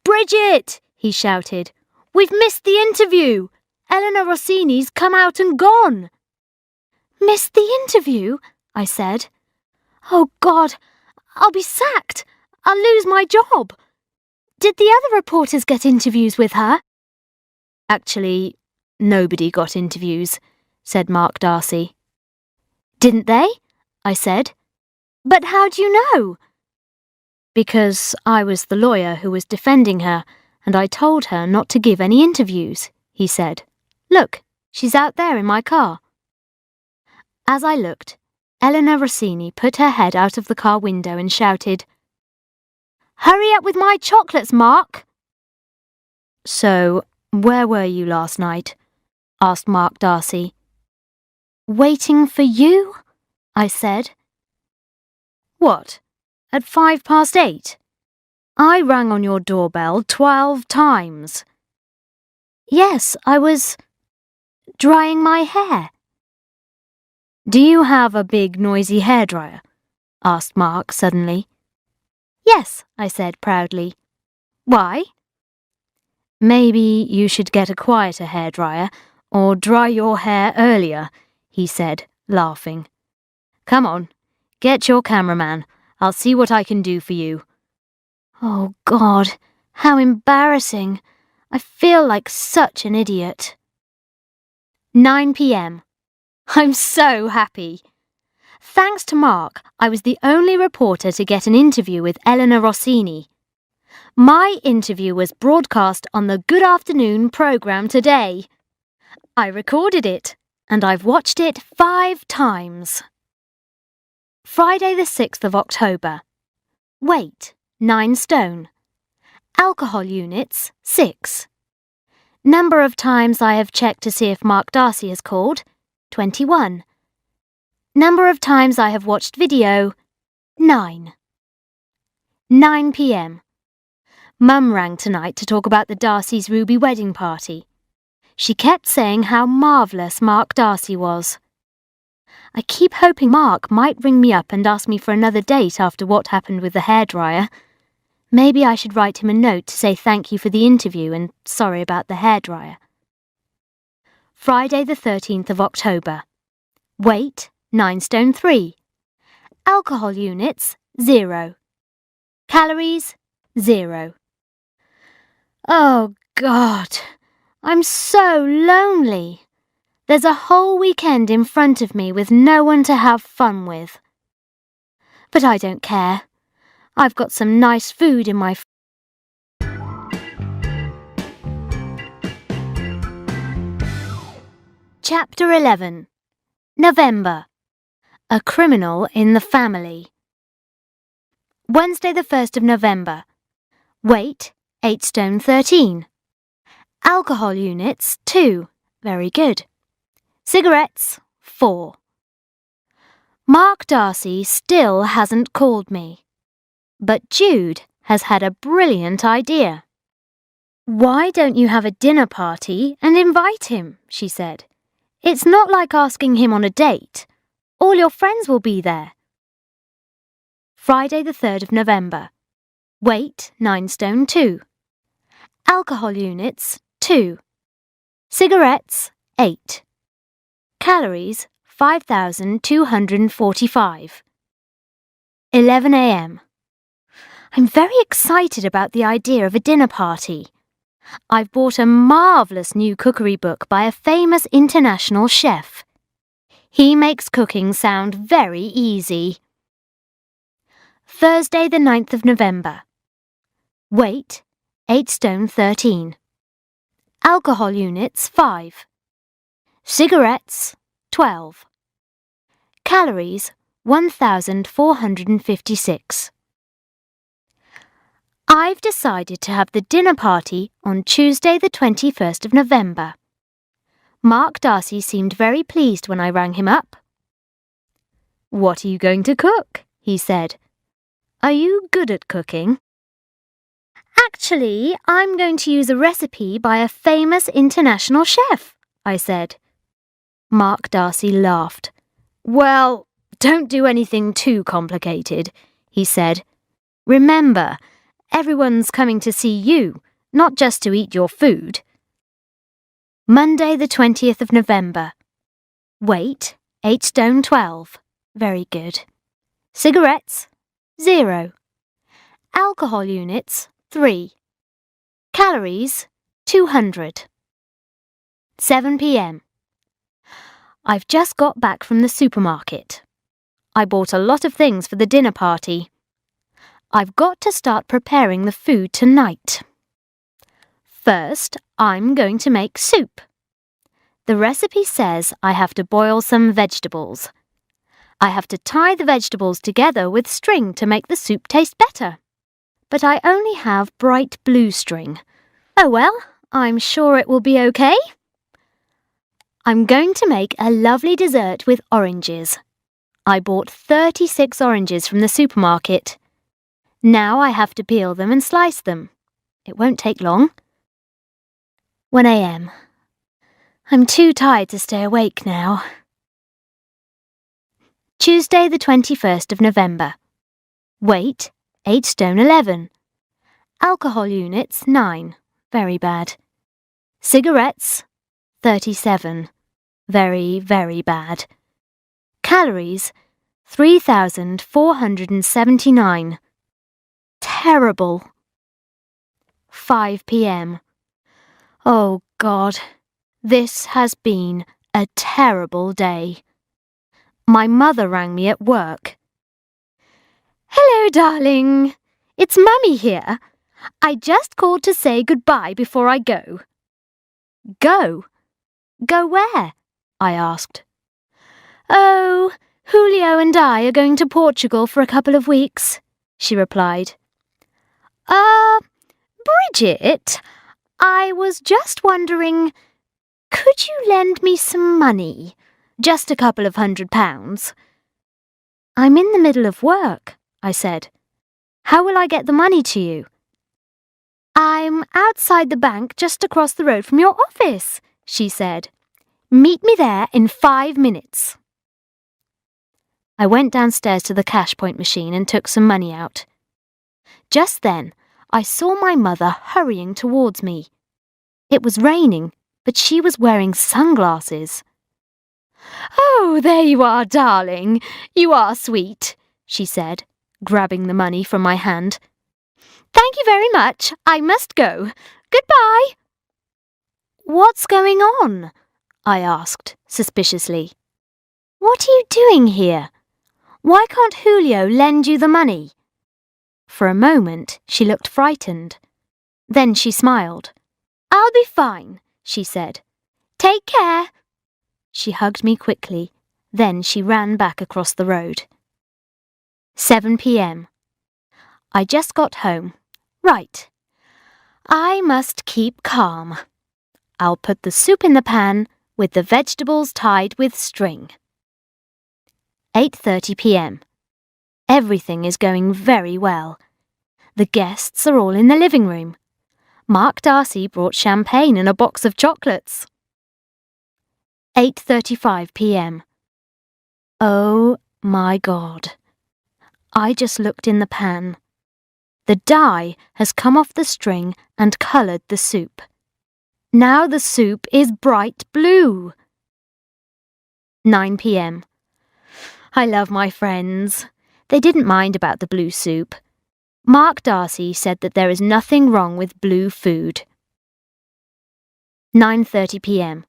"Bridget!" he shouted. "We've missed the interview! Eleanor Rossini's come out and gone!" "Missed the interview?" I said. "Oh, God, I'll be sacked! I'll lose my job! Did the other reporters get interviews with her?" "Actually, nobody got interviews," said Mark Darcy. "Didn't they?" I said. "But how do you know?" "Because I was the lawyer who was defending her, and I told her not to give any interviews," he said. "Look, she's out there in my car." As I looked, Eleanor Rossini put her head out of the car window and shouted, "Hurry up with my chocolates, Mark!" "So, where were you last night?" asked Mark Darcy. "Waiting for you?" I said. "What, at 8:05? I rang on your doorbell 12 times. "Yes, I was drying my hair." "Do you have a big, noisy hairdryer?" asked Mark suddenly. "Yes," I said proudly. "Why?" "Maybe you should get a quieter hairdryer or dry your hair earlier," he said, laughing. "Come on, get your cameraman. I'll see what I can do for you." Oh, God, how embarrassing. I feel like such an idiot. 9 p.m. I'm so happy. Thanks to Mark, I was the only reporter to get an interview with Eleanor Rossini. My interview was broadcast on the Good Afternoon programme today. I recorded it, and I've watched it 5 times. Friday the 6th of October. Weight, 9 stone. Alcohol units, 6. Number of times I have checked to see if Mark Darcy has called, 21. Number of times I have watched video, 9. 9 p.m. Mum rang tonight to talk about the Darcy's Ruby wedding party. She kept saying how marvellous Mark Darcy was. I keep hoping Mark might ring me up and ask me for another date after what happened with the hairdryer. Maybe I should write him a note to say thank you for the interview and sorry about the hairdryer. Friday the 13th of October. Weight, 9 stone 3. Alcohol units, 0. Calories, 0. Oh, God, I'm so lonely. There's a whole weekend in front of me with no one to have fun with. But I don't care. I've got some nice food in my Chapter 11. November. A criminal in the family. Wednesday the 1st of November. Weight, 8 stone 13. Alcohol units, 2. Very good. Cigarettes, 4. Mark Darcy still hasn't called me. But Jude has had a brilliant idea. "Why don't you have a dinner party and invite him?" she said. "It's not like asking him on a date. All your friends will be there." Friday the 3rd of November. Weight, 9 stone 2. Alcohol units, 2. Cigarettes, 8. Calories, 5,245. 11 a.m. I'm very excited about the idea of a dinner party. I've bought a marvellous new cookery book by a famous international chef. He makes cooking sound very easy. Thursday the 9th of November. Weight, 8 stone 13. Alcohol units, 5. Cigarettes, 12. Calories, 1,456. I've decided to have the dinner party on Tuesday the 21st of November. Mark Darcy seemed very pleased when I rang him up. "What are you going to cook?" he said. "Are you good at cooking?" "Actually, I'm going to use a recipe by a famous international chef," I said. Mark Darcy laughed. "Well, don't do anything too complicated," he said. "Remember, everyone's coming to see you, not just to eat your food." Monday the 20th of November. Weight, 8 stone 12. Very good. Cigarettes, 0. Alcohol units, 3. Calories, 200. 7 p.m. I've just got back from the supermarket. I bought a lot of things for the dinner party. I've got to start preparing the food tonight. First, I'm going to make soup. The recipe says I have to boil some vegetables. I have to tie the vegetables together with string to make the soup taste better. But I only have bright blue string. Oh well, I'm sure it will be okay. I'm going to make a lovely dessert with oranges. I bought 36 oranges from the supermarket. Now I have to peel them and slice them. It won't take long. 1 a.m. I'm too tired to stay awake now. Tuesday the 21st of November. Weight, 8 stone 11. Alcohol units, 9. Very bad. Cigarettes, 37. Very, very bad. Calories, 3,479. Terrible. 5 p.m. Oh, God, this has been a terrible day. My mother rang me at work. "Hello, darling. It's Mummy here. I just called to say goodbye before I go." "Go? Go where?" I asked. "Oh, Julio and I are going to Portugal for a couple of weeks," she replied. Bridget, I was just wondering, could you lend me some money? Just a couple of £100. "I'm in the middle of work," I said. "How will I get the money to you?" "I'm outside the bank just across the road from your office," she said. "Meet me there in 5 minutes." I went downstairs to the cash point machine and took some money out. Just then, I saw my mother hurrying towards me. It was raining, but she was wearing sunglasses. "Oh, there you are, darling. You are sweet," she said, grabbing the money from my hand. "Thank you very much. I must go. Goodbye." "What's going on?" I asked, suspiciously. "What are you doing here? Why can't Julio lend you the money?" For a moment, she looked frightened. Then she smiled. "I'll be fine," she said. "Take care." She hugged me quickly. Then she ran back across the road. 7 p.m. I just got home. Right. I must keep calm. I'll put the soup in the pan with the vegetables tied with string. 8:30 p.m. Everything is going very well. The guests are all in the living room. Mark Darcy brought champagne and a box of chocolates. 8:35 p.m. Oh my God. I just looked in the pan. The dye has come off the string and coloured the soup. Now the soup is bright blue. 9 p.m. I love my friends. They didn't mind about the blue soup. Mark Darcy said that there is nothing wrong with blue food. 9:30 p.m.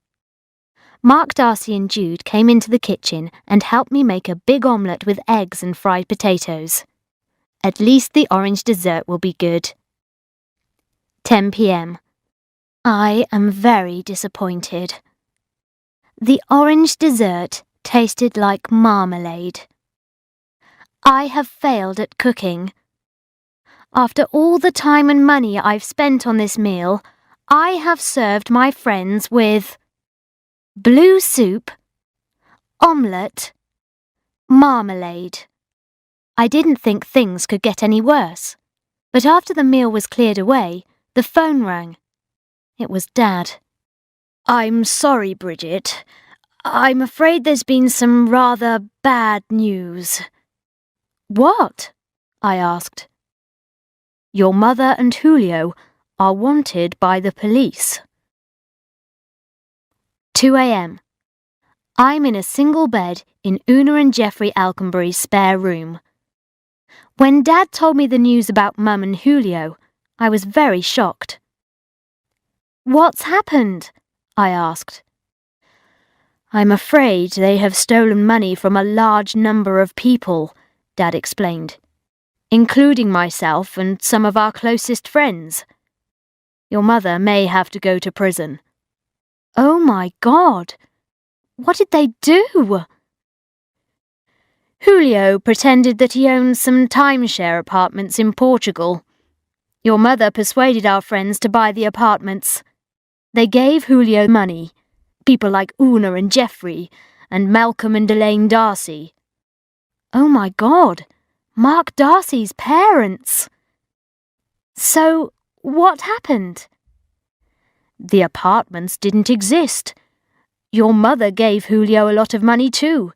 Mark, Darcy and Jude came into the kitchen and helped me make a big omelette with eggs and fried potatoes. At least the orange dessert will be good. 10 p.m. I am very disappointed. The orange dessert tasted like marmalade. I have failed at cooking. After all the time and money I've spent on this meal, I have served my friends with blue soup, omelette, marmalade. I didn't think things could get any worse, but after the meal was cleared away, the phone rang. It was Dad. "I'm sorry, Bridget. I'm afraid there's been some rather bad news." "What?" I asked. "Your mother and Julio are wanted by the police." 2 a.m. I'm in a single bed in Una and Jeffrey Alconbury's spare room. When Dad told me the news about Mum and Julio, I was very shocked. "What's happened?" I asked. "I'm afraid they have stolen money from a large number of people," Dad explained, "including myself and some of our closest friends. Your mother may have to go to prison." "Oh my God! What did they do?" "Julio pretended that he owned some timeshare apartments in Portugal. Your mother persuaded our friends to buy the apartments. They gave Julio money, people like Una and Jeffrey, and Malcolm and Elaine Darcy." "Oh my God! Mark Darcy's parents!" "So, what happened?" "The apartments didn't exist. Your mother gave Julio a lot of money too.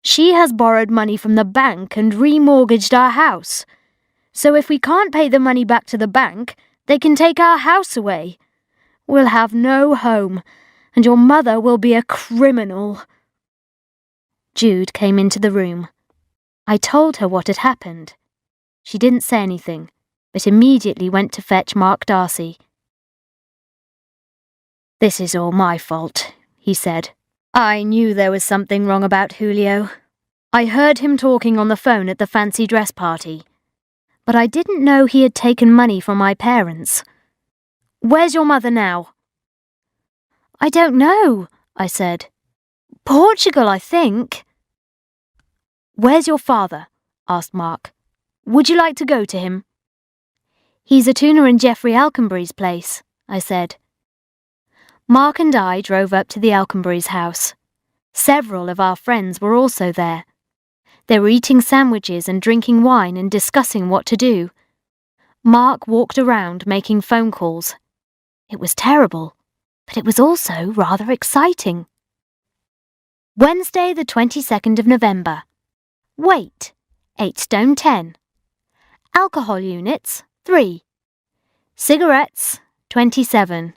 She has borrowed money from the bank and remortgaged our house. So if we can't pay the money back to the bank, they can take our house away. We'll have no home, and your mother will be a criminal." Jude came into the room. I told her what had happened. She didn't say anything, but immediately went to fetch Mark Darcy. "This is all my fault," he said. "I knew there was something wrong about Julio. I heard him talking on the phone at the fancy dress party. But I didn't know he had taken money from my parents. Where's your mother now?" "I don't know," I said. "Portugal, I think." "Where's your father?" asked Mark. "Would you like to go to him?" "He's at Una and Jeffrey Alconbury's place," I said. Mark and I drove up to the Alconburys' house. Several of our friends were also there. They were eating sandwiches and drinking wine and discussing what to do. Mark walked around making phone calls. It was terrible, but it was also rather exciting. Wednesday, the 22nd of November. Weight, 8 stone 10. Alcohol units, 3. Cigarettes, 27.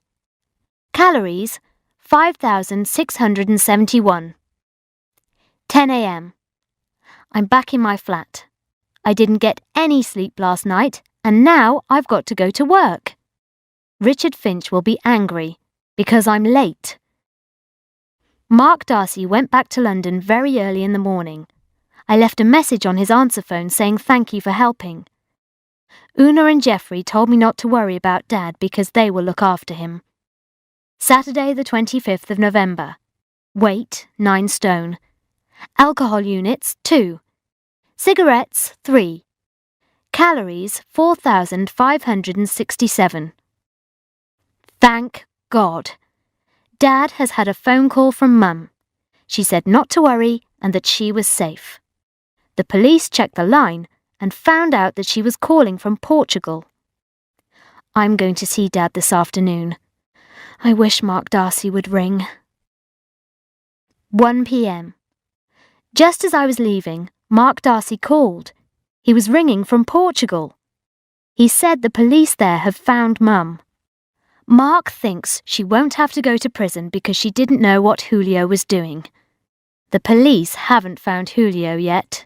Calories, 5,671. 10 a.m. I'm back in my flat. I didn't get any sleep last night, and now I've got to go to work. Richard Finch will be angry because I'm late. Mark Darcy went back to London very early in the morning. I left a message on his answer phone saying thank you for helping. Una and Jeffrey told me not to worry about Dad because they will look after him. Saturday, the 25th of November. Weight, 9 stone. Alcohol units, 2. Cigarettes, 3. Calories, 4,567. Thank God. Dad has had a phone call from Mum. She said not to worry and that she was safe. The police checked the line and found out that she was calling from Portugal. I'm going to see Dad this afternoon. I wish Mark Darcy would ring. 1 p.m. Just as I was leaving, Mark Darcy called. He was ringing from Portugal. He said the police there have found Mum. Mark thinks she won't have to go to prison because she didn't know what Julio was doing. The police haven't found Julio yet.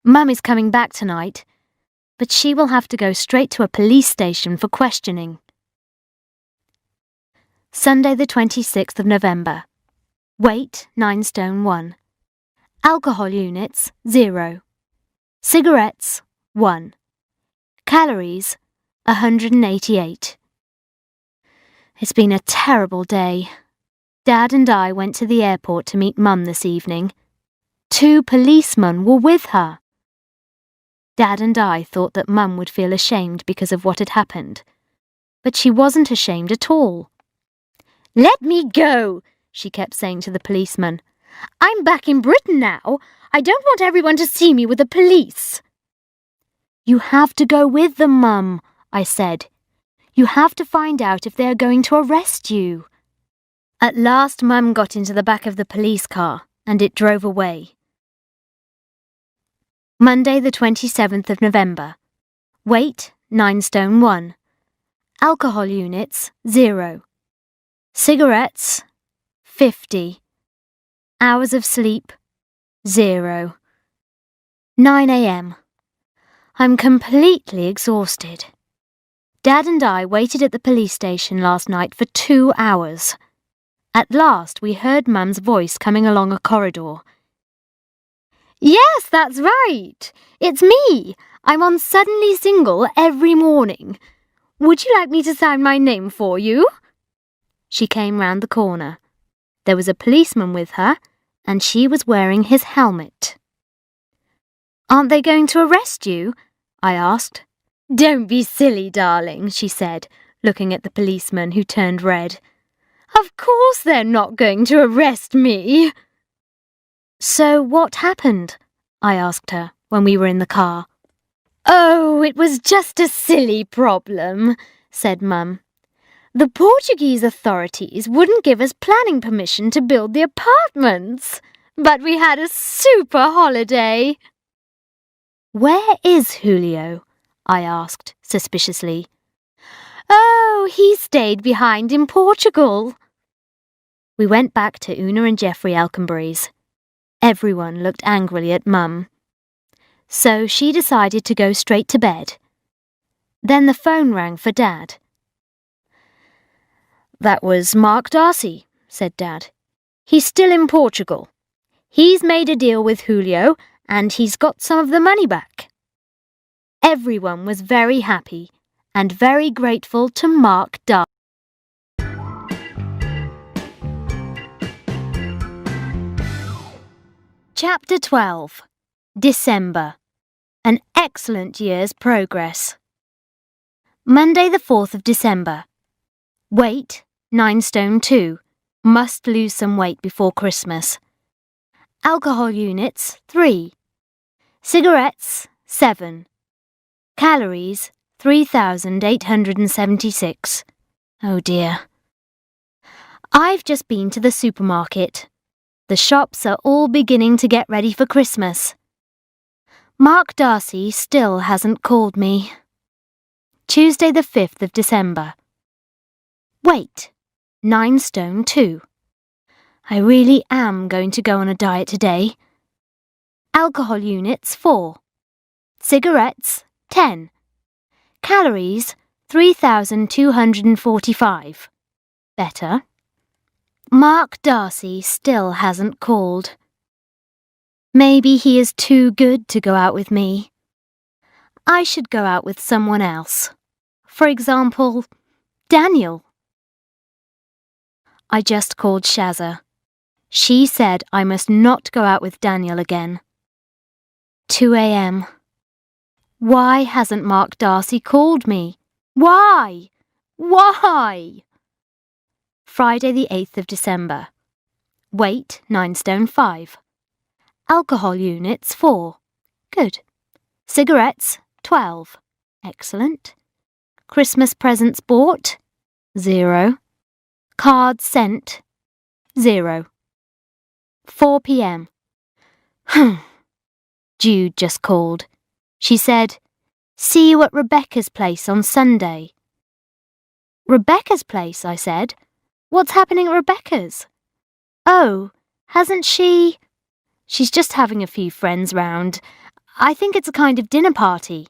Mum is coming back tonight, but she will have to go straight to a police station for questioning. Sunday the 26th of November. Weight 9 stone 1. Alcohol units 0. Cigarettes 1. Calories 188. It's been a terrible day. Dad and I went to the airport to meet Mum this evening. 2 policemen were with her. Dad and I thought that Mum would feel ashamed because of what had happened. But she wasn't ashamed at all. "Let me go," she kept saying to the policeman. "I'm back in Britain now. I don't want everyone to see me with the police." "You have to go with them, Mum," I said. "You have to find out if they are going to arrest you." At last Mum got into the back of the police car and it drove away. Monday the 27th of November. Weight 9 stone 1. Alcohol units 0. Cigarettes 50. Hours of sleep 0. 9 a.m. I'm completely exhausted. Dad and I waited at the police station last night for 2 hours. At last we heard Mum's voice coming along a corridor. "Yes, that's right. It's me. I'm on Suddenly Single every morning. Would you like me to sign my name for you?" She came round the corner. There was a policeman with her, and she was wearing his helmet. "Aren't they going to arrest you?" I asked. "Don't be silly, darling," she said, looking at the policeman, who turned red. "Of course they're not going to arrest me." "So what happened?" I asked her when we were in the car. "Oh, it was just a silly problem," said Mum. "The Portuguese authorities wouldn't give us planning permission to build the apartments, but we had a super holiday." "Where is Julio?" I asked suspiciously. "Oh, he stayed behind in Portugal." We went back to Una and Geoffrey Alconbury's. Everyone looked angrily at Mum. So she decided to go straight to bed. Then the phone rang for Dad. "That was Mark Darcy," said Dad. "He's still in Portugal. He's made a deal with Julio and he's got some of the money back." Everyone was very happy and very grateful to Mark Darcy. Chapter 12. December. An excellent year's progress. Monday the 4th of December. Weight 9 stone 2. Must lose some weight before Christmas. Alcohol units 3. Cigarettes 7. Calories 3,876. Oh dear. I've just been to the supermarket. The shops are all beginning to get ready for Christmas. Mark Darcy still hasn't called me. Tuesday the 5th of December. Weight 9 stone 2. I really am going to go on a diet today. Alcohol units 4. Cigarettes 10. Calories 3,245. Better. Mark Darcy still hasn't called. Maybe he is too good to go out with me. I should go out with someone else. For example, Daniel. I just called Shazza. She said I must not go out with Daniel again. 2 a.m. Why hasn't Mark Darcy called me? Why? Why? Friday the 8th of December. Weight 9 stone 5. Alcohol units 4. Good. Cigarettes 12. Excellent. Christmas presents bought 0. Cards sent 0. 4 p.m. Jude just called. She said, "See you at Rebecca's place on Sunday." "Rebecca's place?" I said. "What's happening at Rebecca's?" "Oh, hasn't she—" "She's just having a few friends round. I think it's a kind of dinner party."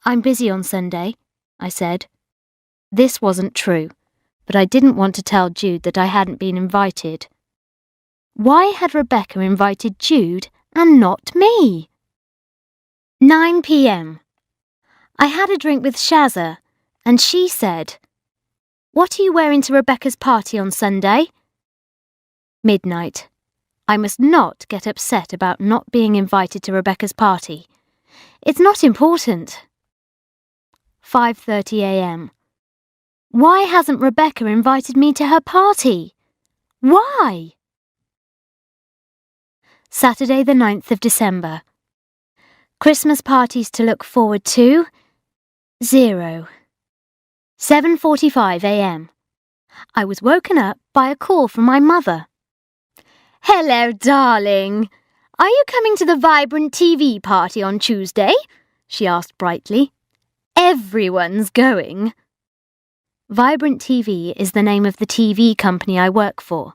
"I'm busy on Sunday," I said. This wasn't true, but I didn't want to tell Jude that I hadn't been invited. Why had Rebecca invited Jude and not me? 9 p.m. I had a drink with Shazza, and she said, "What are you wearing to Rebecca's party on Sunday?" Midnight. I must not get upset about not being invited to Rebecca's party. It's not important. 5:30 a.m. Why hasn't Rebecca invited me to her party? Why? Saturday the 9th of December. Christmas parties to look forward to? 0. 7:45 a.m. I was woken up by a call from my mother. "Hello, darling. Are you coming to the Vibrant TV party on Tuesday?" she asked brightly. "Everyone's going." Vibrant TV is the name of the TV company I work for.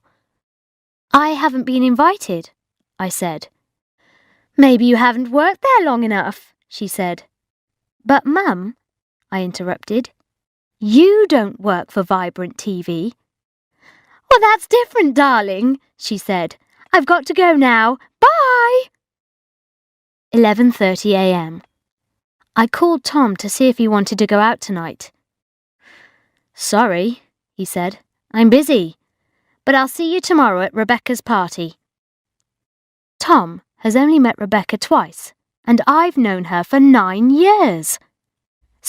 "I haven't been invited," I said. "Maybe you haven't worked there long enough," she said. "But, Mum," I interrupted, "you don't work for Vibrant TV." "Well, that's different, darling," she said. "I've got to go now. Bye!" 11:30 a.m. I called Tom to see if he wanted to go out tonight. "Sorry," he said. "I'm busy. But I'll see you tomorrow at Rebecca's party." Tom has only met Rebecca twice, and I've known her for 9 years.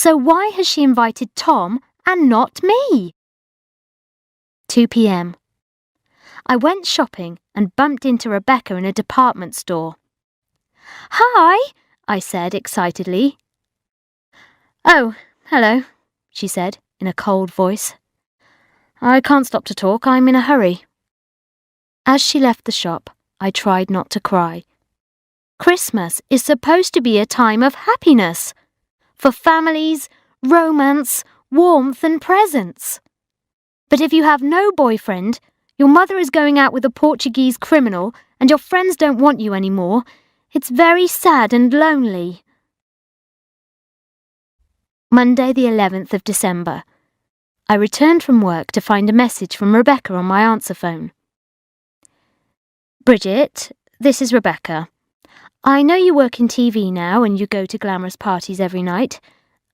So why has she invited Tom and not me? 2 p.m. I went shopping and bumped into Rebecca in a department store. "Hi," I said excitedly. "Oh, hello," she said in a cold voice. "I can't stop to talk, I'm in a hurry." As she left the shop, I tried not to cry. Christmas is supposed to be a time of happiness, for families, romance, warmth and presents. But if you have no boyfriend, your mother is going out with a Portuguese criminal, and your friends don't want you anymore, it's very sad and lonely. Monday the 11th of December. I returned from work to find a message from Rebecca on my answer phone. "Bridget, this is Rebecca. I know you work in TV now and you go to glamorous parties every night.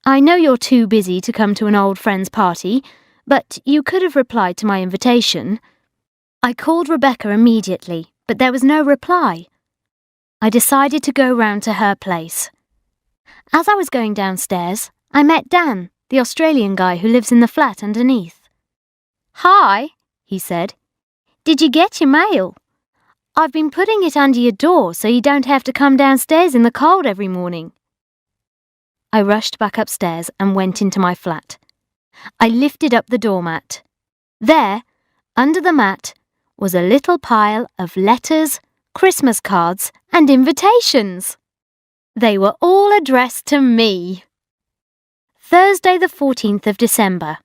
I know you're too busy to come to an old friend's party, but you could have replied to my invitation." I called Rebecca immediately, but there was no reply. I decided to go round to her place. As I was going downstairs, I met Dan, the Australian guy who lives in the flat underneath. "Hi," he said. "Did you get your mail? I've been putting it under your door so you don't have to come downstairs in the cold every morning." I rushed back upstairs and went into my flat. I lifted up the doormat. There, under the mat, was a little pile of letters, Christmas cards, and invitations. They were all addressed to me. Thursday the 14th of December.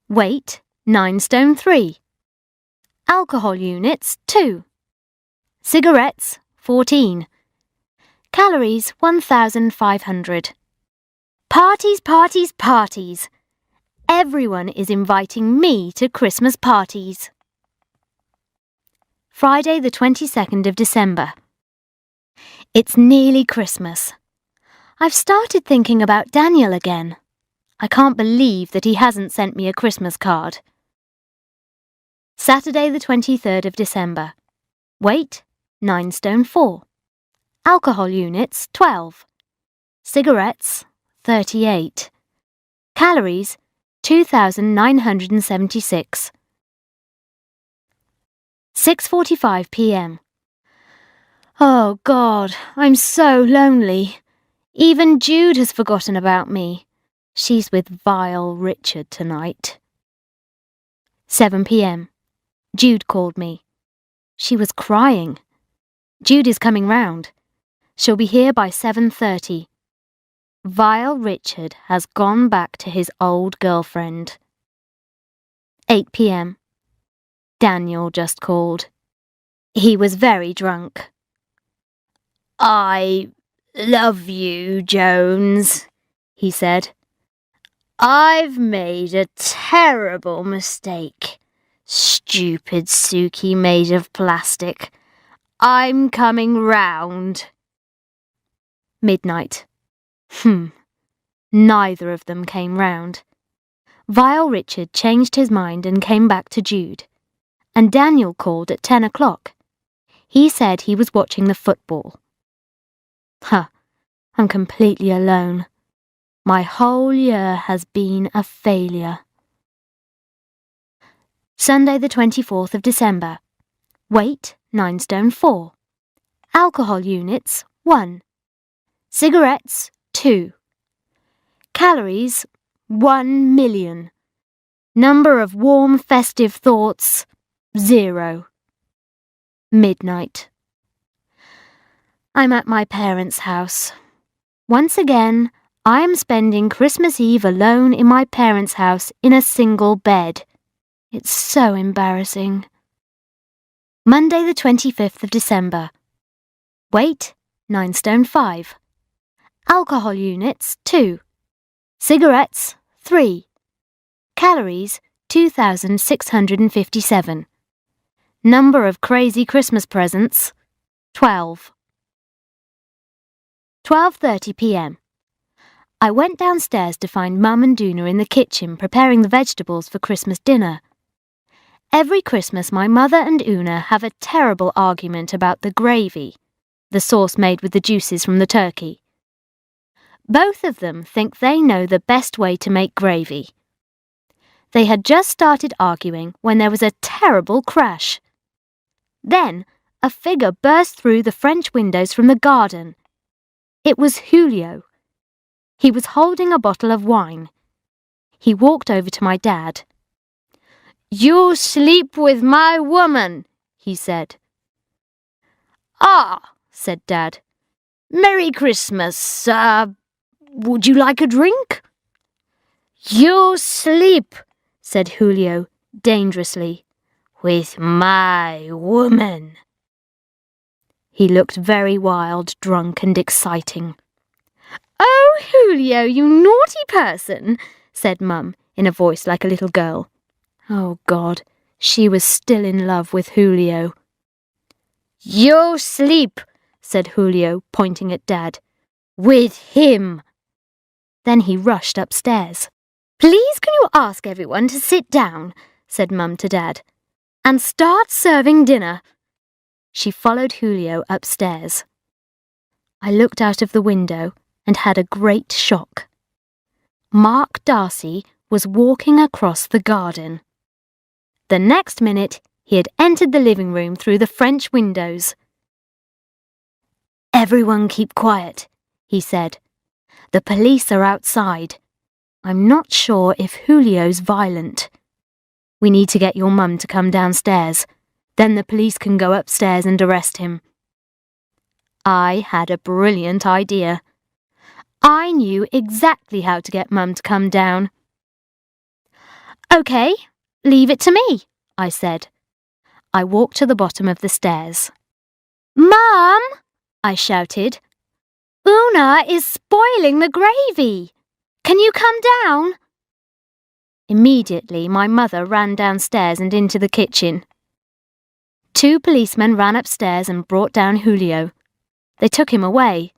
Weight, 9 stone 3. Alcohol units, 2. Cigarettes, 14. Calories, 1,500. Parties, parties, parties. Everyone is inviting me to Christmas parties. Friday the 22nd of December. It's nearly Christmas. I've started thinking about Daniel again. I can't believe that he hasn't sent me a Christmas card. Saturday the 23rd of December. Weight, 9 stone 4. Alcohol units, 12. Cigarettes, 38. Calories, 2,976. 6:45 p.m. Oh God, I'm so lonely. Even Jude has forgotten about me. She's with vile Richard tonight. 7 p.m. Jude called me. She was crying. Jude is coming round. She'll be here by 7:30. Vile Richard has gone back to his old girlfriend. 8 p.m. Daniel just called. He was very drunk. "I love you, Jones," he said. I've made a terrible mistake. Stupid Suki made of plastic. I'm coming round. Midnight. Neither of them came round. Vile Richard changed his mind and came back to Jude. And Daniel called at 10 o'clock. He said he was watching the football. I'm completely alone. My whole year has been a failure. Sunday the 24th of December. Weight 9 stone 4. Alcohol units 1. Cigarettes 2. Calories 1 million. Number of warm festive thoughts 0. Midnight. I'm at my parents' house. Once again, I am spending Christmas Eve alone in my parents' house in a single bed. It's so embarrassing. Monday the 25th of December. Weight 9 stone 5. Alcohol units 2. Cigarettes 3. Calories 2,657. Number of crazy Christmas presents 12. 12:30 p.m. I went downstairs to find Mum and Doona in the kitchen preparing the vegetables for Christmas dinner. Every Christmas my mother and Una have a terrible argument about the gravy, the sauce made with the juices from the turkey. Both of them think they know the best way to make gravy. They had just started arguing when there was a terrible crash. Then a figure burst through the French windows from the garden. It was Julio. He was holding a bottle of wine. He walked over to my dad. "You sleep with my woman," he said. "Ah," said Dad. "Merry Christmas. Would you like a drink?" "You sleep," said Julio, dangerously, "with my woman." He looked very wild, drunk and exciting. "Oh, Julio, you naughty person," said Mum, in a voice like a little girl. Oh, God, she was still in love with Julio. "You sleep," said Julio, pointing at Dad. "With him." Then he rushed upstairs. "Please can you ask everyone to sit down," said Mum to Dad, "and start serving dinner." She followed Julio upstairs. I looked out of the window and had a great shock. Mark Darcy was walking across the garden. The next minute, he had entered the living room through the French windows. "Everyone keep quiet," he said. "The police are outside. I'm not sure if Julio's violent. We need to get your mum to come downstairs. Then the police can go upstairs and arrest him." I had a brilliant idea. I knew exactly how to get Mum to come down. "OK, leave it to me," I said. I walked to the bottom of the stairs. "Mum!" I shouted. "Una is spoiling the gravy. Can you come down?" Immediately, my mother ran downstairs and into the kitchen. 2 policemen ran upstairs and brought down Julio. They took him away.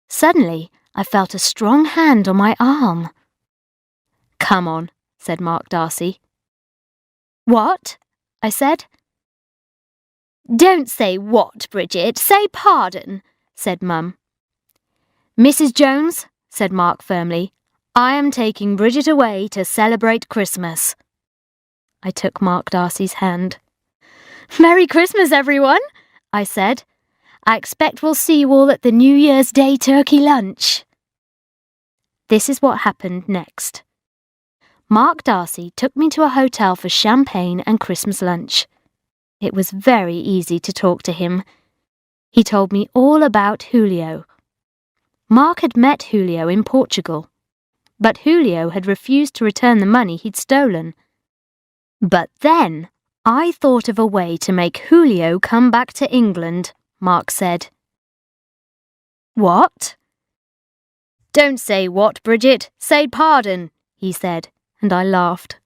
Suddenly, I felt a strong hand on my arm. "Come on," said Mark Darcy. "What?" I said. "Don't say what, Bridget, say pardon," said Mum. "Mrs. Jones," said Mark firmly, "I am taking Bridget away to celebrate Christmas." I took Mark Darcy's hand. "Merry Christmas, everyone," I said. "I expect we'll see you all at the New Year's Day turkey lunch." This is what happened next. Mark Darcy took me to a hotel for champagne and Christmas lunch. It was very easy to talk to him. He told me all about Julio. Mark had met Julio in Portugal, but Julio had refused to return the money he'd stolen. But then I thought of a way to make Julio come back to England, Mark said. "What?" Don't say what, Bridget? Say pardon, he said, and I laughed.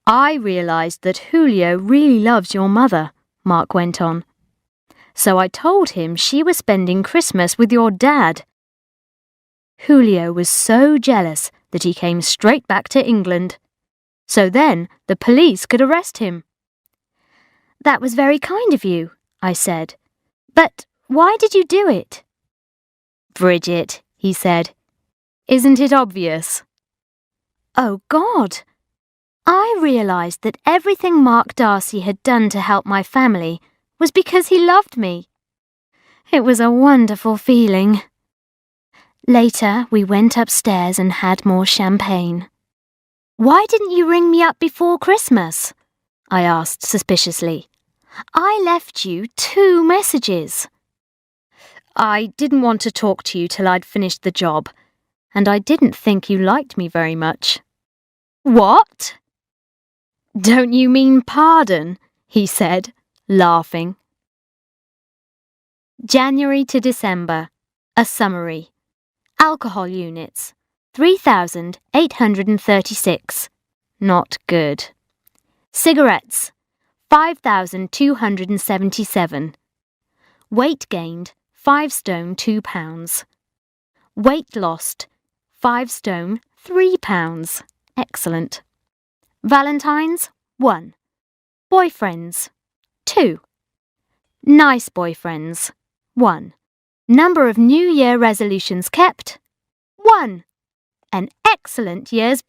I realised that Julio really loves your mother, Mark went on. So I told him she was spending Christmas with your dad. Julio was so jealous that he came straight back to England. So then the police could arrest him. That was very kind of you, I said. But why did you do it? Bridget, he said. Isn't it obvious? Oh, God! I realised that everything Mark Darcy had done to help my family was because he loved me. It was a wonderful feeling. Later, we went upstairs and had more champagne. Why didn't you ring me up before Christmas? I asked suspiciously. I left you 2 messages. I didn't want to talk to you till I'd finished the job, and I didn't think you liked me very much. What? Don't you mean pardon? He said, laughing. January to December. A summary. Alcohol units, 3,836. Not good. Cigarettes, 5,277. Weight gained, 5 stone 2 pounds. Weight lost, 5 stone 3 pounds. Excellent. Valentines, 1. Boyfriends, 2. Nice boyfriends, 1. Number of New Year resolutions kept, 1. An excellent year's